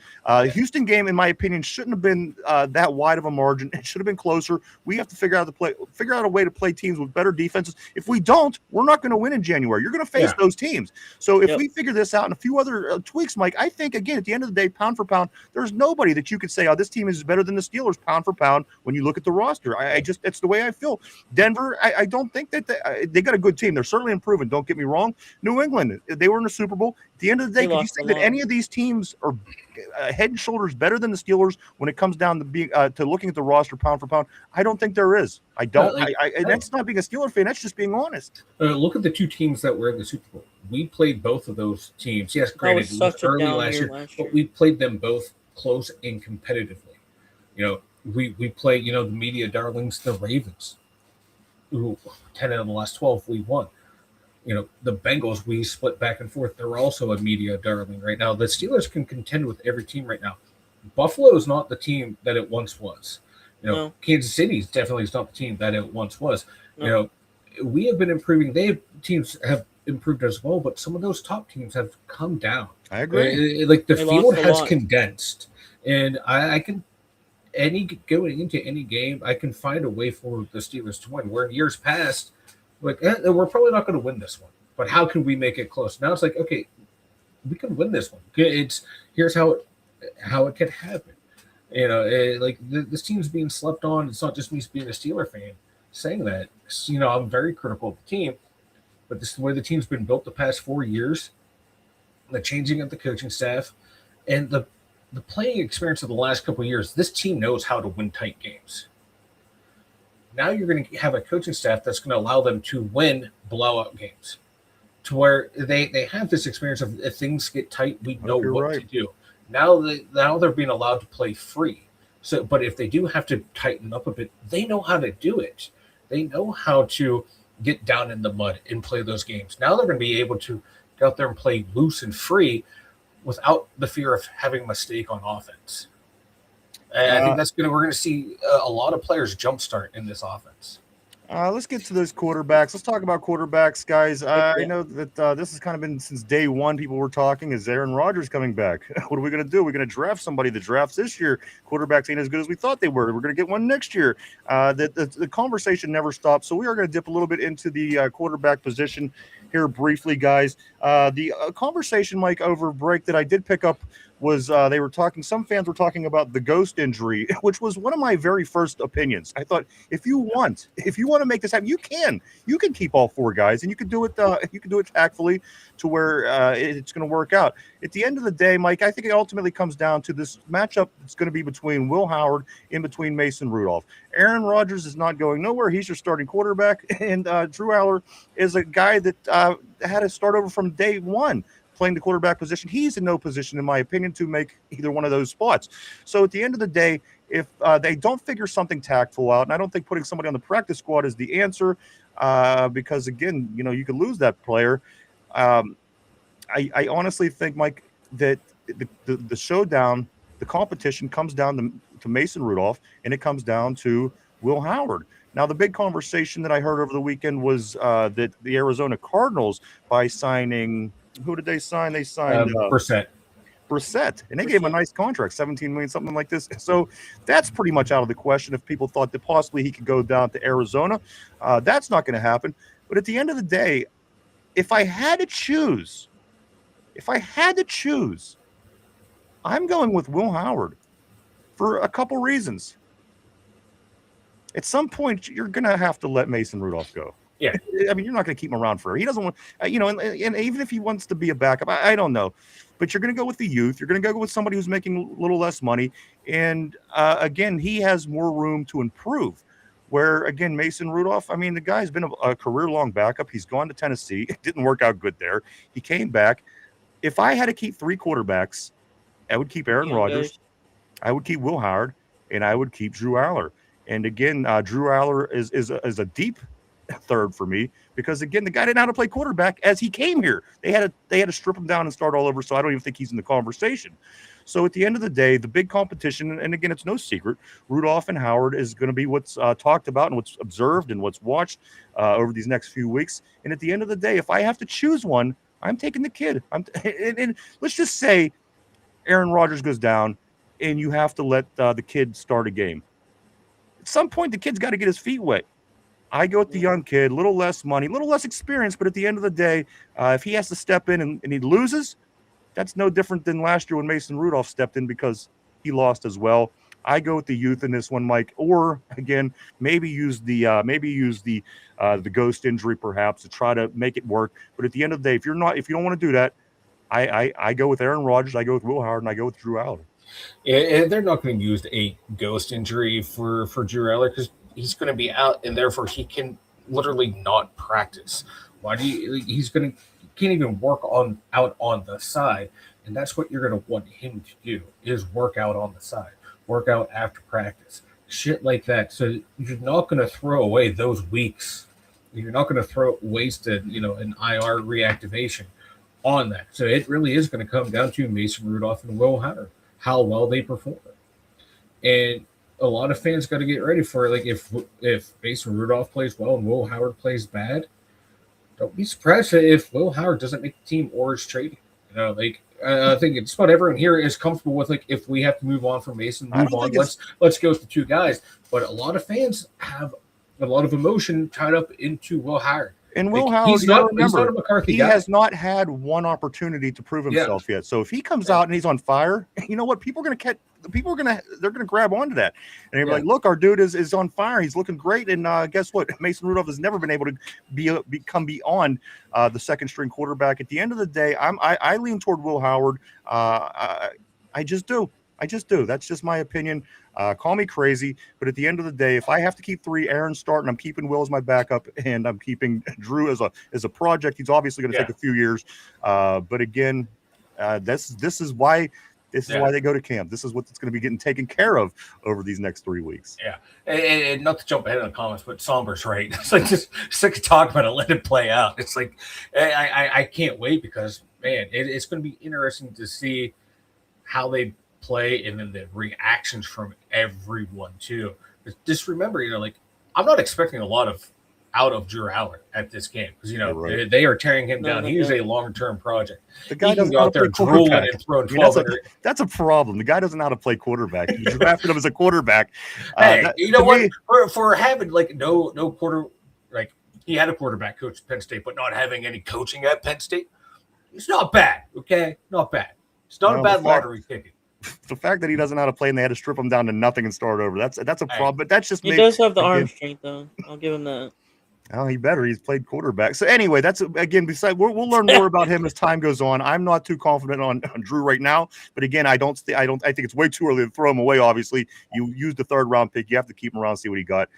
Houston game, in my opinion, shouldn't have been that wide of a margin. It should have been closer. We have to figure out a way to play teams with better defenses. If we don't, we're not going to win in January. You're going to face those teams. So if we figure this out and a few other tweaks, Mike, I think, again, at the end of the day, pound for pound, there's nobody that you could say, oh, this team is better than the Steelers pound for pound when you look at the roster. I just, it's the way I feel. Denver, I don't think that they got a good team. They're certainly improving. Don't get me wrong. New England, they were in the Super Bowl. At the end of the day, could you say that any of these teams are head and shoulders better than the Steelers when it comes down to being to looking at the roster pound for pound? I don't think there is. I don't. That's not being a Steeler fan. That's just being honest. Look at the two teams that were in the Super Bowl. We played both of those teams. Yes, granted, it was early last year, but we played them both close and competitively. We play, the media darlings, the Ravens, who 10 out of the last 12 we won. The Bengals, we split back and forth. They're also a media darling right now. The Steelers can contend with every team right now. Buffalo is not the team that it once was. Kansas City definitely is not the team that it once was. We have been improving. Teams have improved as well, but some of those top teams have come down. I agree. The field has condensed, and I can going into any game, I can find a way for the Steelers to win. Where in years past, we're probably not going to win this one, but how can we make it close? Now it's like, okay, we can win this one. Here's how it can happen. This team's being slept on. It's not just me being a Steeler fan saying that. I'm very critical of the team, but this is the way the team's been built the past 4 years. The changing of the coaching staff and the playing experience of the last couple of years. This team knows how to win tight games. Now you're going to have a coaching staff that's going to allow them to win blowout games, to where they have this experience of if things get tight, we know what to do. Now they're being allowed to play free. So, but if they do have to tighten up a bit, they know how to do it. They know how to get down in the mud and play those games. Now they're going to be able to get out there and play loose and free without the fear of having a mistake on offense. And I think we're going to see a lot of players jumpstart in this offense. Let's get to those quarterbacks. Let's talk about quarterbacks, guys. I know that this has kind of been since day one. People were talking, is Aaron Rodgers coming back? What are we going to do? We're going to draft somebody. The drafts this year, quarterbacks ain't as good as we thought they were. We're going to get one next year. The conversation never stops. So we are going to dip a little bit into the quarterback position here briefly, guys. The conversation, Mike, over break that I did pick up was some fans were talking about the ghost injury, which was one of my very first opinions. I thought, if you want to make this happen, you can keep all four guys, and you can do it tactfully to where it's going to work out. At the end of the day, Mike, I think it ultimately comes down to this matchup that's going to be between Will Howard in between Mason Rudolph. Aaron Rodgers is not going nowhere. He's your starting quarterback, and Drew Aller is a guy that had to start over from day one playing the quarterback position. He's in no position, in my opinion, to make either one of those spots. So at the end of the day, if they don't figure something tactful out, and I don't think putting somebody on the practice squad is the answer, because again, you could lose that player. I honestly think, Mike, that the showdown, the competition comes down to Mason Rudolph, and it comes down to Will Howard. Now, the big conversation that I heard over the weekend was that the Arizona Cardinals, by signing, who did they sign? They signed Brissett, and they gave him a nice contract, $17 million, something like this. So that's pretty much out of the question. If people thought that possibly he could go down to Arizona, that's not going to happen. But at the end of the day, if I had to choose, I'm going with Will Howard for a couple reasons. At some point, you're going to have to let Mason Rudolph go. Yeah. I mean, you're not going to keep him around forever. He doesn't want, and even if he wants to be a backup, I don't know. But you're going to go with the youth. You're going to go with somebody who's making a little less money. And again, he has more room to improve. Where, again, Mason Rudolph, I mean, the guy's been a career-long backup. He's gone to Tennessee. It didn't work out good there. He came back. If I had to keep three quarterbacks, I would keep Aaron Rodgers, I would keep Will Howard, and I would keep Drew Aller. And again, Drew Aller is a deep third for me because, again, the guy didn't know how to play quarterback as he came here. They had to strip him down and start all over, so I don't even think he's in the conversation. So at the end of the day, the big competition, and again, it's no secret, Rudolph and Howard is going to be what's talked about and what's observed and what's watched over these next few weeks. And at the end of the day, if I have to choose one, I'm taking the kid. And let's just say Aaron Rodgers goes down and you have to let the kid start a game. At some point, the kid's got to get his feet wet. I go with the young kid, a little less money, a little less experience, but at the end of the day, if he has to step in and he loses, that's no different than last year when Mason Rudolph stepped in because he lost as well. I go with the youth in this one, Mike, or again, maybe use the ghost injury perhaps to try to make it work. But at the end of the day, if you don't want to do that, I go with Aaron Rodgers, I go with Will Howard, and I go with Drew Aller. And they're not going to use a ghost injury for Drew Aller because he's going to be out, and therefore he can literally not practice. Can't even work out on the side, and that's what you're going to want him to do is work out on the side, work out after practice, shit like that. So you're not going to throw away those weeks. You're not going to waste an IR reactivation on that. So it really is going to come down to Mason Rudolph and Will Howard, how well they perform. And a lot of fans got to get ready for it. Like if Mason Rudolph plays well and Will Howard plays bad, don't be surprised if Will Howard doesn't make the team or is traded. I think it's what everyone here is comfortable with. Like if we have to move on from Mason, let's go with the two guys. But a lot of fans have a lot of emotion tied up into Will Howard. And Will Howard, he's not a McCarthy guy. He has not had one opportunity to prove himself yet. So if he comes out and he's on fire, you know what? They're going to grab onto that. And they're like, look, our dude is on fire. He's looking great. And guess what? Mason Rudolph has never been able to become beyond the second string quarterback. At the end of the day, I lean toward Will Howard. I just do. That's just my opinion. Call me crazy, but at the end of the day, if I have to keep three, Aaron starting, I'm keeping Will as my backup, and I'm keeping Drew as a project. He's obviously going to take a few years, but again, this is why they go to camp. This is what's going to be getting taken care of over these next 3 weeks. Yeah, and not to jump ahead of the comments, but Somber's right. It's like just sick of talking about it. Let it play out. It's like I can't wait because man, it's going to be interesting to see how they play and then the reactions from everyone too. But just remember, I'm not expecting a lot out of Drew Aller at this game because they are tearing him down. He's a long-term project. The guy doesn't go out there drooling and throwing 12. That's a problem. The guy doesn't know how to play quarterback. You drafted him as a quarterback. Hey, what? For having no quarter, he had a quarterback coach at Penn State, but not having any coaching at Penn State, it's not bad. Okay, not bad. It's not a bad lottery ticket. The fact that he doesn't know how to play and they had to strip him down to nothing and start over, that's a problem. But that's just he does have the arm strength, though. I'll give him that. Oh, he better. He's played quarterback. So anyway, that's again. Besides, we'll learn more about him as time goes on. I'm not too confident on Drew right now, but again, I think it's way too early to throw him away. Obviously, you used the 3rd round pick. You have to keep him around, see what he got.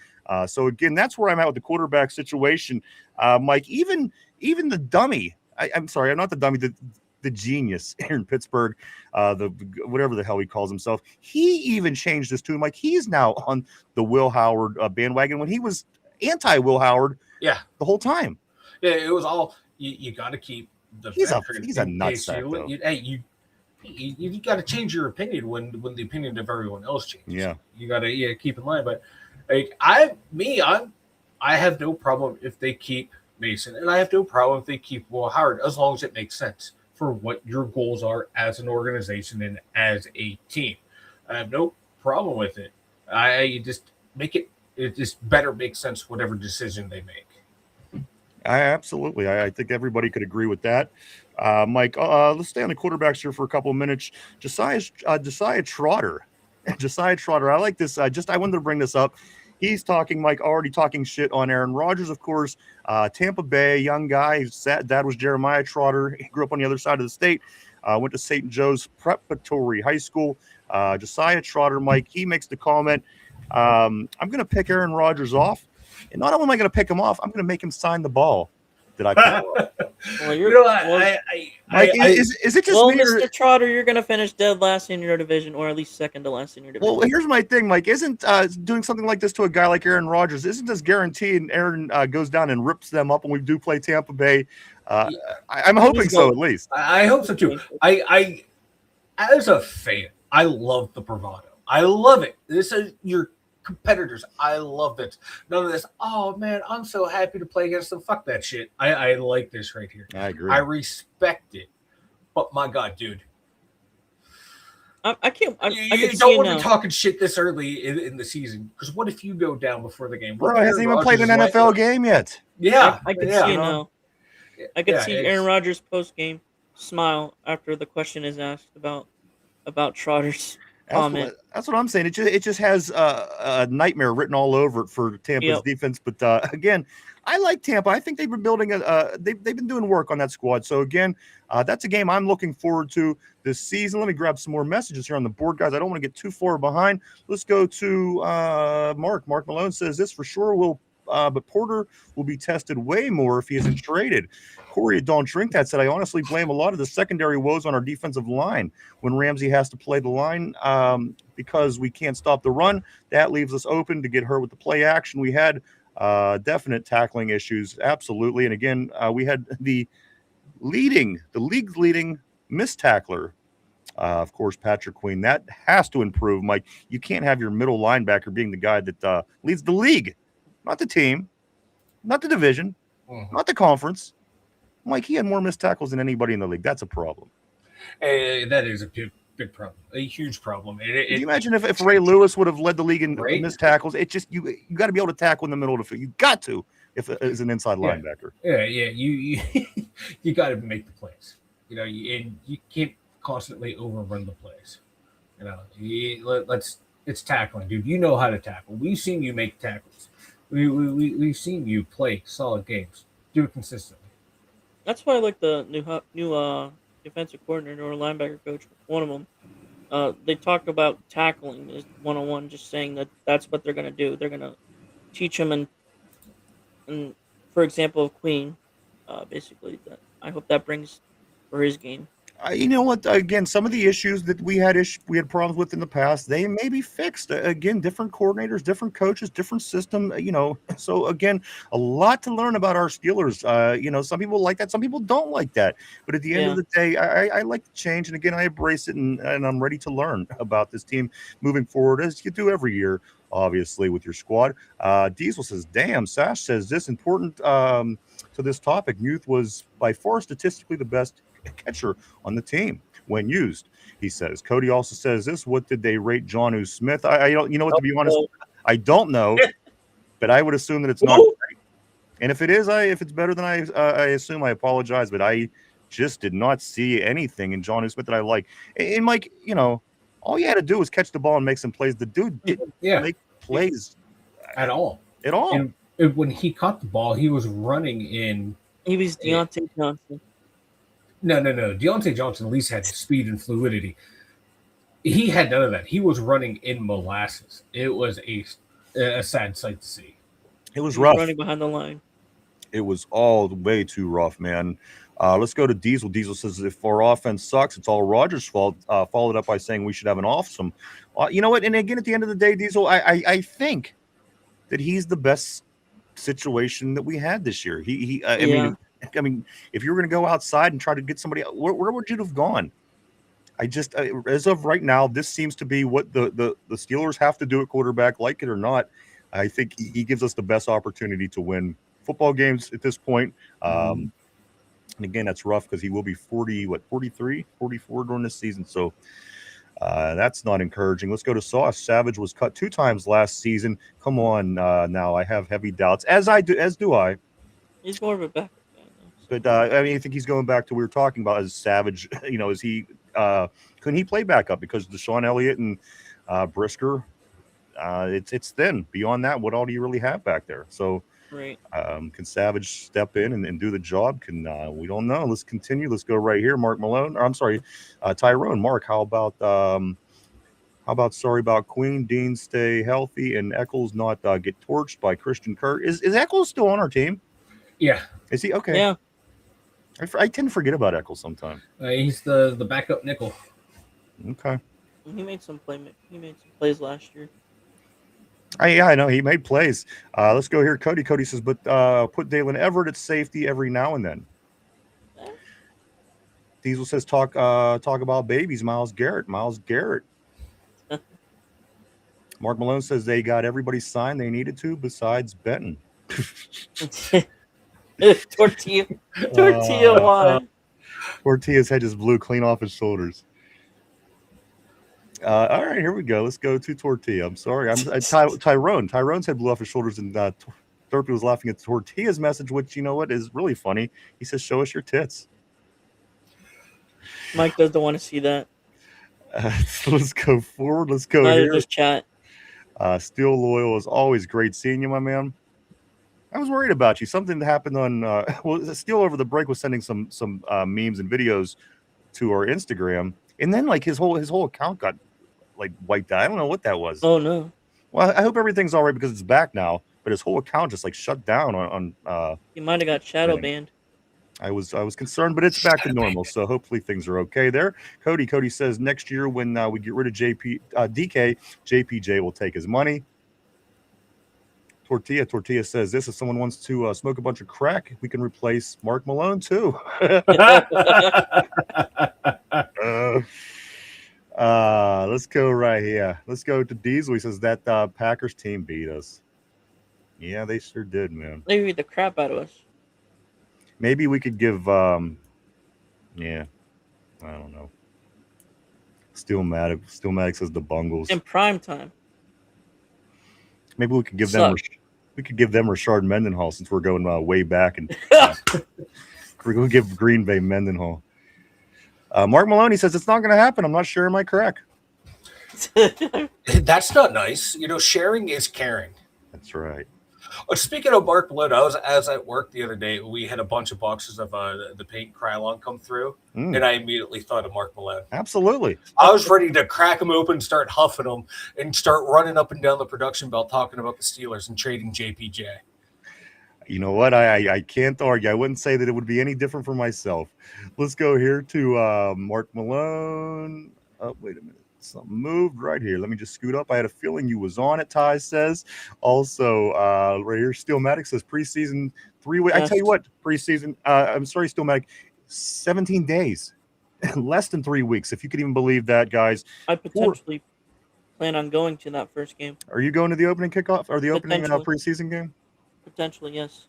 So again, that's where I'm at with the quarterback situation. Mike, even the dummy. I'm sorry, I'm not the dummy. The genius here in Pittsburgh, the whatever the hell he calls himself. He even changed this tune. Like he's now on the Will Howard bandwagon when he was anti-Will Howard. Yeah, the whole time. Yeah, it was all you got to keep the. He's a nutsack. You got to change your opinion when the opinion of everyone else changes. Yeah, you got to keep in mind. But I have no problem if they keep Mason, and I have no problem if they keep Will Howard as long as it makes sense for what your goals are as an organization and as a team. I have no problem with it. I just make it just better make sense whatever decision they make. Absolutely. I think everybody could agree with that. Mike, let's stay on the quarterbacks here for a couple of minutes. Josiah Trotter. Josiah Trotter. I like this. I wanted to bring this up. He's talking, Mike, already talking shit on Aaron Rodgers, of course. Tampa Bay, young guy. His dad was Jeremiah Trotter. He grew up on the other side of the state. Went to St. Joe's Preparatory High School. Josiah Trotter, Mike, he makes the comment, I'm going to pick Aaron Rodgers off. And not only am I going to pick him off, I'm going to make him sign the ball that I picked. Is it just me? Mr. Trotter, you're going to finish dead last in your division, or at least second to last in your division. Well, here's my thing, Mike. Isn't doing something like this to a guy like Aaron Rodgers, isn't this guaranteed Aaron goes down and rips them up when we do play Tampa Bay? I'm hoping so, at least. I hope so, too. as a fan, I love the bravado. I love it. This is your competitors. I love it. None of this. Oh man, I'm so happy to play against them. Fuck that shit. I like this right here. I agree. I respect it. But my God, dude, I can't. I you can see don't it want to now. be talking shit this early in the season. Because what if you go down before the game? Bro, What if hasn't Aaron even played an Rodgers is NFL like- game yet. Yeah, I can yeah. see it now. I could Yeah, see it's- Aaron Rodgers post game smile after the question is asked about Trotter's comment. That's what I'm saying. It just has a nightmare written all over it for Tampa's Yep. defense. But again, I like Tampa. I think they've been building they've been doing work on that squad. So again, that's a game I'm looking forward to this season. Let me grab some more messages here on the board, guys. I don't want to get too far behind. Let's go to Mark. Mark Malone says this for sure will. But Porter will be tested way more if he isn't traded. Corey, don't drink that, said, I honestly blame a lot of the secondary woes on our defensive line. When Ramsey has to play the line because we can't stop the run, that leaves us open to get hurt with the play action. We had definite tackling issues, absolutely. And again, we had the league's leading missed tackler. Of course, Patrick Queen. That has to improve, Mike. You can't have your middle linebacker being the guy that leads the league. Not the team, not the division, not the conference. Mike, he had more missed tackles than anybody in the league. That's a problem. That is a big problem, a huge problem. Can you imagine if Ray Lewis would have led the league in missed tackles? It just you got to be able to tackle in the middle of the field. You got to if as an inside linebacker. Yeah. You got to make the plays. You know, and you can't constantly overrun the plays. You know, it's tackling, dude. You know how to tackle. We've seen you make tackles. We've seen you play solid games. Do it consistently. That's why I like the new defensive coordinator or linebacker coach. One of them. They talk about tackling is 101, just saying that's what they're going to do. They're going to teach him and for example of Queen, basically. I hope that brings for his game. You know what? Again, some of the issues that we had problems with in the past, they may be fixed. Again, different coordinators, different coaches, different system. You know, so again, a lot to learn about our Steelers. You know, some people like that, some people don't like that. But at the end of the day, I like the change, and again, I embrace it, and I'm ready to learn about this team moving forward, as you do every year, obviously, with your squad. Diesel says, "Damn." Sash says this important to this topic. Muth was by far statistically the best catcher on the team when used, he says. Cody also says this: what did they rate Jonnu Smith? I don't, you know what, to be honest, I don't know, but I would assume that it's not great. And if it is, if it's better than I assume, I apologize, but I just did not see anything in Jonnu Smith that I like. And Mike, you know, all you had to do was catch the ball and make some plays. The dude didn't make plays at all. And when he caught the ball, he was running in. He was Deontay Johnson. No. Deontay Johnson at least had speed and fluidity. He had none of that. He was running in molasses. It was a sad sight to see. It was rough. Running behind the line. It was all way too rough, man. Let's go to Diesel. Diesel says, if our offense sucks, it's all Rodgers' fault. Followed up by saying we should have an awesome. You know what? And again, at the end of the day, Diesel, I think that he's the best situation that we had this year. I mean, if you were going to go outside and try to get somebody, where would you have gone? As of right now, this seems to be what the Steelers have to do at quarterback, like it or not. I think he gives us the best opportunity to win football games at this point. And again, that's rough because he will be 43, 44 during this season. So that's not encouraging. Let's go to Sauce. Savage was cut 2 times last season. Come on now. I have heavy doubts, as do I. He's more of a backup guy, though. But I mean, I think he's going back to what we were talking about as Savage. You know, is he couldn't he play backup because Deshaun Elliott and Brisker? It's thin. Beyond that, what all do you really have back there? So, right. Can Savage step in and do the job? We don't know. Let's continue. Let's go right here. Mark Malone. Or I'm sorry, Tyrone. Mark, how about sorry about Queen? Dean stay healthy and Eccles not get torched by Christian Kirk. Is Eccles still on our team? Yeah. Is he okay? Yeah. I tend to forget about Eccles sometimes. He's the backup nickel. Okay. He made some plays last year. I know he made plays. Let's go here. Cody says, but put Dalen Everett at safety every now and then. Diesel says talk about babies. Miles Garrett. Mark Malone says they got everybody signed they needed to besides Benton. Tortilla won. Tortilla's head just blew clean off his shoulders. All right, here we go. Let's go to Tortilla. I'm sorry. Tyrone. Tyrone's head blew off his shoulders, and Thorpe was laughing at Tortilla's message, which, you know what, is really funny. He says, show us your tits. Mike doesn't want to see that. Let's go forward. Let's go Neither here. does chat. Steel Loyal is always great seeing you, my man. I was worried about you. Something that happened on Steel over the break was sending some memes and videos to our Instagram, and then like his whole account got like wiped out. I don't know what that was. Oh no. Well, I hope everything's all right because it's back now, but his whole account just like shut down on He might have got shadow banned. I was concerned, but it's back to normal, so hopefully things are okay there. Cody says next year when we get rid of DK, JPJ will take his money. Tortilla says this: if someone wants to smoke a bunch of crack, we can replace Mark Malone too. Let's go right here. Let's go to Diesel. He says that Packers team beat us. Yeah, they sure did, man. They beat the crap out of us. Maybe we could give I don't know. Steelmatic says the Bungles. In prime time. Maybe we could give them Rashard Mendenhall since we're going way back, and we're going to give Green Bay Mendenhall. Mark Maloney says it's not going to happen. I'm not sharing my crack. That's not nice. You know, sharing is caring. That's right. Speaking of Mark Malone, I was at work the other day. We had a bunch of boxes of the paint Krylon come through, and I immediately thought of Mark Malone. Absolutely. I was ready to crack them open, start huffing them, and start running up and down the production belt talking about the Steelers and trading JPJ. You know what? I can't argue. I wouldn't say that it would be any different for myself. Let's go here to Mark Malone. Oh, wait a minute. Something moved right here. Let me just scoot up. I had a feeling you was on it, Ty says. Also, right here, Steelmatic says preseason 3 weeks. I tell you what, preseason, I'm sorry, Steelmatic, 17 days. Less than 3 weeks, if you could even believe that, guys. I potentially plan on going to that first game. Are you going to the opening kickoff or the opening preseason game? Potentially, yes.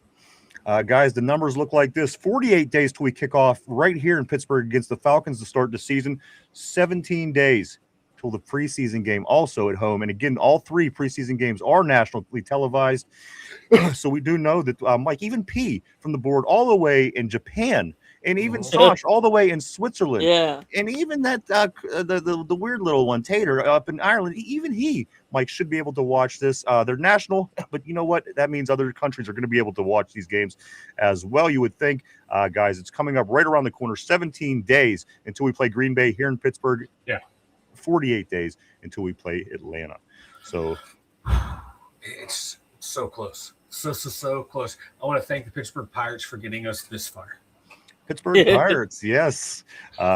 Guys, the numbers look like this. 48 days till we kick off right here in Pittsburgh against the Falcons to start the season. 17 days till the preseason game also at home. And again, all 3 preseason games are nationally televised. So we do know that, Mike, even P from the board all the way in Japan, and even Sosh all the way in Switzerland. Yeah. And even that the weird little one, Tater, up in Ireland, even he, Mike, should be able to watch this. They're national, but you know what? That means other countries are going to be able to watch these games as well, you would think. Guys, it's coming up right around the corner. 17 days until we play Green Bay here in Pittsburgh. Yeah. 48 days until we play Atlanta. So it's so close. So close. I want to thank the Pittsburgh Pirates for getting us this far. Pittsburgh Pirates, yes.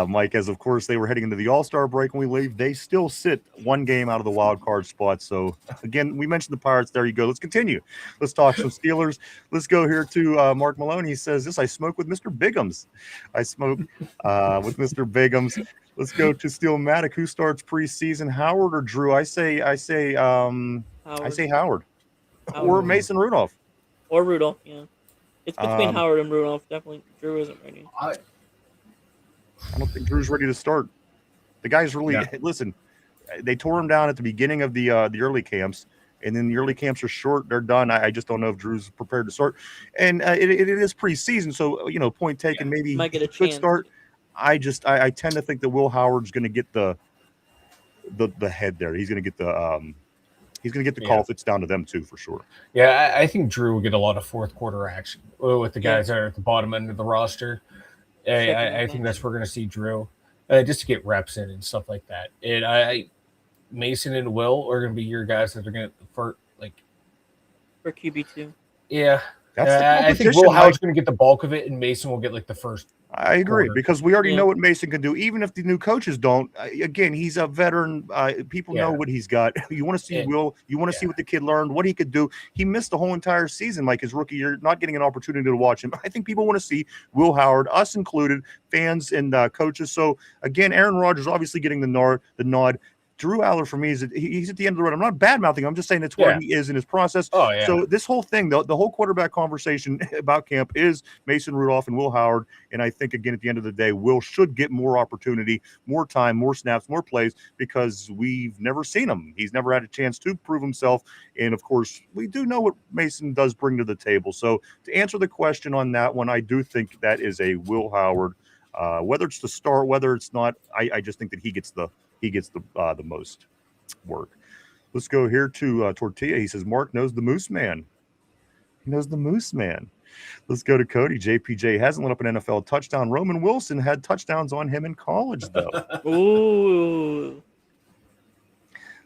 Mike, as of course they were heading into the All-Star break when we leave, they still sit 1 game out of the wild card spot. So again, we mentioned the Pirates. There you go. Let's continue. Let's talk some Steelers. Let's go here to Mark Malone. He says this: I smoke with Mr. Bigums. I smoke with Mr. Bigums. Let's go to Steelmatic. Who starts preseason, Howard or Drew? I say Howard. Or Mason Rudolph. Or Rudolph, yeah. It's between Howard and Rudolph. Definitely, Drew isn't ready. I don't think Drew's ready to start. The guy's really listen. They tore him down at the beginning of the early camps, and then the early camps are short. They're done. I just don't know if Drew's prepared to start. And it is preseason, so point taken. Maybe might get a could chance. start. I tend to think that Will Howard's going to get the head there. He's going to get the call if it's down to them too, for sure. Yeah, I think Drew will get a lot of fourth quarter action with the guys that are at the bottom end of the roster. I think that's where we're going to see Drew just to get reps in and stuff like that. And Mason and Will are going to be your guys that are going to for QB2. Yeah. I think Will Howard's going to get the bulk of it, and Mason will get like the first I agree corner. because we already Yeah. know what Mason can do. Even if the new coaches don't, again, he's a veteran. People know Yeah. what he's got. You want to see And- Will. You want to see what the kid learned, what he could do. He missed the whole entire season, like his rookie year, not getting an opportunity to watch him. I think people want to see Will Howard, us included, fans and coaches. So again, Aaron Rodgers obviously getting the nod. Drew Aller for me he's at the end of the road. I'm not bad mouthing. I'm just saying that's where he is in his process. Oh, yeah. So this whole thing, the whole quarterback conversation about camp is Mason Rudolph and Will Howard. And I think again at the end of the day, Will should get more opportunity, more time, more snaps, more plays because we've never seen him. He's never had a chance to prove himself. And of course, we do know what Mason does bring to the table. So to answer the question on that one, I do think that is a Will Howard. Whether it's the start, whether it's not, I just think that he gets the most work. Let's go here to Tortilla. He says Mark knows the Moose Man. He knows the Moose Man. Let's go to Cody. JPJ hasn't lit up an NFL touchdown. Roman Wilson had touchdowns on him in college, though. Ooh.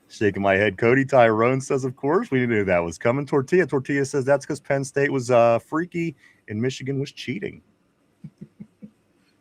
Shaking my head. Cody Tyrone says, of course, we knew that was coming. Tortilla says that's because Penn State was freaky and Michigan was cheating.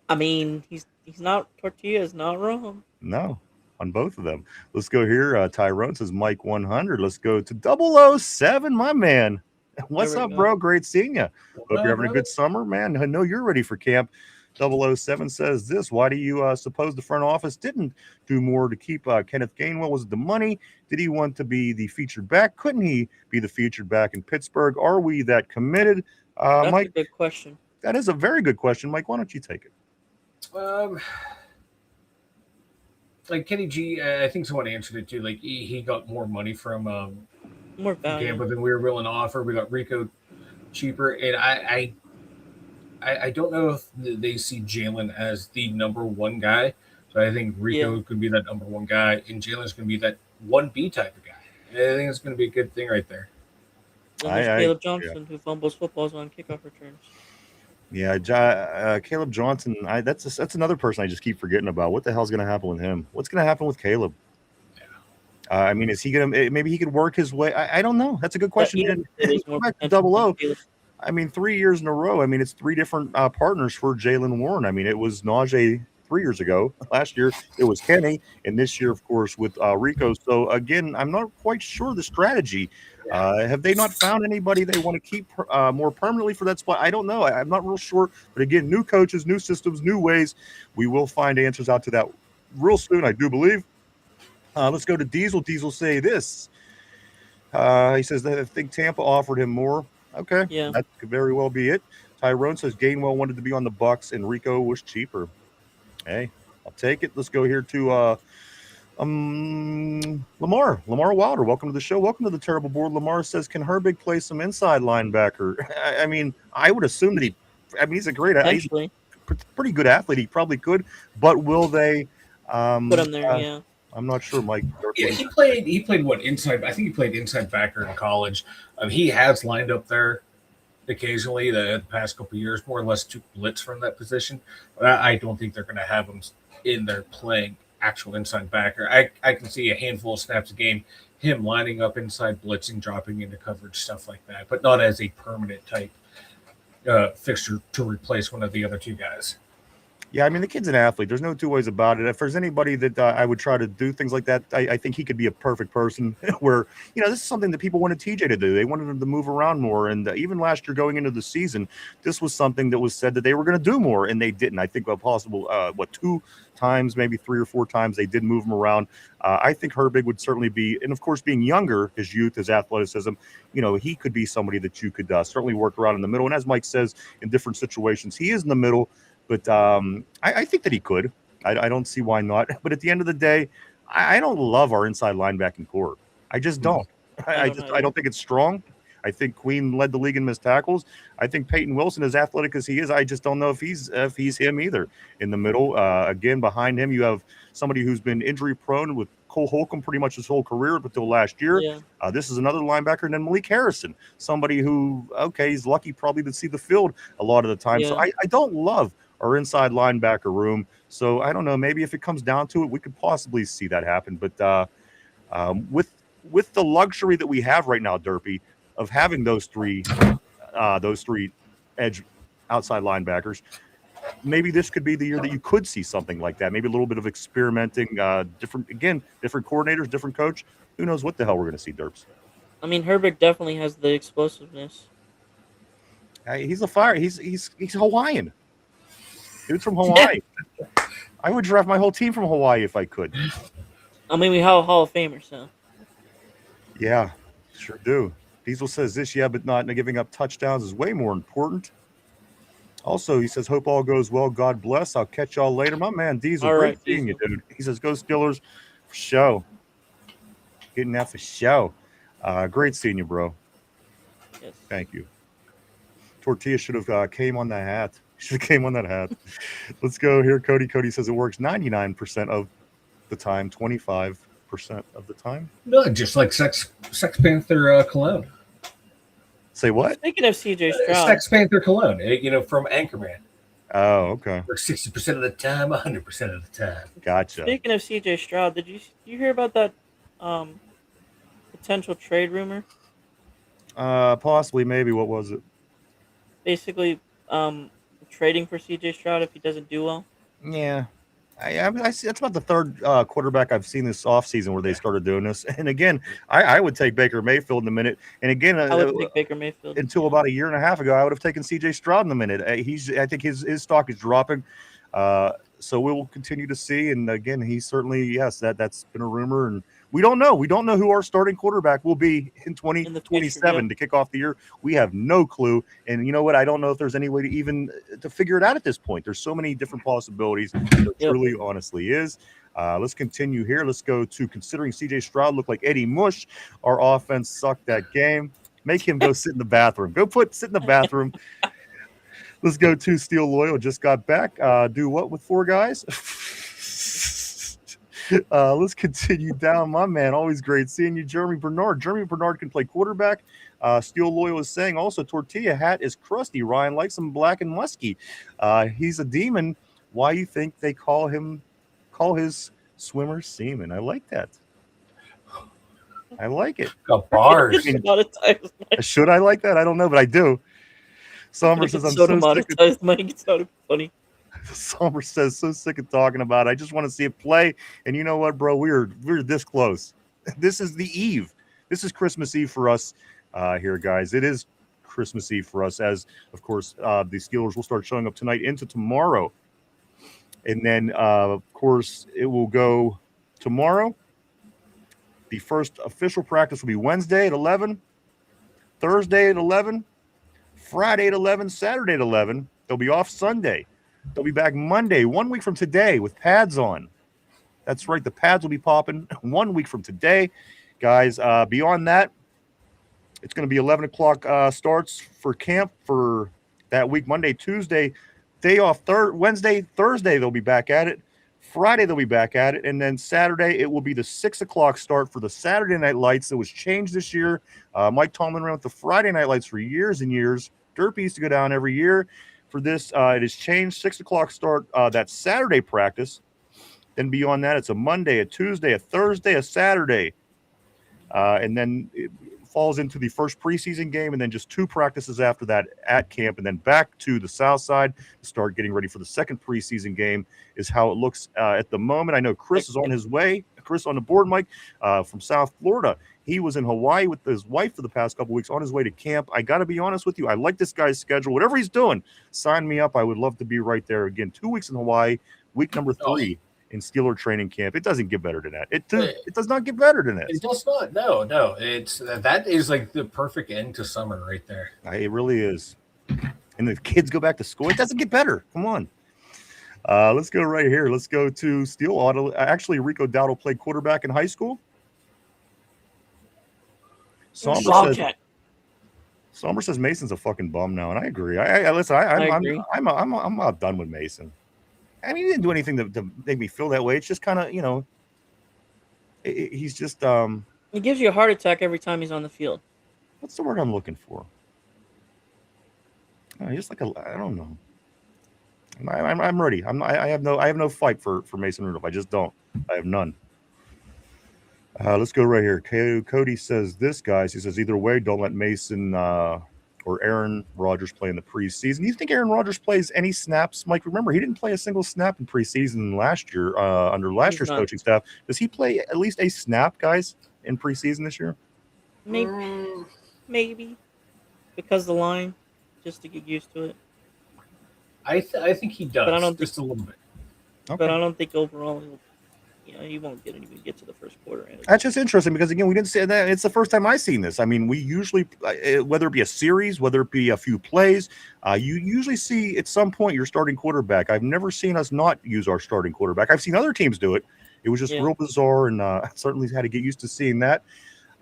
I mean, he's not. Tortilla is not wrong. No, on both of them. Let's go here. Tyrone says Mike 100. Let's go to 007, my man. What's There we up, go. bro? Great seeing you. Hope you're having a good summer, man. I know you're ready for camp. 007 says this. Why do you suppose the front office didn't do more to keep Kenneth Gainwell? Was it the money? Did he want to be the featured back? Couldn't he be the featured back in Pittsburgh? Are we that committed? That's Mike, a good question. that is a very good question. Mike, why don't you take it? Like Kenny G, I think someone answered it too. Like he got more money from More value. Gamble than we were willing to offer. We got Rico cheaper, and I don't know if they see Jalen as the number one guy. So I think Rico could be that number one guy, and Jalen's going to be that 1B type of guy. I think it's going to be a good thing right there. And there's Caleb Johnson who fumbles footballs on kickoff returns. Yeah, Caleb Johnson. That's another person I just keep forgetting about. What the hell's going to happen with him? What's going to happen with Caleb? I mean, is he going to? Maybe he could work his way. I don't know. That's a good question. Back to 00. I mean, 3 years in a row. I mean, it's three different partners for Jalen Warren. I mean, it was Najee 3 years ago. Last year it was Kenny, and this year, of course, with Rico. So again, I'm not quite sure the strategy. Have they not found anybody they want to keep more permanently for that spot? I don't know. I'm not real sure. But again, new coaches, new systems, new ways. We will find answers out to that real soon, I do believe. Let's go to Diesel. Diesel say this. He says that I think Tampa offered him more. Okay, yeah, that could very well be it. Tyrone says Gainwell wanted to be on the Bucks and Rico was cheaper. Hey, I'll take it. Let's go here to Lamar Wilder. Welcome to the show. Welcome to the terrible board. Lamar says, can Herbig play some inside linebacker? I mean, I would assume that he's a great athlete. Pretty good athlete. He probably could, but will they put him there? Yeah. I'm not sure, Mike. Yeah, he played what inside? I think he played inside backer in college. He has lined up there occasionally the past couple of years, more or less to blitz from that position. But I don't think they're going to have him in there playing actual inside backer. I can see a handful of snaps a game, him lining up inside, blitzing, dropping into coverage, stuff like that, but not as a permanent type fixture to replace one of the other two guys. Yeah, I mean, the kid's an athlete. There's no two ways about it. If there's anybody that I would try to do things like that, I think he could be a perfect person where, this is something that people wanted TJ to do. They wanted him to move around more. And even last year going into the season, this was something that was said that they were going to do more, and they didn't. I think possible, 2 times, maybe 3 or 4 times they did move him around. I think Herbig would certainly be, and of course, being younger, his youth, his athleticism, he could be somebody that you could certainly work around in the middle. And as Mike says, in different situations, he is in the middle. But I think that he could. I don't see why not. But at the end of the day, I don't love our inside linebacking core. I just don't. I don't think it's strong. I think Queen led the league in missed tackles. I think Peyton Wilson, as athletic as he is, I just don't know if he's him either in the middle. Again, behind him, you have somebody who's been injury prone with Cole Holcomb pretty much his whole career up until last year. Yeah. This is another linebacker, and then Malik Harrison, somebody who, he's lucky probably to see the field a lot of the time. Yeah. So I don't love our inside linebacker room. So I don't know. Maybe if it comes down to it, we could possibly see that happen. But with the luxury that we have right now, Derpy, of having those three edge outside linebackers, maybe this could be the year that you could see something like that. Maybe a little bit of experimenting, different coordinators, different coach. Who knows what the hell we're going to see, Derps. I mean, Herbert definitely has the explosiveness. He's a fire. He's Hawaiian. Dude's from Hawaii. I would draft my whole team from Hawaii if I could. I mean, we have a Hall of Famer, so. Yeah, sure do. Diesel says this, yeah, but not giving up touchdowns is way more important. Also, he says, hope all goes well. God bless. I'll catch y'all later. My man, Diesel, All great right, seeing Diesel. you, dude. He says, go Steelers for show. Getting that for show. Great seeing you, bro. Yes. Thank you. Tortilla should have came on that hat. Should have came on that hat. Let's go here. Cody says it works 99% of the time, 25% of the time. No, just like Sex Panther cologne. Say what? Speaking of CJ Stroud, Sex Panther cologne, from Anchorman. Oh, okay. Works 60% of the time, 100% of the time. Gotcha. speaking of CJ Stroud, did you hear about that potential trade rumor? Possibly, maybe. What was it? Basically, trading for CJ Stroud if he doesn't do well. Yeah. I see that's about the third quarterback I've seen this offseason where they started doing this. And again, I would take Baker Mayfield in a minute. And again, I would take Baker Mayfield until about a year and a half ago, I would have taken CJ Stroud in a minute. I think his stock is dropping. So we will continue to see. And again, he certainly, yes, that's been a rumor. And we don't know. We don't know who our starting quarterback will be in 2027 to kick off the year. We have no clue. And you know what? I don't know if there's any way to even to figure it out at this point. There's so many different possibilities. There truly, honestly is. Let's continue here. Let's go to considering CJ Stroud looked like Eddie Mush. Our offense sucked that game. Make him go sit in the bathroom. Sit in the bathroom. Let's go to Steel Loyal. Just got back. Do what with four guys? Let's continue down. My man, always great seeing you. Jeremy Bernard can play quarterback. Steel Loyal is saying also Tortilla hat is crusty. Ryan likes him black and musky. He's a demon. Why you think they call his swimmer semen? I like that. I like it. Got bars. A lot of times, Should I like that? I don't know, but I do. Somber says I'm so demonetized, Mike. It's not funny. Somber says so sick of talking about it. I just want to see it play. And you know what, bro? We're this close. This is the eve. This is Christmas Eve for us here, guys. It is Christmas Eve for us, as of course the Steelers will start showing up tonight into tomorrow. And then of course it will go tomorrow. The first official practice will be Wednesday at 11, Thursday at 11, Friday at 11, Saturday at 11. They'll be off Sunday. They'll be back Monday, 1 week from today, with pads on. That's right. The pads will be popping 1 week from today. Guys, beyond that, it's going to be 11 o'clock starts for camp for that week. Monday, Tuesday, day off. Wednesday, Thursday, they'll be back at it. Friday, they'll be back at it. And then Saturday, it will be the 6 o'clock start for the Saturday Night Lights. It was changed this year. Mike Tomlin ran with the Friday Night Lights for years and years. Derpy used to go down every year. For this, it has changed. 6 o'clock start that Saturday practice. Then beyond that, it's a Monday, a Tuesday, a Thursday, a Saturday. And then it falls into the first preseason game, and then just two practices after that at camp, and then back to the South Side to start getting ready for the second preseason game is how it looks at the moment. I know Chris is on his way. Chris on the board, Mike, from South Florida. He was in Hawaii with his wife for the past couple weeks on his way to camp. I got to be honest with you. I like this guy's schedule. Whatever he's doing, sign me up. I would love to be right there. Again, 2 weeks in Hawaii, week number 3 in Steeler training camp. It doesn't get better than that. It does not get better than that. It does not. No. That is like the perfect end to summer right there. It really is. And the kids go back to school. It doesn't get better. Come on. Let's go right here. Let's go to Steel Auto. Actually, Rico Dowdle played quarterback in high school. Somber says Mason's a fucking bum now, and I agree. I'm not done with Mason. I mean, he didn't do anything to make me feel that way. It's just kind of, he's just He gives you a heart attack every time he's on the field. What's the word I'm looking for? Just like I don't know. I'm ready. I have no fight for Mason Rudolph. I just don't. I have none. Let's go right here. Cody says this, guys. He says either way, don't let Mason or Aaron Rodgers play in the preseason? Do you think Aaron Rodgers plays any snaps? Mike, remember, he didn't play a single snap in preseason last year under last year's coaching staff. Does he play at least a snap, guys, in preseason this year? Maybe. Because the line, just to get used to it. I think he does, but I don't just a little bit. Okay. But I don't think overall he won't even get to the first quarter. That's just interesting because, again, we didn't say that. It's the first time I've seen this. I mean, we usually, whether it be a series, whether it be a few plays, you usually see at some point your starting quarterback. I've never seen us not use our starting quarterback. I've seen other teams do it. It was just real bizarre, and certainly had to get used to seeing that.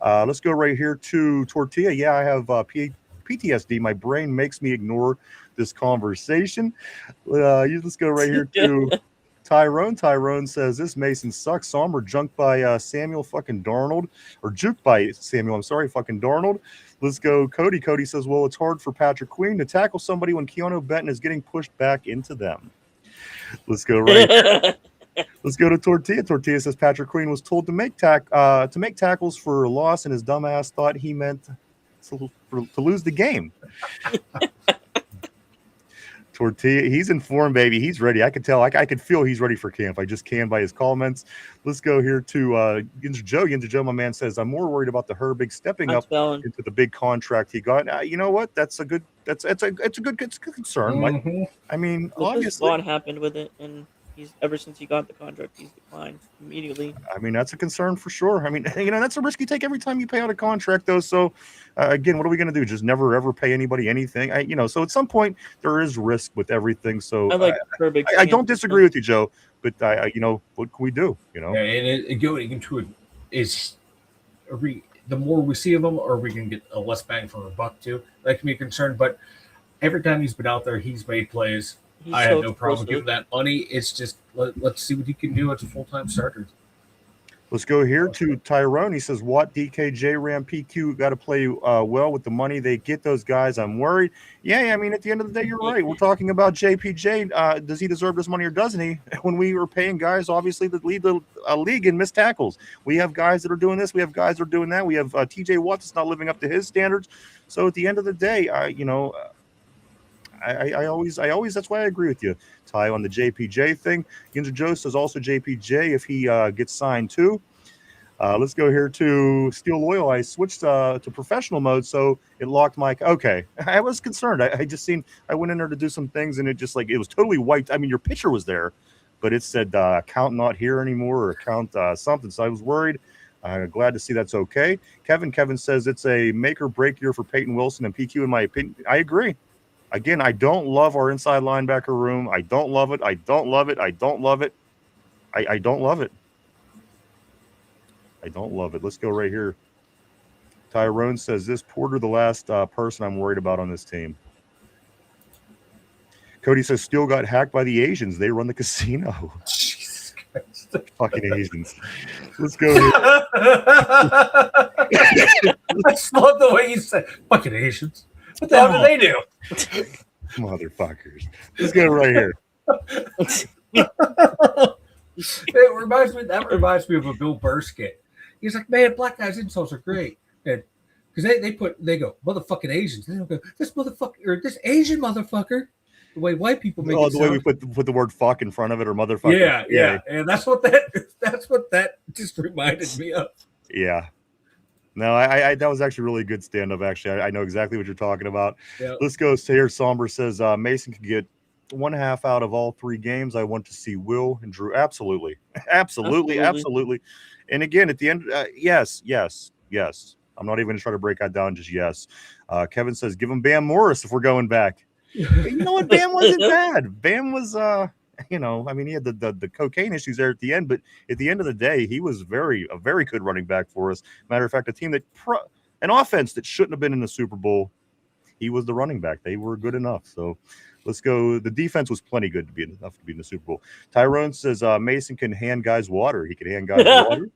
Let's go right here to Tortilla. Yeah, I have PTSD. My brain makes me ignore this conversation. Let's go right here to Tyrone. Tyrone says, this Mason sucks. Somber junked by Samuel fucking Darnold. Or juked by Samuel, I'm sorry, fucking Darnold. Let's go Cody. Cody says, well, it's hard for Patrick Queen to tackle somebody when Keanu Benton is getting pushed back into them. Let's go right. Let's go to Tortilla. Tortilla says Patrick Queen was told to make tackles for a loss, and his dumbass thought he meant to lose the game. Tortilla, he's informed, baby. He's ready. I could tell. I could feel he's ready for camp. I just can by his comments. Let's go here to Yinzer Joe. Yinzer Joe, my man, says, I'm more worried about the Herbig stepping up into the big contract he got. You know what? That's a good concern. Mike. I mean, obviously, what happened with it, and ever since he got the contract, he's declined immediately. I mean, that's a concern for sure. I mean, that's a risk you take every time you pay out a contract, though. So, again, what are we going to do? Just never, ever pay anybody anything? So at some point, there is risk with everything. So I don't disagree with you, Joe, but what can we do? Yeah, and going into it is, the more we see of him, are we going to get a less bang for a buck too? That can be a concern, but every time he's been out there, he's made plays. I have no problem giving that money. It's just let's see what he can do as a full-time starter. Let's go here to Tyrone. He says, Watt, DKJ, Ram, PQ got to play well with the money they get those guys. I'm worried. Yeah, I mean, at the end of the day, you're right. We're talking about JPJ. Does he deserve this money or doesn't he? When we were paying guys, obviously, that lead the league in missed tackles. We have guys that are doing this. We have guys that are doing that. We have TJ Watt that's not living up to his standards. So at the end of the day, I always that's why I agree with you, Ty, on the JPJ thing. Yinzer Joe says also JPJ if he gets signed too. Let's go here to Steel Loyal. I switched to professional mode, so it locked my. Okay, I was concerned. I went in there to do some things, and it just it was totally wiped. I mean, your picture was there, but it said account not here anymore or account something. So I was worried. Glad to see that's okay. Kevin says it's a make or break year for Peyton Wilson and PQ. In my opinion, I agree. Again, I don't love our inside linebacker room. I don't love it. I don't love it. I don't love it. I don't love it. I don't love it. Let's go right here. Tyrone says, this Porter the last person I'm worried about on this team. Cody says, Steele got hacked by the Asians. They run the casino. Jesus Christ. Fucking Asians. Let's go here. I just love the way you say fucking Asians. What the hell do they do? Motherfuckers. Let's go right here. That reminds me of a Bill Burr skit. He's like, man, black guys' insults are great. Because they go, motherfucking Asians. They don't go, this motherfucker, or this Asian motherfucker. The way white people make it the way we put the word fuck in front of it, or motherfucker. Yeah. And that's what that just reminded me of. Yeah. No, I that was actually really good stand-up, actually. I know exactly what you're talking about. Yep. Let's go. Here, Somber says, Mason could get 1/2 out of all 3 games. I want to see Will and Drew. Absolutely. And again, at the end, yes. I'm not even going to try to break that down, just yes. Kevin says, give him Bam Morris if we're going back. You know what? Bam wasn't bad. Bam was, I mean, he had the cocaine issues there at the end, but at the end of the day, he was a very good running back for us. Matter of fact, a team an offense that shouldn't have been in the Super Bowl, he was the running back. They were good enough. So let's go. The defense was plenty good to be enough to be in the Super Bowl. Tyrone says Mason can hand guys water. He can hand guys water.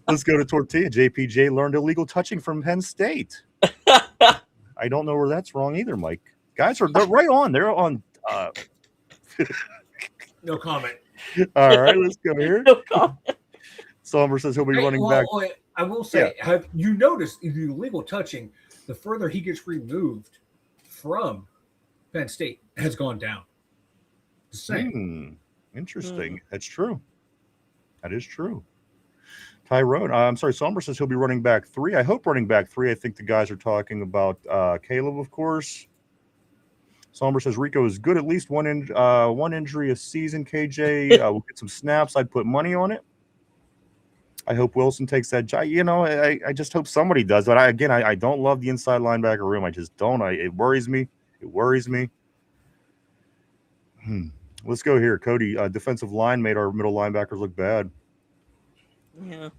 Let's go to Tortilla. JPJ learned illegal touching from Penn State. I don't know where that's wrong either, Mike. Guys they're right on. They're on. No comment. All right, let's go here. No comment. Somber says he'll be running back. I will say, have you noticed in the illegal touching, the further he gets removed from Penn State has gone down. Just saying. Interesting. That's true. That is true. Tyrone, I'm sorry, Somber says he'll be running back 3. I hope running back 3. I think the guys are talking about Caleb, of course. Somber says Rico is good, at least one injury a season. KJ will get some snaps. I'd put money on it. I hope Wilson takes that job. I just hope somebody does. But I don't love the inside linebacker room. I just don't. It worries me. Let's go here. Cody, defensive line made our middle linebackers look bad. Yeah.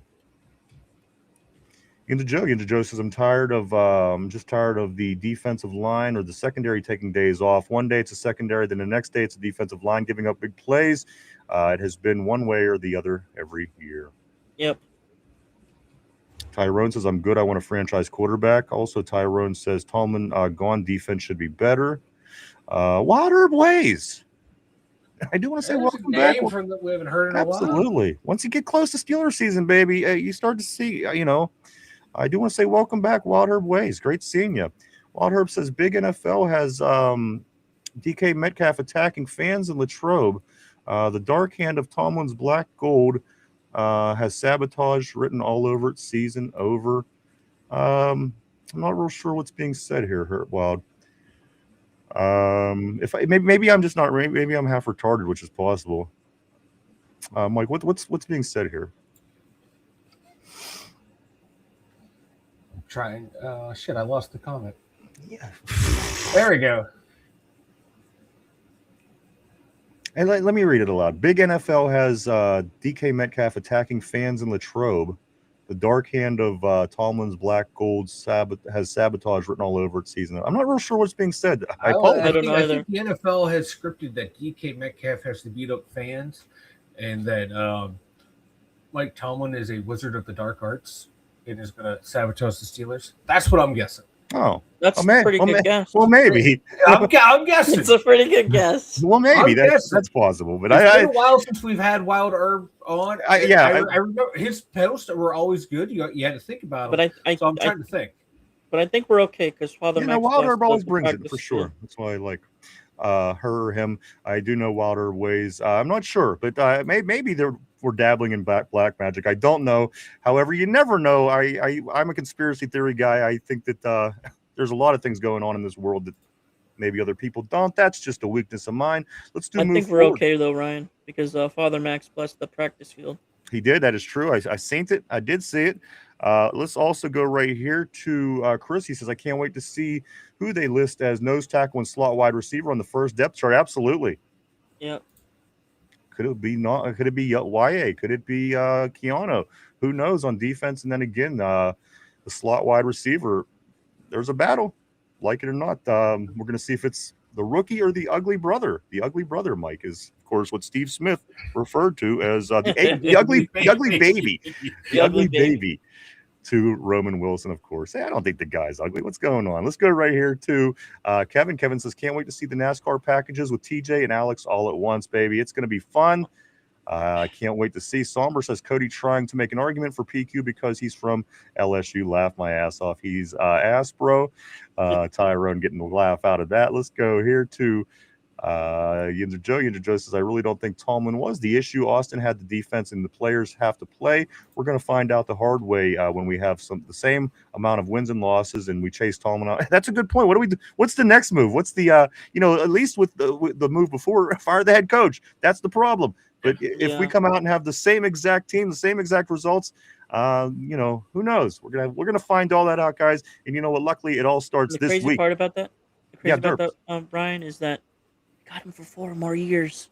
Into Joe says I'm tired of the defensive line or the secondary taking days off. One day it's a secondary, then the next day it's a defensive line giving up big plays. It has been one way or the other every year. Yep. Tyrone says I'm good. I want a franchise quarterback. Also, Tyrone says Tallman gone. Defense should be better. Wild Herb Ways. I do want to say welcome back. From that we haven't heard in a while. Absolutely. Once you get close to Steelers season, baby, you start to see, I do want to say welcome back, Wild Herb Ways. Great seeing you. Wild Herb says Big NFL has DK Metcalf attacking fans in Latrobe. The dark hand of Tomlin's black gold has sabotage written all over it. Season over. I'm not real sure what's being said here, Herb Wild. Maybe I'm just not. Maybe I'm half retarded, which is possible. Mike, what's being said here? I'm trying. Shit, I lost the comment. Yeah. There we go. And let me read it aloud. Big NFL has DK Metcalf attacking fans in Latrobe. The dark hand of Tomlin's black gold has sabotage written all over its season. I'm not real sure what's being said. I don't know either. I think the NFL has scripted that DK Metcalf has to beat up fans, and that Mike Tomlin is a wizard of the dark arts and is going to sabotage the Steelers. That's what I'm guessing. Oh, that's a pretty good guess. Well, maybe. I'm guessing. It's a pretty good guess. Well, maybe that's possible. But it's been a while since we've had Wild Herb on. I remember his posts were always good. You had to think about them. But I'm trying to think. But I think we're okay because Father Max Wild Herb always brings it for sure. That's why I like her or him. I do know Wild Herb Ways. I'm not sure, but maybe we're dabbling in black magic. I don't know. However, you never know. I'm a conspiracy theory guy. I think that there's a lot of things going on in this world that maybe other people don't. That's just a weakness of mine. I think we're okay though, Ryan, because Father Max blessed the practice field. He did. That is true. I seen it. I did see it. Let's also go right here to Chris. He says, I can't wait to see who they list as nose tackle and slot wide receiver on the first depth chart. Absolutely. Yep. Could it be YA? Could it be Keanu? Who knows on defense? And then again, the slot wide receiver. There's a battle, like it or not. We're going to see if it's the rookie or the ugly brother. The ugly brother, Mike, is of course what Steve Smith referred to as the ugly baby, the ugly baby to Roman Wilson, of course. Hey, I don't think the guy's ugly. What's going on? Let's go right here to Kevin. Kevin says, can't wait to see the NASCAR packages with TJ and Alex all at once, baby. It's going to be fun. I can't wait to see. Somber says, Cody trying to make an argument for PQ because he's from LSU. Laugh my ass off. He's ass, bro. Tyrone getting the laugh out of that. Let's go here to Yinzer Joe. Yinzer Joe says, I really don't think Tomlin was the issue. Austin had the defense and the players have to play. We're going to find out the hard way when we have the same amount of wins and losses and we chase Tomlin out. That's a good point. What do we do? What's the next move? What's the at least with the move before, fire the head coach. That's the problem. But if we come out and have the same exact team, the same exact results, who knows? We're gonna find all that out, guys. And you know what? Luckily, it all starts this week. The crazy part about that, Brian, is that we got him for 4 more years.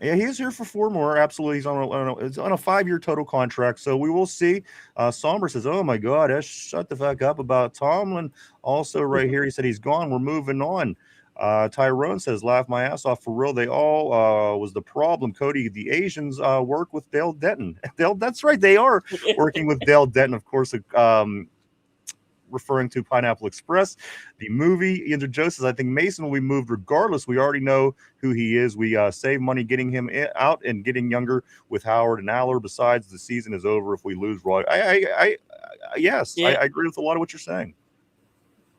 Yeah, he is here for 4 more. Absolutely, he's on a 5-year total contract. So we will see. Somber says, "Oh my God, shut the fuck up about Tomlin." Also, right here, he said he's gone. We're moving on. Tyrone says, laugh my ass off for real. They all was the problem. Cody, the Asians work with Dale Denton. That's right. They are working with Dale Denton, of course, referring to Pineapple Express, the movie. Yinzer Joe says, I think Mason will be moved regardless. We already know who he is. We save money getting him out and getting younger with Howard and Aller. Besides, the season is over if we lose Roy. Yes, I agree with a lot of what you're saying.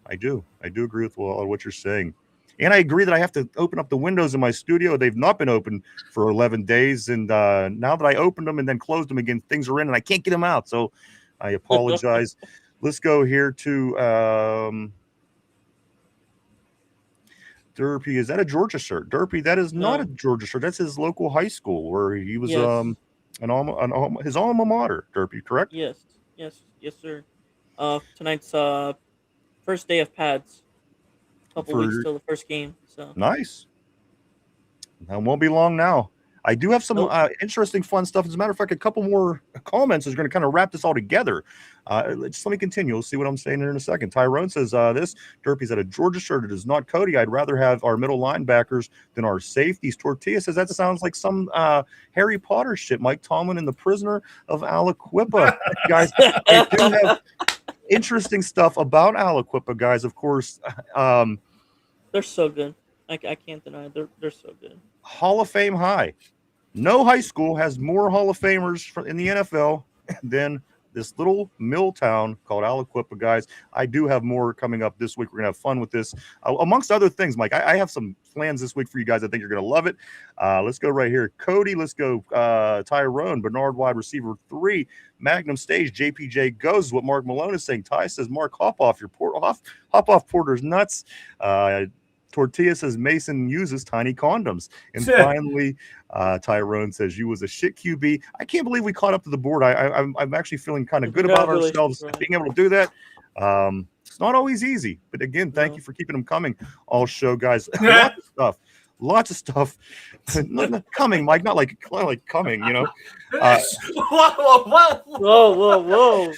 I do agree with what you're saying. And I agree that I have to open up the windows in my studio. They've not been open for 11 days. And now that I opened them and then closed them again, things are in and I can't get them out. So I apologize. Let's go here to Derpy. Is that a Georgia shirt? Derpy, that is not a Georgia shirt. That's his local high school where he was his alma mater. Derpy, correct? Yes, sir. Tonight's first day of pads. Couple weeks till the first game. So nice. That won't be long now. I do have some interesting, fun stuff. As a matter of fact, a couple more comments is going to kind of wrap this all together. Just let me continue. We'll see what I'm saying here in a second. Tyrone says, this Derpy's at a Georgia shirt. It is not Cody. I'd rather have our middle linebackers than our safeties. Tortilla says, that sounds like some Harry Potter shit. Mike Tomlin and the Prisoner of Aliquippa. Guys, I do have interesting stuff about Aliquippa, guys. Of course, they're so good. I can't deny it. They're so good. Hall of Fame high. No high school has more Hall of Famers in the NFL than this little mill town called Aliquippa, guys. I do have more coming up this week. We're going to have fun with this. Amongst other things, Mike, I have some plans this week for you guys. I think you're going to love it. Let's go right here. Cody, let's go Tyrone, Bernard wide receiver 3, Magnum stage, JPJ goes is what Mark Malone is saying. Ty says, Mark, hop off Porter's nuts. Tortilla says Mason uses tiny condoms. And finally, Tyrone says you was a shit QB. I can't believe we caught up to the board. I'm actually feeling kind of good about ourselves being able to do that. It's not always easy. But again, thank you for keeping them coming all show, guys. Lots of stuff coming, Mike. Not like coming, you know. Whoa.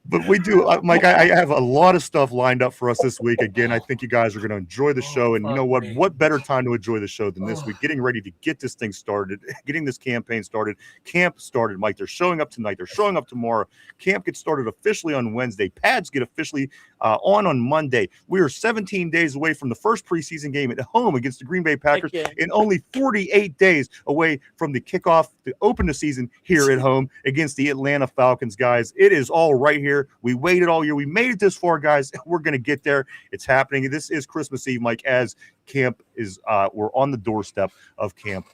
But we do, Mike. I have a lot of stuff lined up for us this week. Again, I think you guys are going to enjoy the show. And you know what? What better time to enjoy the show than this week? Getting ready to get this thing started, getting this campaign started. Camp started, Mike. They're showing up tonight. They're showing up tomorrow. Camp gets started officially on Wednesday. Pads get officially on Monday. We are 17 days away from the first preseason game at home against the Green Bay Packers, and only 48 days away from the kickoff to open the season here at home against the Atlanta Falcons, guys. It is all right here. We waited all year. We made it this far, guys. We're going to get there. It's happening. This is Christmas Eve, Mike, as camp is we're on the doorstep of camp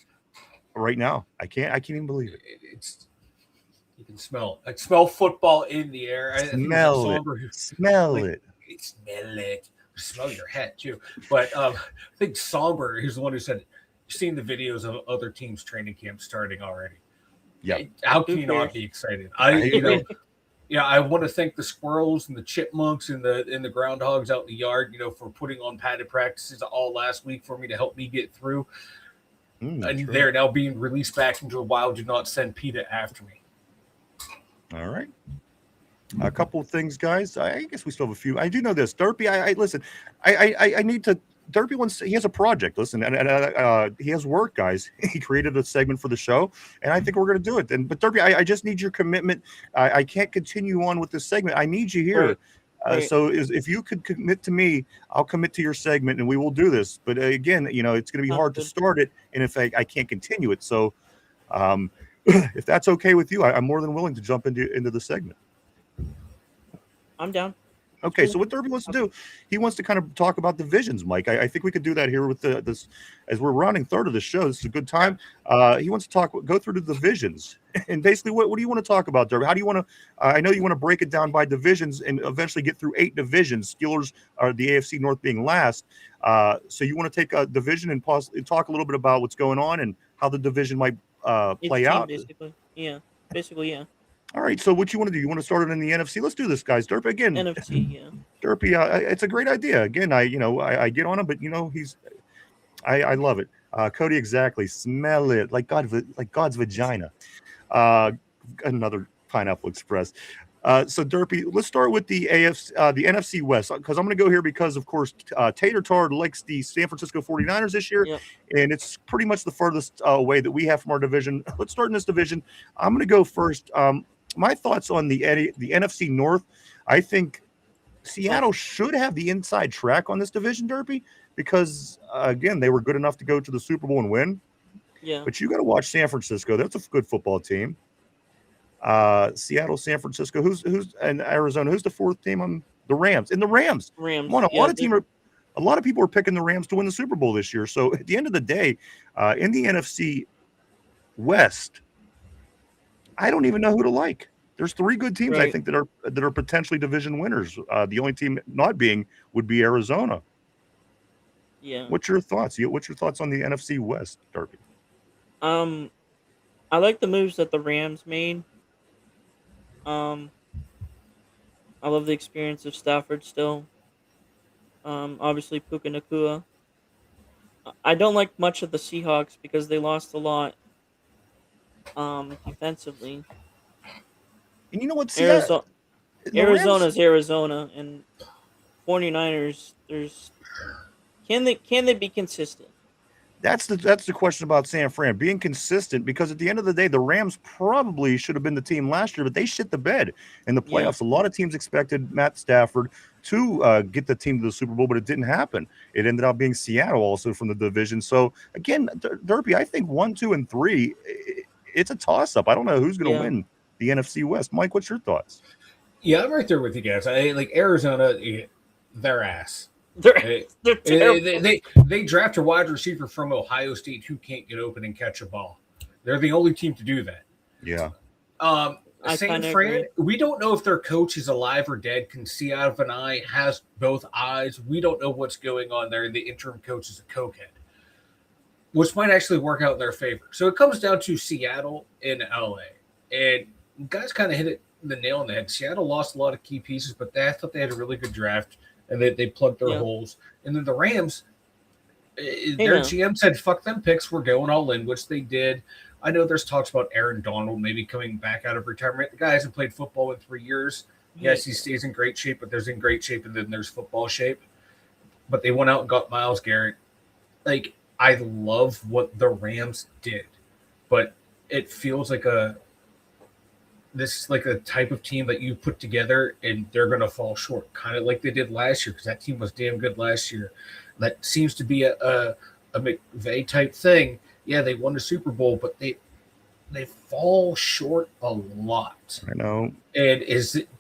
right now. I can't even believe it. You can smell it. I smell football in the air. Smell it. Smell it. Smell your hat too. But I think Somber, he's the one who said, you've seen the videos of other teams' training camp starting already. Yeah. How can you not be excited? I want to thank the squirrels and the chipmunks and the groundhogs out in the yard, for putting on padded practices all last week for me to help me get through. And they're now being released back into the wild. Do not send PETA after me. All right. A couple of things, guys. I guess we still have a few. I do know this. Derpy, I listen. I need to. Derpy wants. He has a project. Listen, and he has work, guys. He created a segment for the show, and I think we're going to do it. But Derpy, I just need your commitment. I can't continue on with this segment. I need you here. Right. So if you could commit to me, I'll commit to your segment, and we will do this. But again, it's going to be hard to start it, and if I can't continue it, so if that's okay with you, I'm more than willing to jump into the segment. I'm down. Okay, so what Derby wants to do, he wants to kind of talk about divisions, Mike. I think we could do that here with this as we're rounding third of the show. This is a good time. He wants to go through the divisions, and basically, what do you want to talk about, Derby? How do you want to? I know you want to break it down by divisions and eventually get through 8 divisions. Steelers are the AFC North being last. So you want to take a division and possibly talk a little bit about what's going on and how the division might play out. Basically, yeah. All right, so what you want to do? You want to start it in the NFC? Let's do this, guys. Derpy again. NFC, yeah. Derpy, it's a great idea. Again, I get on him, but I love it. Cody, exactly. Smell it like God's vagina. Another Pineapple Express. So Derpy, let's start with the NFC West, because I'm going to go here because, of course, Tater Tard likes the San Francisco 49ers this year, and it's pretty much the furthest away that we have from our division. Let's start in this division. I'm going to go first. My thoughts on the NFC North, I think Seattle should have the inside track on this division, Derpy, because, again, they were good enough to go to the Super Bowl and win. Yeah. But you got to watch San Francisco. That's a good football team. Seattle, San Francisco. Who's and Arizona? Who's the fourth team? The Rams. And the Rams. Rams. Come on, Yeah, a lot of people are picking the Rams to win the Super Bowl this year. So at the end of the day, in the NFC West, I don't even know who to like. There's 3 good teams I Right. think that are potentially division winners. The only team not being would be Arizona. yeah. What's your thoughts? What's your thoughts on the NFC West, Derby? I like the moves that the Rams made. Um, I love the experience of Stafford still. Obviously Puka Nakua. I don't like much of the Seahawks because they lost a lot defensively. And you know what? Arizona The Rams, Arizona's Arizona, and 49ers, can they be consistent? that's the question about San Fran being consistent, because at the end of the day, the Rams probably should have been the team last year, but they shit the bed in the Yeah. playoffs. A lot of teams expected Matt Stafford to get the team to the Super Bowl, but it didn't happen. It ended up being Seattle also from the division. So again, Derby, I think 1, 2, and 3, it's a toss-up. I don't know who's going to Yeah. win the NFC West. Mike, what's your thoughts? Yeah, I'm right there with you guys. I like Arizona, their ass. They're terrible. They draft a wide receiver from Ohio State who can't get open and catch a ball. They're the only team to do that. Yeah. I San kinda Fran, agree. we don't know if their coach is alive or dead, can see out of an eye, has both eyes. We don't know what's going on there. The interim coach is a cokehead, which might actually work out in their favor. So it comes down to Seattle and LA. And you guys kind of hit it the nail on the head. Seattle lost a lot of key pieces, but I thought they had a really good draft, and they plugged their Yeah. holes. And then the Rams, their now. GM said, fuck them picks, we're going all in, which they did. I know there's talks about Aaron Donald maybe coming back out of retirement. The guy hasn't played football in 3 years. Yes, he stays in great shape, but there's in great shape and then there's football shape. But they went out and got Myles Garrett. Like, I love what the Rams did, but it feels like this is like a type of team that you put together and they're going to fall short, kind of like they did last year, because that team was damn good last year. That seems to be a McVay type thing. Yeah, they won the Super Bowl, but they fall short a lot. I know. And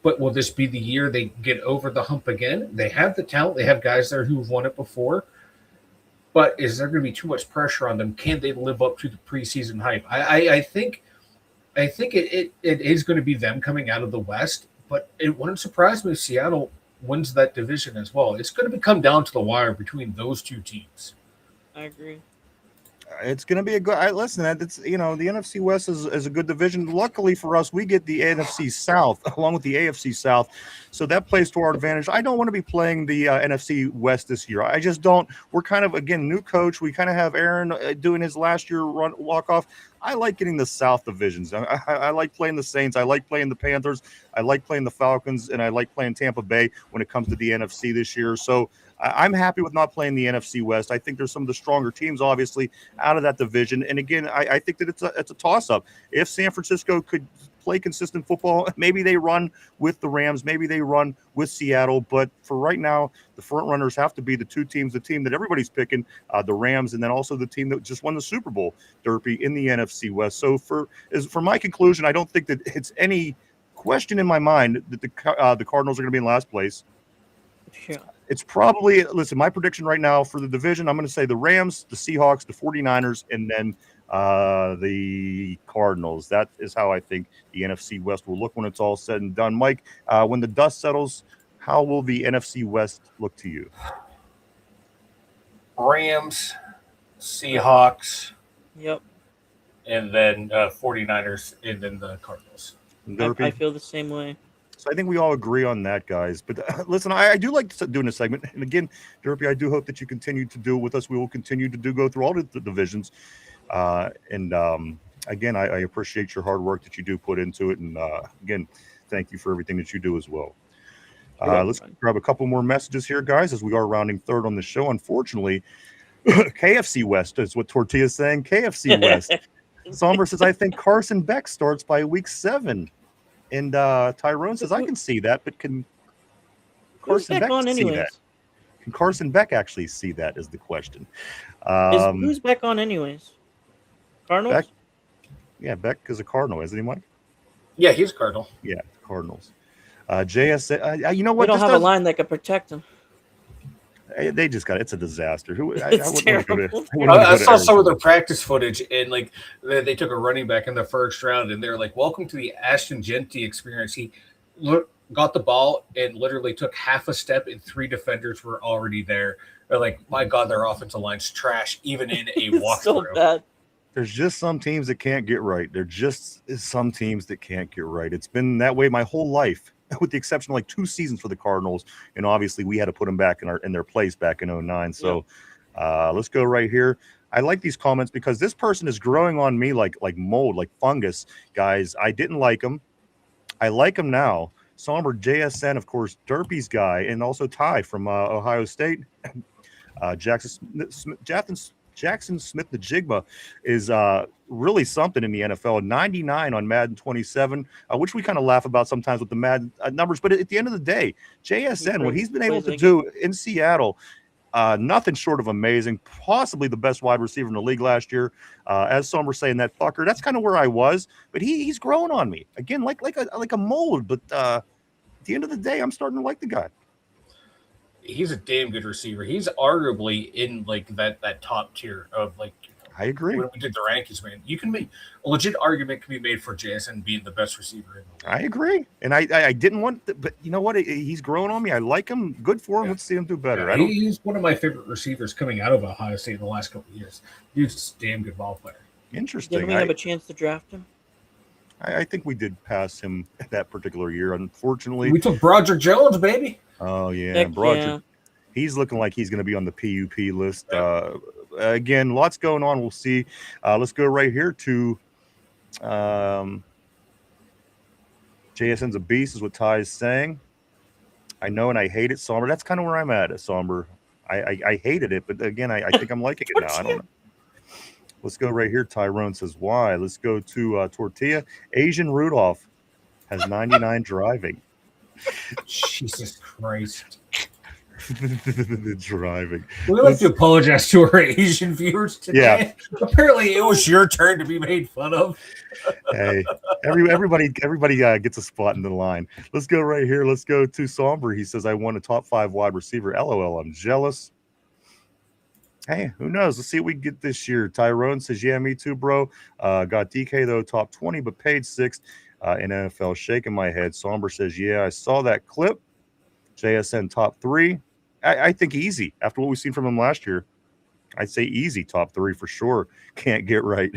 but will this be the year they get over the hump again? They have the talent. They have guys there who've won it before. But is there going to be too much pressure on them? Can they live up to the preseason hype? I think it is going to be them coming out of the West, but it wouldn't surprise me if Seattle wins that division as well. It's going to come down to the wire between those two teams. I agree. It's going to be a good. Listen, that's the NFC West is a good division. Luckily for us, we get the NFC South along with the AFC South, so that plays to our advantage. I don't want to be playing the NFC West this year. I just don't. We're kind of again new coach. We kind of have Aaron doing his last year walk off. I like getting the South divisions. I like playing the Saints. I like playing the Panthers. I like playing the Falcons, and I like playing Tampa Bay when it comes to the NFC this year. So I'm happy with not playing the NFC West. I think there's some of the stronger teams, obviously, out of that division. And again, I think that it's a toss-up. If San Francisco could play consistent football, maybe they run with the Rams, maybe they run with Seattle. But for right now, the front runners have to be the two teams, the team that everybody's picking, the Rams, and then also the team that just won the Super Bowl, Derpy, in the NFC West. So for my conclusion, I don't think that it's any question in my mind that the Cardinals are going to be in last place. Yeah. It's probably, listen, my prediction right now for the division, I'm going to say the Rams, the Seahawks, the 49ers, and then the Cardinals. That is how I think the NFC West will look when it's all said and done. Mike, when the dust settles, how will the NFC West look to you? Rams, Seahawks, Yep. and then 49ers, and then the Cardinals. I feel the same way. So I think we all agree on that, guys. But listen, I do like doing this segment. And again, Derpy, I do hope that you continue to do it with us. We will continue to go through all the divisions. Again, I appreciate your hard work that you do put into it. And again, thank you for everything that you do as well. Let's grab a couple more messages here, guys, as we are rounding third on the show. Unfortunately, KFC West is what Tortilla's saying. KFC West. Somber says, I think Carson Beck starts by week 7. And Tyrone says, I can see that, but can Carson Beck see that? Can Carson Beck actually see that is the question. Who's Beck on anyways? Cardinals? Beck is a Cardinal, isn't he, Mike? Yeah, he's Cardinal. Yeah, Cardinals. JSN, you know We what? don't This have a does, line that could protect him. they just got it's a disaster. It's terrible. I saw some of their practice footage, and like they took a running back in the first round, and they're like, "Welcome to the Ashton Genty experience." He got the ball and literally took half a step, and 3 defenders were already there. They're like, "My God, their offensive line's trash," even in a It's so walkthrough. bad. There's just some teams that can't get right. There just is some teams that can't get right. It's been that way my whole life, with the exception of like 2 seasons for the Cardinals, and obviously we had to put them back in their place back in 09. So let's go right here. I like these comments because this person is growing on me like mold, like fungus. Guys, I didn't like him. I like him now. Somber JSN, of course, Derpy's guy, and also Ty from Ohio State. Jackson Smith the Jigma is really something in the NFL. 99 on Madden 27, which we kind of laugh about sometimes with the Madden numbers. But at the end of the day, JSN, what he's been able to do in Seattle, nothing short of amazing. Possibly the best wide receiver in the league last year. As some were saying, that fucker, that's kind of where I was. But he's growing on me again, like a mold. But at the end of the day, I'm starting to like the guy. He's a damn good receiver. He's arguably in like that top tier of like. I agree. When we did the rankings, man, you can make a legit argument can be made for JSN being the best receiver in the league. I agree, and I didn't want, but you know what? He's growing on me. I like him. Good for him. Yeah. Let's see him do better. Yeah, he's one of my favorite receivers coming out of Ohio State in the last couple of years. He's just a damn good ball player. Interesting. Didn't we have a chance to draft him? I think we did pass him that particular year. Unfortunately, We took Broderick Jones, baby. oh yeah, Heck Broderick. yeah. He's looking like he's going to be on the PUP list. Again, lots going on. We'll see. Let's go right here to JSN's a beast, is what Ty is saying. I know, and I hate it, Somber. That's kind of where I'm at Somber. I hated it, but again, I think I'm liking it now. I don't know. Let's go right here. Tyrone says, why? Let's go to Tortilla. Asian Rudolph has 99 driving. Jesus Christ. The driving. We like to apologize to our Asian viewers today. Yeah. Apparently, it was your turn to be made fun of. Hey, everybody gets a spot in the line. Let's go right here. Let's go to Somber. He says, I won a top 5 wide receiver. LOL, I'm jealous. Hey, who knows? Let's see what we get this year. Tyrone says, yeah, me too, bro. Got DK, though, top 20, but paid 6th in NFL. Shaking my head. Somber says, yeah, I saw that clip. JSN top 3. I think easy. After what we've seen from him last year, I'd say easy top 3 for sure. Can't get right.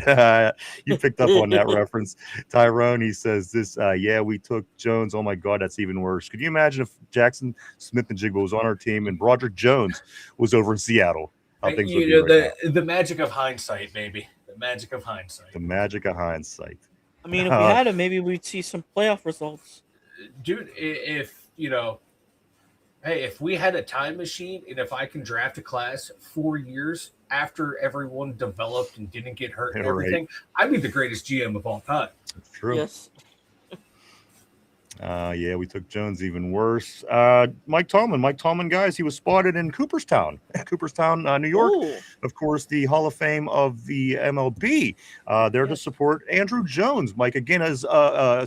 You picked up on that reference. Tyrone, he says this, yeah, we took Jones. Oh, my God, that's even worse. Could you imagine if Jackson Smith and Jigba was on our team and Broderick Jones was over in Seattle? How things would be right now. The magic of hindsight, baby. The magic of hindsight. The magic of hindsight. I mean, if we had him, maybe we'd see some playoff results. Dude, if, hey, if we had a time machine and if I can draft a class 4 years after everyone developed and didn't get hurt and everything, I'd be the greatest GM of all time. That's true. Yes. Yeah, we took Jones even worse. Mike Tomlin, guys, he was spotted in Cooperstown, New York. Ooh. Of course, the Hall of Fame of the MLB. There to support Andrew Jones. Mike, again, as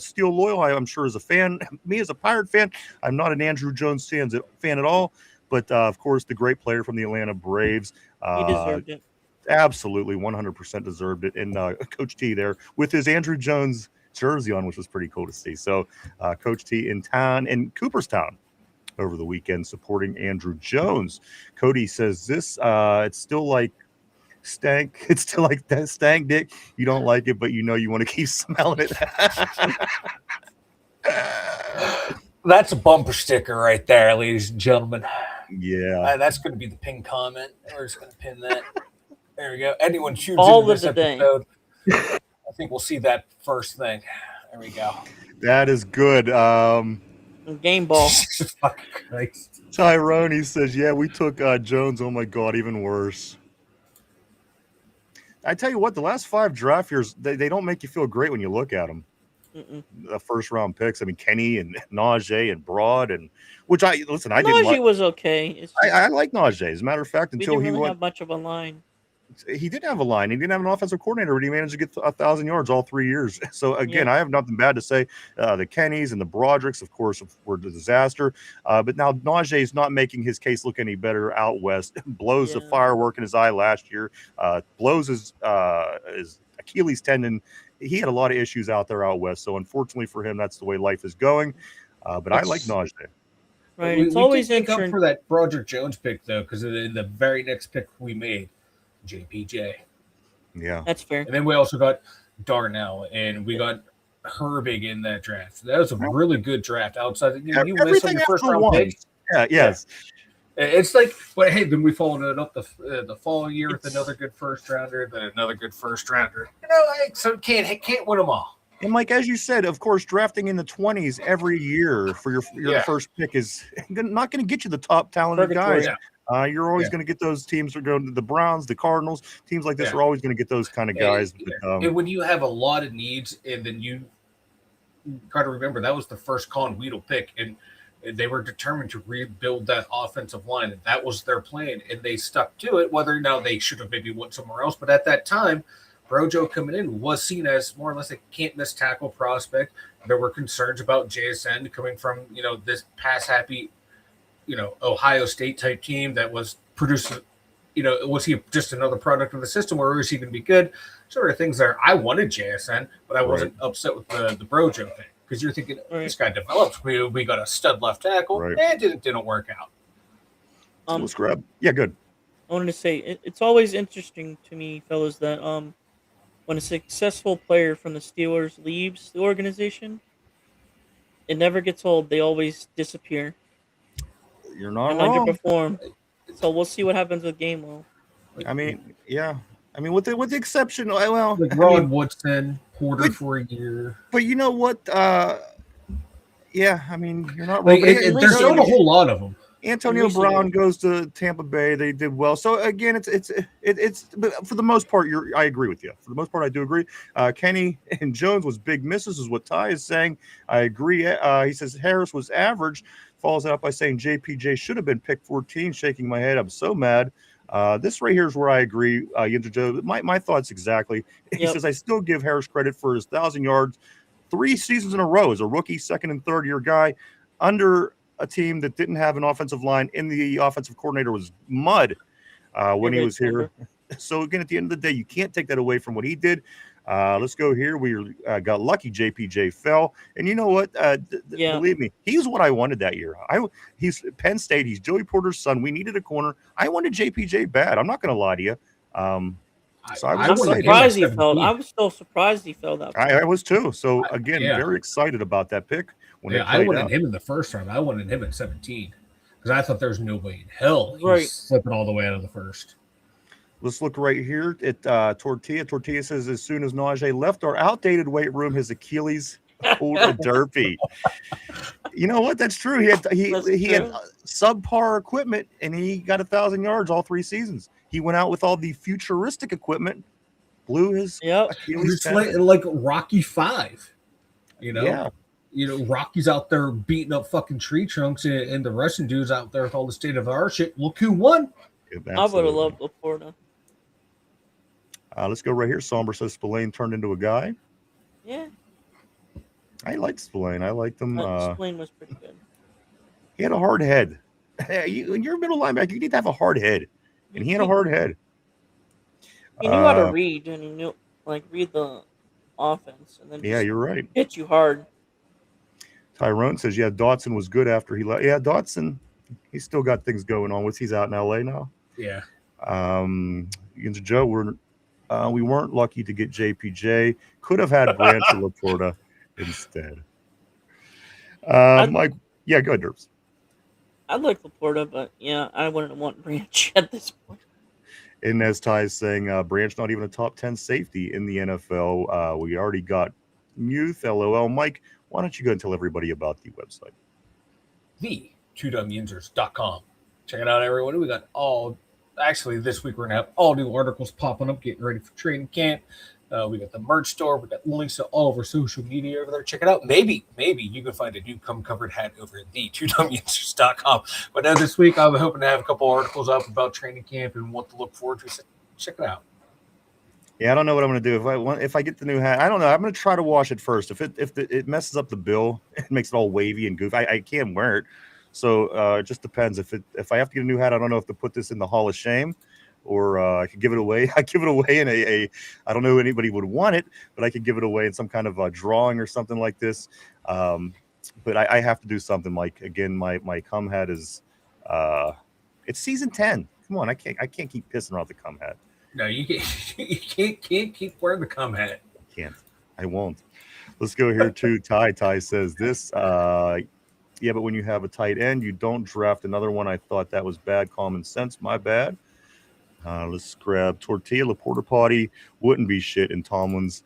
Steel Loyal, I'm sure is a fan. Me as a Pirate fan, I'm not an Andrew Jones fan at all. But, of course, the great player from the Atlanta Braves. He deserved it. Absolutely, 100% deserved it. And Coach T there with his Andrew Jones jersey on, which was pretty cool to see. So Coach T in town in Cooperstown over the weekend supporting Andrew Jones. Cody says this, it's still like stank. It's still like that stank dick. You don't like it, but you know you want to keep smelling it. That's a bumper sticker right there, ladies and gentlemen. Yeah. That's going to be the pinned comment. We're just going to pin that. There we go. Anyone tunes All into of this the day. episode, I think we'll see that first thing. There we go. That is good. Game ball. Jesus fucking Christ. Tyrone, he says, yeah, we took Jones. Oh, my God, even worse. I tell you what, the last 5 draft years, they don't make you feel great when you look at them. The first-round picks. I mean, Kenny and Najee and Broad, and which I didn't like. was okay. I like Najee. As a matter of fact, We until didn't he really went. have much of a line. he didn't have a line. He didn't have an offensive coordinator, but he managed to get 1,000 yards all 3 years. So again, I have nothing bad to say. The Kennys and the Broderick's, of course, were a disaster. But now Najee is not making his case look any better out west. Blows the firework in his eye last year. Blows his Achilles tendon. He had a lot of issues out there out west. So unfortunately for him, that's the way life is going. But I like Najee. Right. We It's always did make up interesting. for that Broderick Jones pick, though, because in the very next pick we made, JPJ. Yeah. That's fair. And then we also got Darnell, and we got Herbig in that draft. That was a really good draft. Outside, you missed on your first round pick. Yeah, yes. It's like, but hey, then we followed it up the following year with another good first rounder, then another good first rounder. So can't win them all. And Mike, as you said, of course, drafting in the 20s every year for your first pick is not going to get you the top talented guys. You're always going to get those teams that are going to the Browns, the Cardinals, teams like this are always going to get those kind of guys. And when you have a lot of needs, and then you got to remember that was the first Colin Weedle pick, and they were determined to rebuild that offensive line, and that was their plan, and they stuck to it. Whether now they should have maybe went somewhere else, but at that time, Brojo coming in was seen as more or less a can't miss tackle prospect. There were concerns about JSN coming from this pass happy, Ohio State type team that was producing. Was he just another product of the system, or is he going to be good? Sort of things there. I wanted JSN, but I wasn't upset with the Brojo thing, because you're thinking this guy developed. We got a stud left tackle. It didn't work out. Let's grab. Yeah, good. I wanted to say it's always interesting to me, fellas, that when a successful player from the Steelers leaves the organization, it never gets old. They always disappear. You're not and wrong. underperform. So we'll see what happens with Gainwell. I mean, yeah. I mean, with the exception, well, like Ron Woodson, Porter for a year. But you know what? Yeah, I mean, you're not wrong. There's not a whole lot of them. Antonio Brown goes to Tampa Bay. They did well. So again, it's but for the most part, I agree with you. For the most part, I do agree. Kenny and Jones was big misses, is what Ty is saying. I agree. He says Harris was average. Follows it up by saying JPJ should have been picked 14. Shaking my head, I'm so mad. This right here is where I agree. Yinzer Joe, my thoughts exactly. He says I still give Harris credit for his 1,000 yards, 3 seasons in a row as a rookie, second and third year guy under a team that didn't have an offensive line, and the offensive coordinator was mud when he was here. So again, at the end of the day, you can't take that away from what he did. Let's go here. We got lucky. JPJ fell, and you know what? Believe me, he's what I wanted that year. He's Penn State. He's Joey Porter's son. We needed a corner. I wanted JPJ bad. I'm not going to lie to you. So I'm surprised he fell. I was still surprised he fell that. I was too. So again, very excited about that pick. I wanted him in the first round. I wanted him at 17 because I thought there's no way in hell he's slipping all the way out of the first. Let's look right here at Tortilla. Tortilla says as soon as Najee left our outdated weight room, his Achilles pulled a derpy. You know what? That's true. He had subpar equipment, and he got 1,000 yards all 3 seasons. He went out with all the futuristic equipment, blew his Achilles. It's like Rocky 5. Yeah. Rocky's out there beating up fucking tree trunks, and the Russian dude's out there with all the state of our shit. Look who won. I would have loved Laporta. Let's go right here. Somber says Spillane turned into a guy. Yeah. I liked Spillane. I liked him. Spillane was pretty good. He had a hard head. When you're a middle linebacker, you need to have a hard head. And he had a hard head. He knew how to read, and he knew read the offense, and then you're right. Hit you hard. Tyrone says, Dotson was good after he left. Yeah, Dotson, he's still got things going on. He's out in LA now. Yeah. Joe, we weren't lucky to get JPJ. Could have had Branch or Laporta instead. Mike, go ahead, Derbs. I'd like Laporta, but I wouldn't want Branch at this point. And as Ty is saying, Branch not even a top 10 safety in the NFL. We already got Muth, LOL. Mike, why don't you go and tell everybody about the website? The2dumbyinzers.com. Check it out, everyone. We got this week we're going to have all new articles popping up, getting ready for training camp. We got the merch store. We got links to all of our social media over there. Check it out. Maybe you can find a new covered hat over at the2dumbyinzers.com. But this week I'm hoping to have a couple articles up about training camp and what to look forward to. Check it out. Yeah, I don't know what I'm going to do if I get the new hat. I don't know. I'm going to try to wash it first. If it messes up the bill, it makes it all wavy and goofy. I can't wear it, so it just depends. If I have to get a new hat, I don't know if to put this in the Hall of Shame, or I could give it away. I give it away in a I don't know if anybody would want it, but I could give it away in some kind of a drawing or something like this. But I have to do something. Like again, my cum hat is it's season 10. Come on, I can't keep pissing around the cum hat. No, you can't. You can't keep wearing the cum hat. Can't. I won't. Let's go here to Ty. Ty says this. Yeah, but when you have a tight end, you don't draft another one. I thought that was bad common sense. My bad. Let's grab Tortilla. The porta potty wouldn't be shit in Tomlin's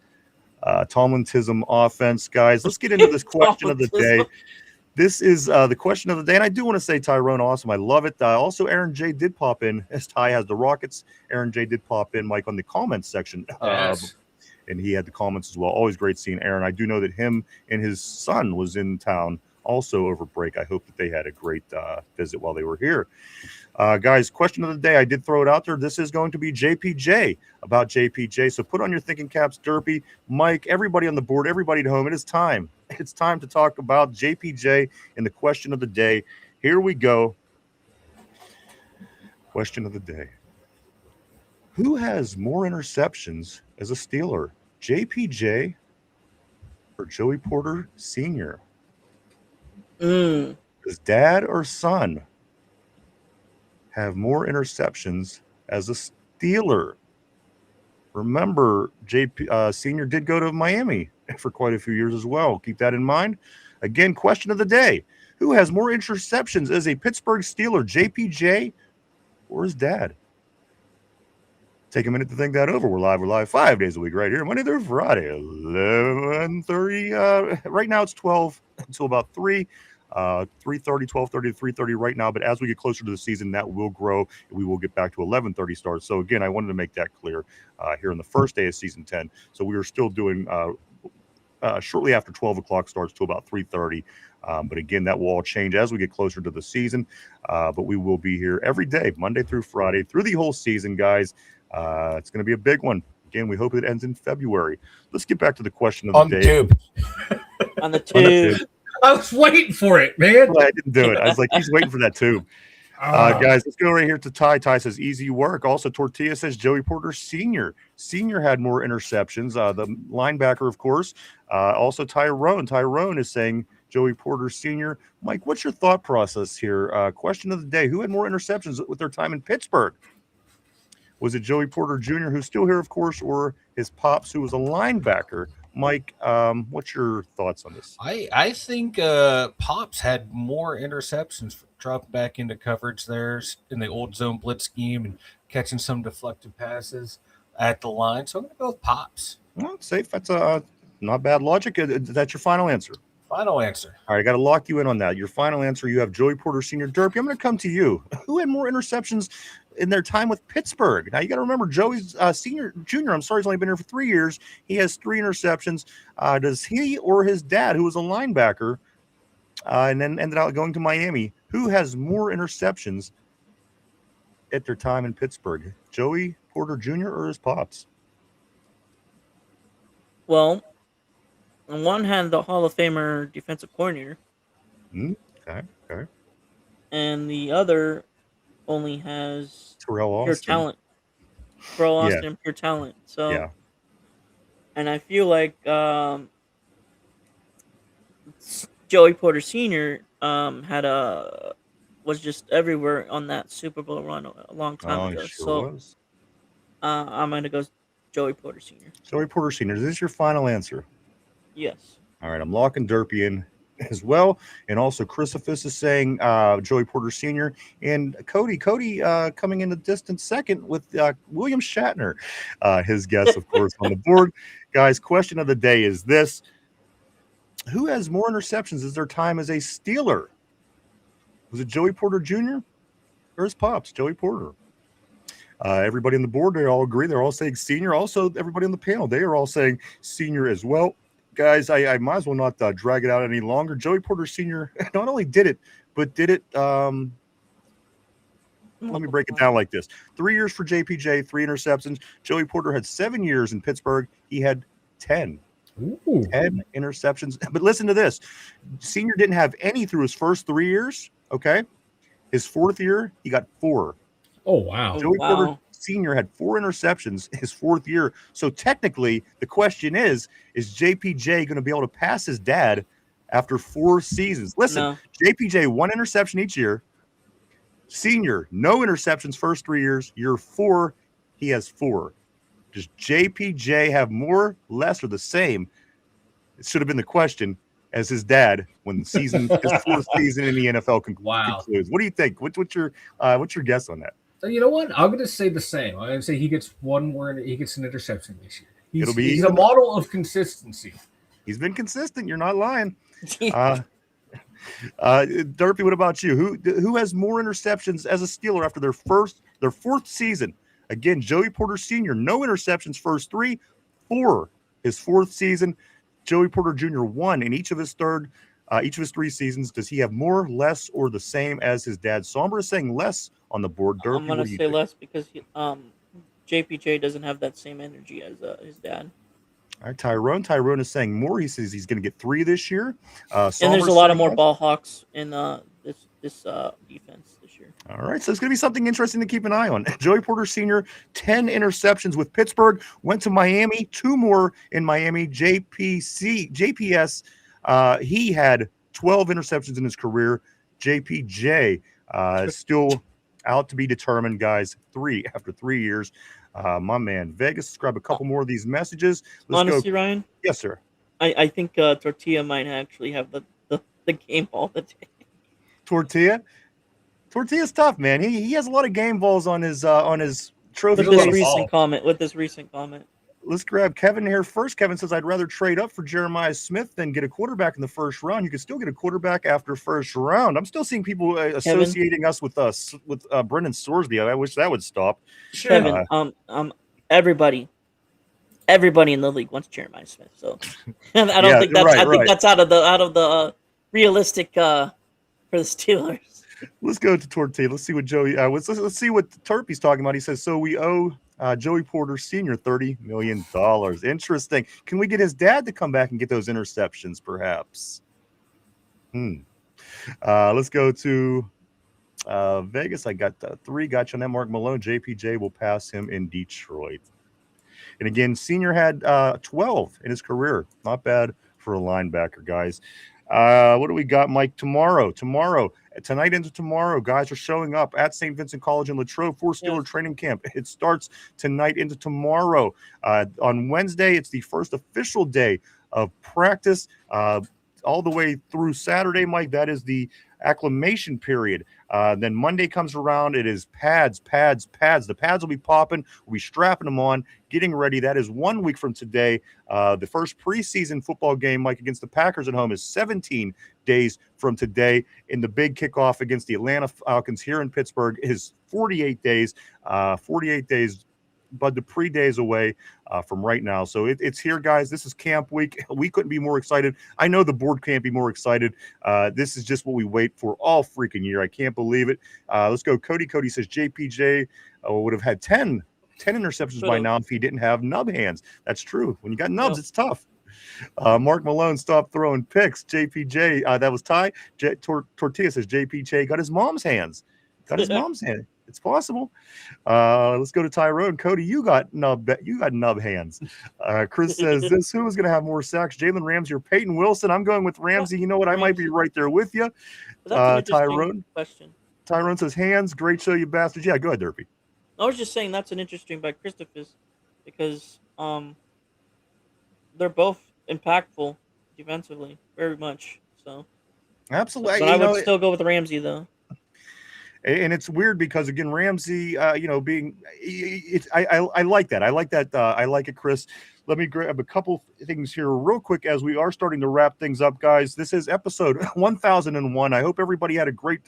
Tomlintism offense, guys. Let's get into this question of the day. This is the question of the day, and I do want to say Tyrone, awesome. I love it. Also, Aaron J did pop in, as Ty has the Rockets. Aaron J did pop in, Mike, on the comments section, Yes. and he had the comments as well. Always great seeing Aaron. I do know that him and his son was in town also over break. I hope that they had a great visit while they were here. Guys, question of the day. I did throw it out there. This is going to be JPJ, about JPJ. So put on your thinking caps, Derpy, Mike, everybody on the board, everybody at home. It is time. It's time to talk about JPJ and the question of the day. Here we go. Question of the day. Who has more interceptions as a Steeler, JPJ or Joey Porter Sr.? Does dad or son have more interceptions as a Steeler? Remember, JP Senior did go to Miami for quite a few years as well. Keep that in mind. Again, question of the day. Who has more interceptions as a Pittsburgh Steeler, JPJ or his dad? Take a minute to think that over. We're live 5 days a week right here, Monday through Friday, 11:30. Right now it's 12 until about 3. 3:30, 12:30 to 3:30 right now, but as we get closer to the season, that will grow and we will get back to 11:30 starts. So again, I wanted to make that clear here on the first day of season 10. So we are still doing shortly after 12 o'clock starts to about 3:30. But again, that will all change as we get closer to the season. But we will be here every day, Monday through Friday, through the whole season, guys. It's going to be a big one. Again, we hope it ends in February. Let's get back to the question of the day. Tube. On the tube. I was waiting for it, man. Well, I didn't do it. I was like, he's waiting for that tube. Guys, let's go right here to Ty. Ty says, easy work. Also, Tortilla says, Joey Porter Sr. Senior had more interceptions. The linebacker, of course. Also, Tyrone. Tyrone is saying Joey Porter Sr. Mike, what's your thought process here? Question of the day. Who had more interceptions with their time in Pittsburgh? Was it Joey Porter Jr., who's still here, of course, or his pops, who was a linebacker? Mike, what's your thoughts on this? I think Pops had more interceptions, dropping back into coverage there in the old zone blitz scheme and catching some deflected passes at the line. So I'm going to go with Pops. Well, safe. That's not bad logic. That's your final answer. Final answer. All right, I got to lock you in on that. Your final answer, you have Joey Porter Sr. Derpy, I'm going to come to you. Who had more interceptions in their time with Pittsburgh? Now, you got to remember, Joey's junior, I'm sorry, he's only been here for 3 years. He has 3 interceptions. Does he or his dad, who was a linebacker and then ended up going to Miami, who has more interceptions at their time in Pittsburgh? Joey Porter Jr. or his pops? Well, on one hand, the Hall of Famer defensive coordinator. Okay. And the other only has Terrell Austin. pure talent. Terrell Austin, pure talent. So, yeah. And I feel like Joey Porter Sr. was just everywhere on that Super Bowl run a long time ago. Sure was. I'm gonna go Joey Porter Sr. Joey Porter Sr. Is this your final answer? Yes. All right, I'm locking Derpy in as well. And also Chrysophus is saying Joey Porter Sr. And Cody coming in the distant second with William Shatner, his guest, of course, on the board. Guys, question of the day is this. Who has more interceptions as their time as a Steeler? Was it Joey Porter Jr. or his pops, Joey Porter? Everybody on the board, they all agree. They're all saying senior. Also, everybody on the panel, they are all saying senior as well. Guys, I might as well not drag it out any longer. Joey Porter Sr. not only did it, but did it let me break it down like this. 3 years for JPJ, 3 interceptions. Joey Porter had 7 years in Pittsburgh. He had 10. Ooh. 10 interceptions. But listen to this. Senior didn't have any through his first 3 years, okay? His 4th year, he got 4. Oh, wow. Joey wow. Porter Sr. had 4 interceptions his 4th year. So technically, the question is JPJ going to be able to pass his dad after 4 seasons? Listen, No. JPJ, 1 interception each year. Senior, no interceptions first 3 years. Year 4, he has 4. Does JPJ have more, less, or the same? It should have been the question as his dad when the season, his 4th season in the NFL concludes. What do you think? What's your guess on that? You know what? I'm going to say the same. I'm going to say he gets one more. He gets an interception this year. It'll be he's a model of consistency. He's been consistent. You're not lying. Derpy, what about you? Who has more interceptions as a Steeler after their 4th season? Again, Joey Porter Sr., no interceptions first 3, 4 his 4th season. Joey Porter Jr., 1 in each of his 3 seasons. Does he have more, less, or the same as his dad? Somber is saying less on the board. Derpy, I'm gonna say less because JPJ doesn't have that same energy as his dad. All right, Tyrone is saying more. He says he's going to get 3 this year. And there's a lot of more ball hawks in this defense this year. All right, so it's going to be something interesting to keep an eye on. Joey Porter Sr., 10 interceptions with Pittsburgh, went to Miami, 2 more in Miami. JPS, he had 12 interceptions in his career. JPJ still out to be determined, guys. 3 after 3 years. My man, Vegas, let's grab a couple more of these messages. Honestly, Ryan? Yes, sir. I think Tortilla might actually have the game all the day. Tortilla's tough, man. He has a lot of game balls on his trophy. With this recent comment. Let's grab Kevin here first. Kevin says, I'd rather trade up for Jeremiah Smith than get a quarterback in the first round. You can still get a quarterback after first round. I'm still seeing people associating us with Brendan Sorsby. I wish that would stop. Kevin, everybody in the league wants Jeremiah Smith. So I don't think that's think that's out of the realistic for the Steelers. Let's go to Tortilla. Let's see what Joey. Let's see what Turpy's talking about. He says, so we owe Joey Porter Sr. $30 million. Interesting. Can we get his dad to come back and get those interceptions, perhaps? Let's go to Vegas. I got 3. Got you on that. Mark Malone. JPJ will pass him in Detroit. And again, Senior had 12 in his career. Not bad for a linebacker, guys. What do we got, Mike? Tonight into tomorrow, guys are showing up at St. Vincent College in Latrobe for Steeler training camp. It starts tonight into tomorrow. On Wednesday, it's the first official day of practice all the way through Saturday, Mike. That is the acclimation period. Then Monday comes around. It is pads. The pads will be popping. We'll be strapping them on, getting ready. That is 1 week from today. The first preseason football game, Mike, against the Packers at home is 17 days from today. And the big kickoff against the Atlanta Falcons here in Pittsburgh is 48 days. 48 days, but the pre-days away from right now. So it's here, guys. This is camp week. We couldn't be more excited. I know the board can't be more excited. This is just what we wait for all freaking year. I can't believe it. Let's go. Cody says JPJ would have had 10 interceptions by now if he didn't have nub hands. That's true. When you got nubs, it's tough. Mark Malone stopped throwing picks. JPJ, that was Ty. Tortilla says JPJ got his mom's hands. It's possible. Let's go to Tyrone. Cody, you got nub hands. Chris says who is going to have more sacks, Jalen Ramsey or Peyton Wilson? I'm going with Ramsey. You know what? I might be right there with you. Tyrone question. Tyrone says hands. Great show, you bastards. Yeah, go ahead, Derpy. I was just saying that's an interesting by Christopher's because they're both impactful defensively, very much. So absolutely, but I would still go with Ramsey though. And it's weird because again, Ramsey, being I like that. I like that. I like it, Chris. Let me grab a couple things here real quick as we are starting to wrap things up, guys. This is episode 1001. I hope everybody had a great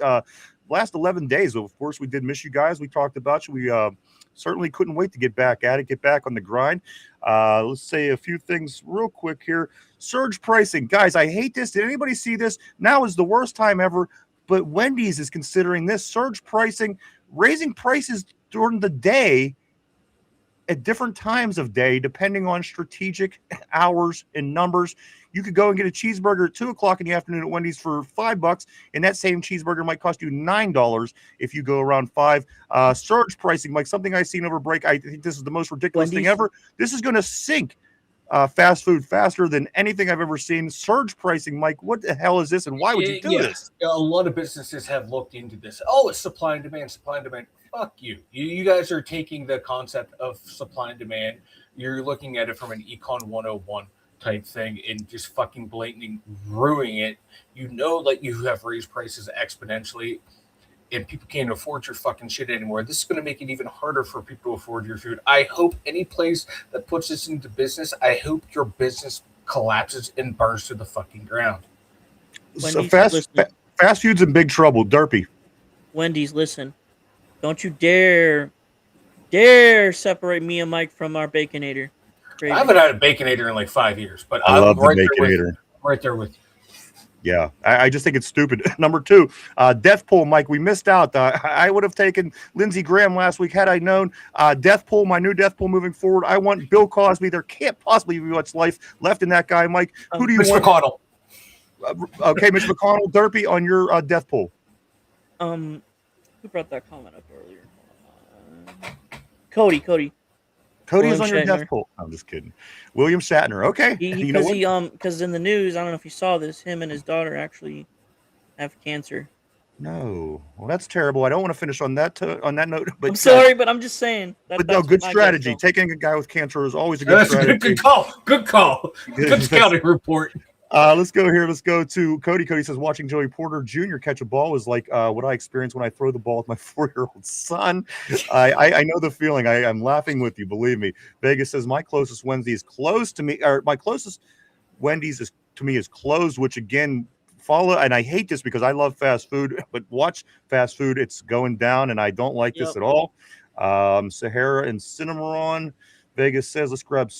last 11 days. Of course, we did miss you guys. We talked about you. We certainly couldn't wait to get back at it, get back on the grind. Let's say a few things real quick here. Surge pricing. Guys, I hate this. Did anybody see this? Now is the worst time ever. But Wendy's is considering this surge pricing raising prices during the day at different times of day, depending on strategic hours and numbers. You could go and get a cheeseburger at 2:00 in the afternoon at Wendy's for $5, and that same cheeseburger might cost you $9 if you go around 5. Surge pricing, like something I've seen over break. I think this is the most ridiculous thing ever. This is going to sink fast food faster than anything I've ever seen. Surge pricing, Mike, what the hell is this, and why would you do this? A lot of businesses have looked into this. Oh, it's supply and demand, supply and demand. Fuck you. You guys are taking the concept of supply and demand. You're looking at it from an Econ 101 type thing and just fucking blatantly ruining it. You know that you have raised prices exponentially and people can't afford your fucking shit anymore. This is going to make it even harder for people to afford your food. I hope any place that puts this into business, I hope your business collapses and burns to the fucking ground. So fast food's in big trouble. Derpy. Wendy's, listen. Don't you dare separate me and Mike from our Baconator. I haven't had a Baconator in like 5 years, but I love right the Baconator. Right there with you. Yeah, I just think it's stupid. Number 2, death pool, Mike. We missed out. I would have taken Lindsey Graham last week had I known. Death pool, my new death pool moving forward. I want Bill Cosby. There can't possibly be much life left in that guy, Mike. Who do you Mitch want? McConnell. Okay, Mitch McConnell, Derpy, on your death pool. Who brought that comment up earlier? Cody. Cody William is on your Shatner. death poll. I'm just kidding. William Shatner. Okay. Because in the news, I don't know if you saw this, him and his daughter actually have cancer. No. Well, that's terrible. I don't want to finish on that note. But I'm sorry, but I'm just saying. Good strategy. Taking a guy with cancer is always a good strategy. Good call. Good scouting report. Let's go here. Let's go to Cody. Cody says, watching Joey Porter Jr. catch a ball is like what I experience when I throw the ball with my 4-year-old son. I know the feeling. I'm laughing with you. Believe me. Vegas says, my closest Wednesday is closed to me, or my closest Wendy's is closed, which again, follow. And I hate this because I love fast food, but watch fast food. It's going down, and I don't like this at all. Sahara and Cinnamon. Vegas says, let's grab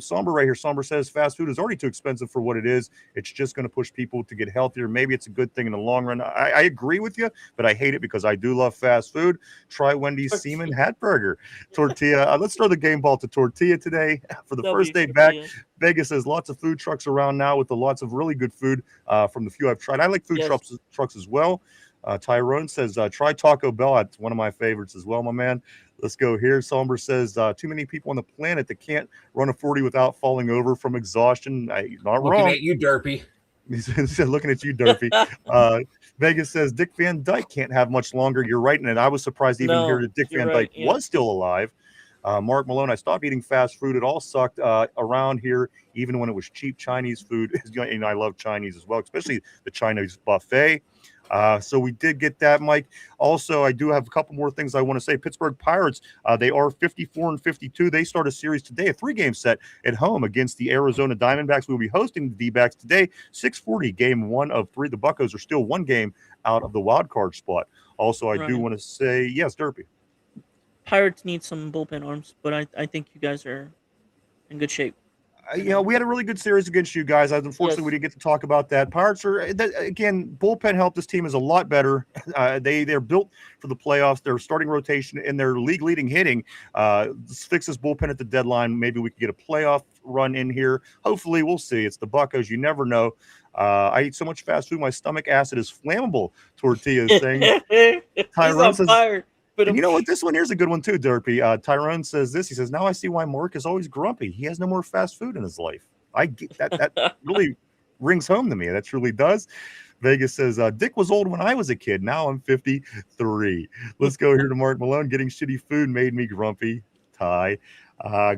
Somber right here. Somber says fast food is already too expensive for what it is. It's just going to push people to get healthier. Maybe it's a good thing in the long run. I agree with you, but I hate it because I do love fast food. Try Wendy's Seaman Hat Burger. Tortilla. Let's throw the game ball to Tortilla today for the first day back. Vegas says lots of food trucks around now with lots of really good food from the few I've tried. I like food trucks as well. Tyrone says, try Taco Bell. It's one of my favorites as well, my man. Let's go here. Somber says, too many people on the planet that can't run a 40 without falling over from exhaustion. Not wrong. Looking at you, Derpy. He's looking at you, Derpy. Vegas says, Dick Van Dyke can't have much longer. You're right. And I was surprised to even hear that Dick Van Dyke was still alive. Mark Malone, I stopped eating fast food. It all sucked around here, even when it was cheap Chinese food. And I love Chinese as well, especially the Chinese buffet. So we did get that, Mike. Also, I do have a couple more things I want to say. Pittsburgh Pirates, they are 54-52. They start a series today, a 3-game set at home against the Arizona Diamondbacks. We'll be hosting the D-backs today, 6:40, game 1 of 3. The Buccos are still 1 game out of the wild card spot. Also, I do want to say, yes, Derpy. Pirates need some bullpen arms, but I think you guys are in good shape. We had a really good series against you guys. Unfortunately, we didn't get to talk about that. Pirates are, again, bullpen help. This team is a lot better. They're built for the playoffs. Their starting rotation and their league-leading hitting. Let's fix this bullpen at the deadline. Maybe we could get a playoff run in here. Hopefully, we'll see. It's the Buccos. You never know. I eat so much fast food, my stomach acid is flammable, Tortilla is saying. Tyrone says, and you know what? This one here's a good one too, Derpy. Tyrone says this. He says, now I see why Mark is always grumpy. He has no more fast food in his life. I get that. That really rings home to me. That truly does. Vegas says, Dick was old when I was a kid. Now I'm 53. Let's go here to Mark Malone. Getting shitty food made me grumpy. Ty.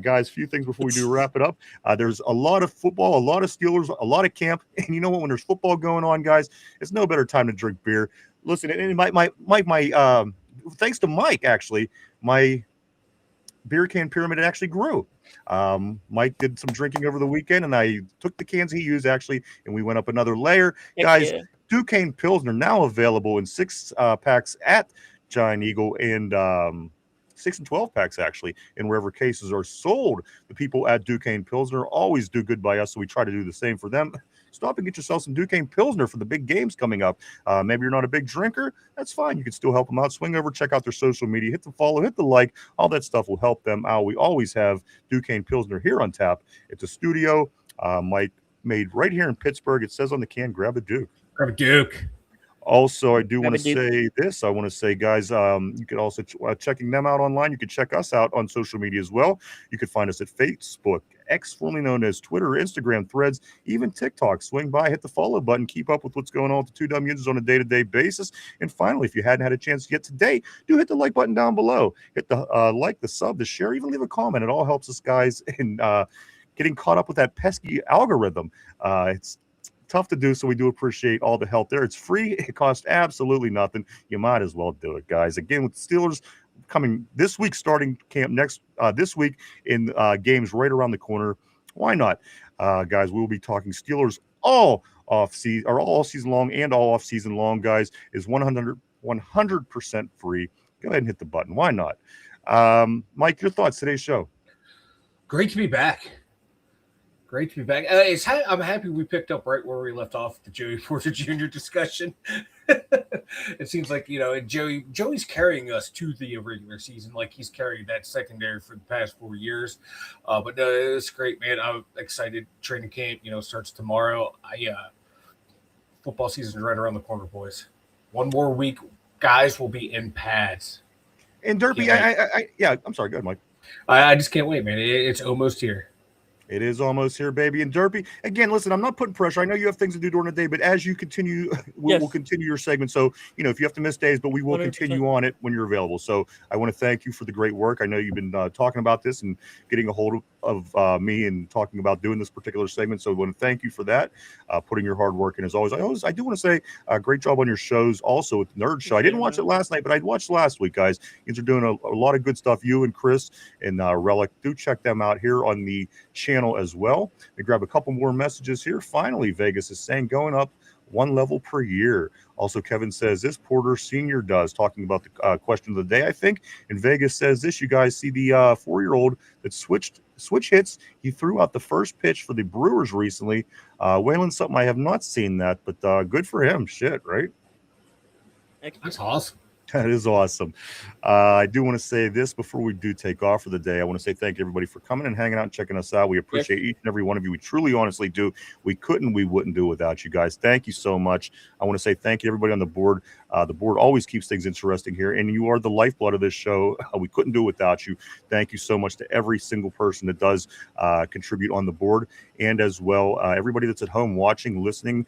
Guys, a few things before we do wrap it up. There's a lot of football, a lot of Steelers, a lot of camp. And you know what? When there's football going on, guys, it's no better time to drink beer. Listen, and my thanks to Mike, actually, my beer can pyramid actually grew. Mike did some drinking over the weekend, and I took the cans he used, actually, and we went up another layer. Guys, Duquesne Pilsner now available in 6 packs at Giant Eagle and 6 and 12 packs actually in wherever cases are sold. The people at Duquesne Pilsner always do good by us, so we try to do the same for them. Stop and get yourself some Duquesne Pilsner for the big games coming up. Maybe you're not a big drinker. That's fine. You can still help them out. Swing over, check out their social media, hit the follow, hit the like. All that stuff will help them out. We always have Duquesne Pilsner here on tap. It's a studio, Mike, made right here in Pittsburgh. It says on the can, grab a Duke. Grab a Duke. Also, I do want to Grab a say this. I want to say, guys, you can also checking them out online. You can check us out on social media as well. You can find us at Facebook, X, formerly known as Twitter, Instagram, Threads, even TikTok. Swing by, hit the follow button, keep up with what's going on with the 2 Dumb Yinzers on a day-to-day basis. And finally, if you hadn't had a chance yet today, do hit the like button down below. Hit the like, the sub, the share, even leave a comment. It all helps us, guys, in getting caught up with that pesky algorithm. It's tough to do, so we do appreciate all the help there. It's free. It costs absolutely nothing. You might as well do it, guys. Again, with the Steelers coming this week, starting camp next this week in games right around the corner. Why not, guys? We will be talking Steelers all season long and all off season long, guys. Is 100% free. Go ahead and hit the button. Why not? Mike, your thoughts today's show? Great to be back. Great to be back. I'm happy we picked up right where we left off with the Joey Porter Jr. discussion. It seems like, Joey's carrying us to the regular season like he's carried that secondary for the past 4 years. But no, it's great, man. I'm excited. Training camp, starts tomorrow. Football season's right around the corner, boys. One more week, guys will be in pads. And Derpy, I'm sorry. Go ahead, Mike. I just can't wait, man. It's almost here. It is almost here, baby. And Derpy, again, listen, I'm not putting pressure. I know you have things to do during the day, but as you continue, we'll continue your segment. So, if you have to miss days, but we will 100%. continue on it when you're available. So I want to thank you for the great work. I know you've been talking about this and getting a hold of me and talking about doing this particular segment. So I want to thank you for that, putting your hard work in as always. I do want to say great job on your shows also with the Nerd Show. I didn't watch it last night, but I watched last week, guys. You're doing a lot of good stuff. You and Chris and Relic, do check them out here on the channel as well. We grab a couple more messages here. Finally, Vegas is saying going up 1 level per year. Also, Kevin says this Porter Sr. does, talking about the question of the day, I think. And Vegas says this, you guys see the 4-year-old that switch hits. He threw out the first pitch for the Brewers recently. Waylon, something I have not seen that, but good for him. Shit, right? That's awesome. That is awesome. I do want to say this before we do take off for the day. I want to say thank you, everybody, for coming and hanging out and checking us out. We appreciate each and every one of you. We truly, honestly do. We wouldn't do it without you guys. Thank you so much. I want to say thank you, everybody on the board. The board always keeps things interesting here, and you are the lifeblood of this show. We couldn't do it without you. Thank you so much to every single person that does contribute on the board, and as well everybody that's at home watching, listening,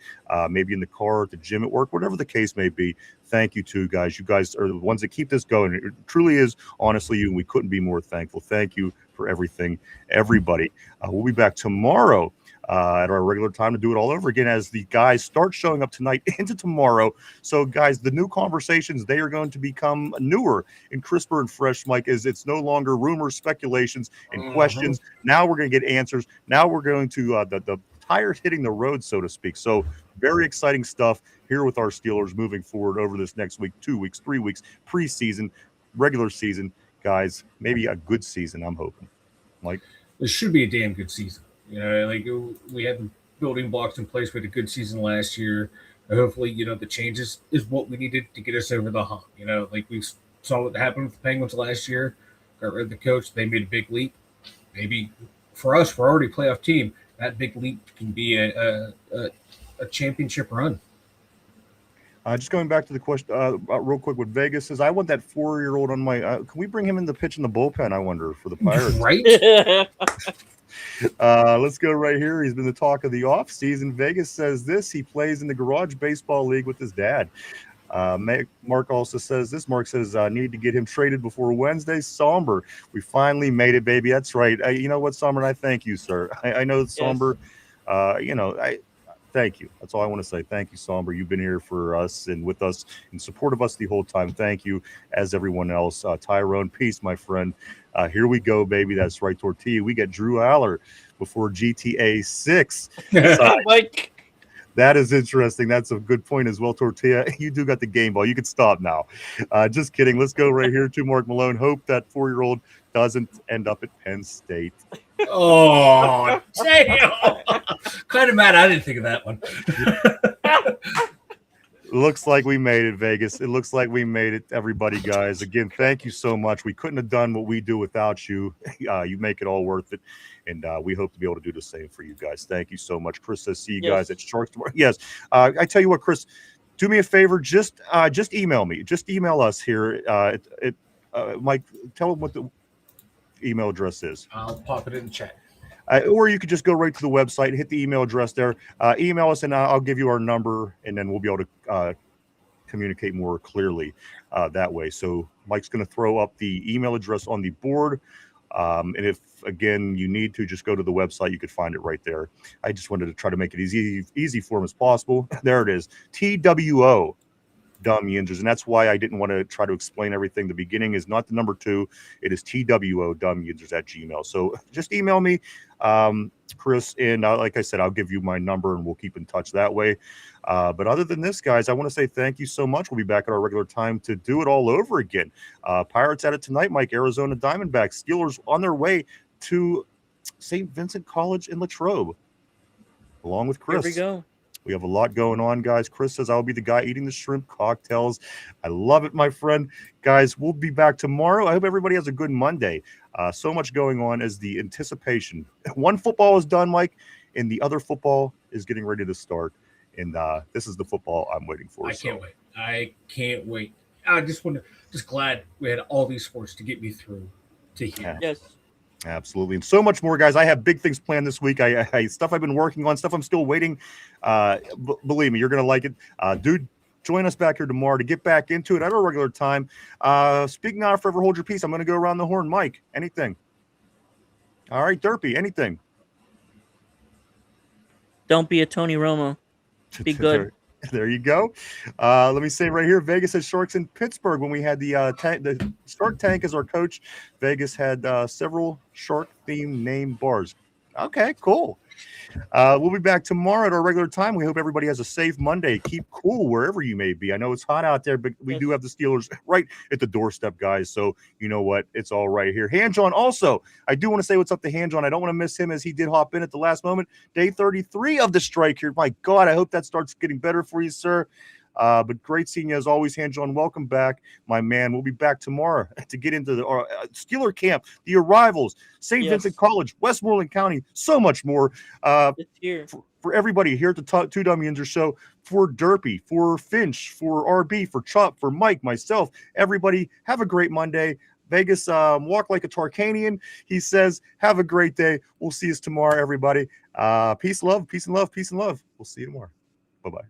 maybe in the car, at the gym, at work, whatever the case may be. Thank you too, guys. You guys are the ones that keep this going. It truly is, honestly, you, and we couldn't be more thankful. Thank you for everything, everybody. We'll be back tomorrow at our regular time to do it all over again as the guys start showing up tonight into tomorrow. So, guys, the new conversations, they are going to become newer and crisper and fresh, Mike, as it's no longer rumors, speculations, and questions. Now we're going to get answers. Now we're going to the tires hitting the road, so to speak. So very exciting stuff here with our Steelers moving forward over this next week, 2 weeks, 3 weeks, preseason, regular season. Guys, maybe a good season, I'm hoping. Mike? This should be a damn good season. We had the building blocks in place. We had a good season last year. Hopefully, the changes is what we needed to get us over the hump. We saw what happened with the Penguins last year. Got rid of the coach. They made a big leap. Maybe for us, we're already a playoff team. That big leap can be a championship run. Just going back to the question real quick, what Vegas says, I want that 4-year-old on my can we bring him in the pitch in the bullpen, I wonder, for the Pirates? Right? Let's go right here. He's been the talk of the offseason. Vegas says this. He plays in the Garage Baseball League with his dad. Mark also says this. Mark says, need to get him traded before Wednesday. Somber. We finally made it, baby. That's right. You know what, Somber? And I thank you, sir. I know that Somber, thank you. That's all I want to say. Thank you, Somber. You've been here for us and with us in support of us the whole time. Thank you, as everyone else. Tyrone, peace, my friend. Here we go, baby. That's right, Tortilla. We get Drew Aller before GTA 6. Mike. That is interesting. That's a good point as well, Tortilla. You do got the game ball. You can stop now. Just kidding. Let's go right here to Mark Malone. Hope that 4-year-old doesn't end up at Penn State. Oh, damn. Kind of mad I didn't think of that one. Looks like we made it, Vegas. It looks like we made it, everybody, guys. Again, thank you so much. We couldn't have done what we do without you. You make it all worth it, and we hope to be able to do the same for you guys. Thank you so much. Chris says, see you guys at Sharks tomorrow. Yes. I tell you what, Chris, do me a favor. Just email me. Just email us here. Mike, tell them what the email address is. I'll pop it in the chat. Or you could just go right to the website, hit the email address there, email us, and I'll give you our number, and then we'll be able to communicate more clearly that way. So Mike's going to throw up the email address on the board. And if, again, you need to, just go to the website. You could find it right there. I just wanted to try to make it easy for him as possible. There it is, TWO. Dumb Yinzers, and that's why I didn't want to try to explain everything. The beginning is not the number 2; it is TWO Dumb Yinzers at Gmail. So just email me, Chris, and like I said, I'll give you my number, and we'll keep in touch that way. But other than this, guys, I want to say thank you so much. We'll be back at our regular time to do it all over again. Pirates at it tonight, Mike. Arizona Diamondbacks. Steelers on their way to St. Vincent College in Latrobe, along with Chris. Here we go. We have a lot going on, guys. Chris says I'll be the guy eating the shrimp cocktails. I love it, my friend. Guys, we'll be back tomorrow. I hope everybody has a good Monday. So much going on as the anticipation. One football is done, Mike, and the other football is getting ready to start. And this is the football I'm waiting for. I can't wait. I just glad we had all these sports to get me through to here. Yes. Absolutely. And so much more, guys. I have big things planned this week. I stuff I've been working on, stuff I'm still waiting. Believe me, you're going to like it. Dude, join us back here tomorrow to get back into it at our regular time. Speaking now, forever hold your peace. I'm going to go around the horn. Mike, anything? All right, Derpy, anything? Don't be a Tony Romo. Be good. There you go. Let me say right here, Vegas has Sharks in Pittsburgh. When we had the Shark Tank as our coach, Vegas had several shark-themed name bars. Okay, cool. We'll be back tomorrow at our regular time. We hope everybody has a safe Monday. Keep cool wherever you may be. I know it's hot out there, but we do have the Steelers right at the doorstep, guys. So you know what? It's all right here. Hand-John also, I do want to say what's up to Hand-John. I don't want to miss him as he did hop in at the last moment. Day 33 of the strike here. My God, I hope that starts getting better for you, sir. But great seeing you as always, Hand-John. Welcome back, my man. We'll be back tomorrow to get into the Steeler camp, the arrivals, St. Vincent College, Westmoreland County, so much more. It's here. For everybody here at the Two Dumb Yinzers show, for Derpy, for Finch, for RB, for Chop, for Mike, myself, everybody, have a great Monday. Vegas, walk like a Tarkanian. He says, have a great day. We'll see you tomorrow, everybody. Peace, love, peace and love, peace and love. We'll see you tomorrow. Bye-bye.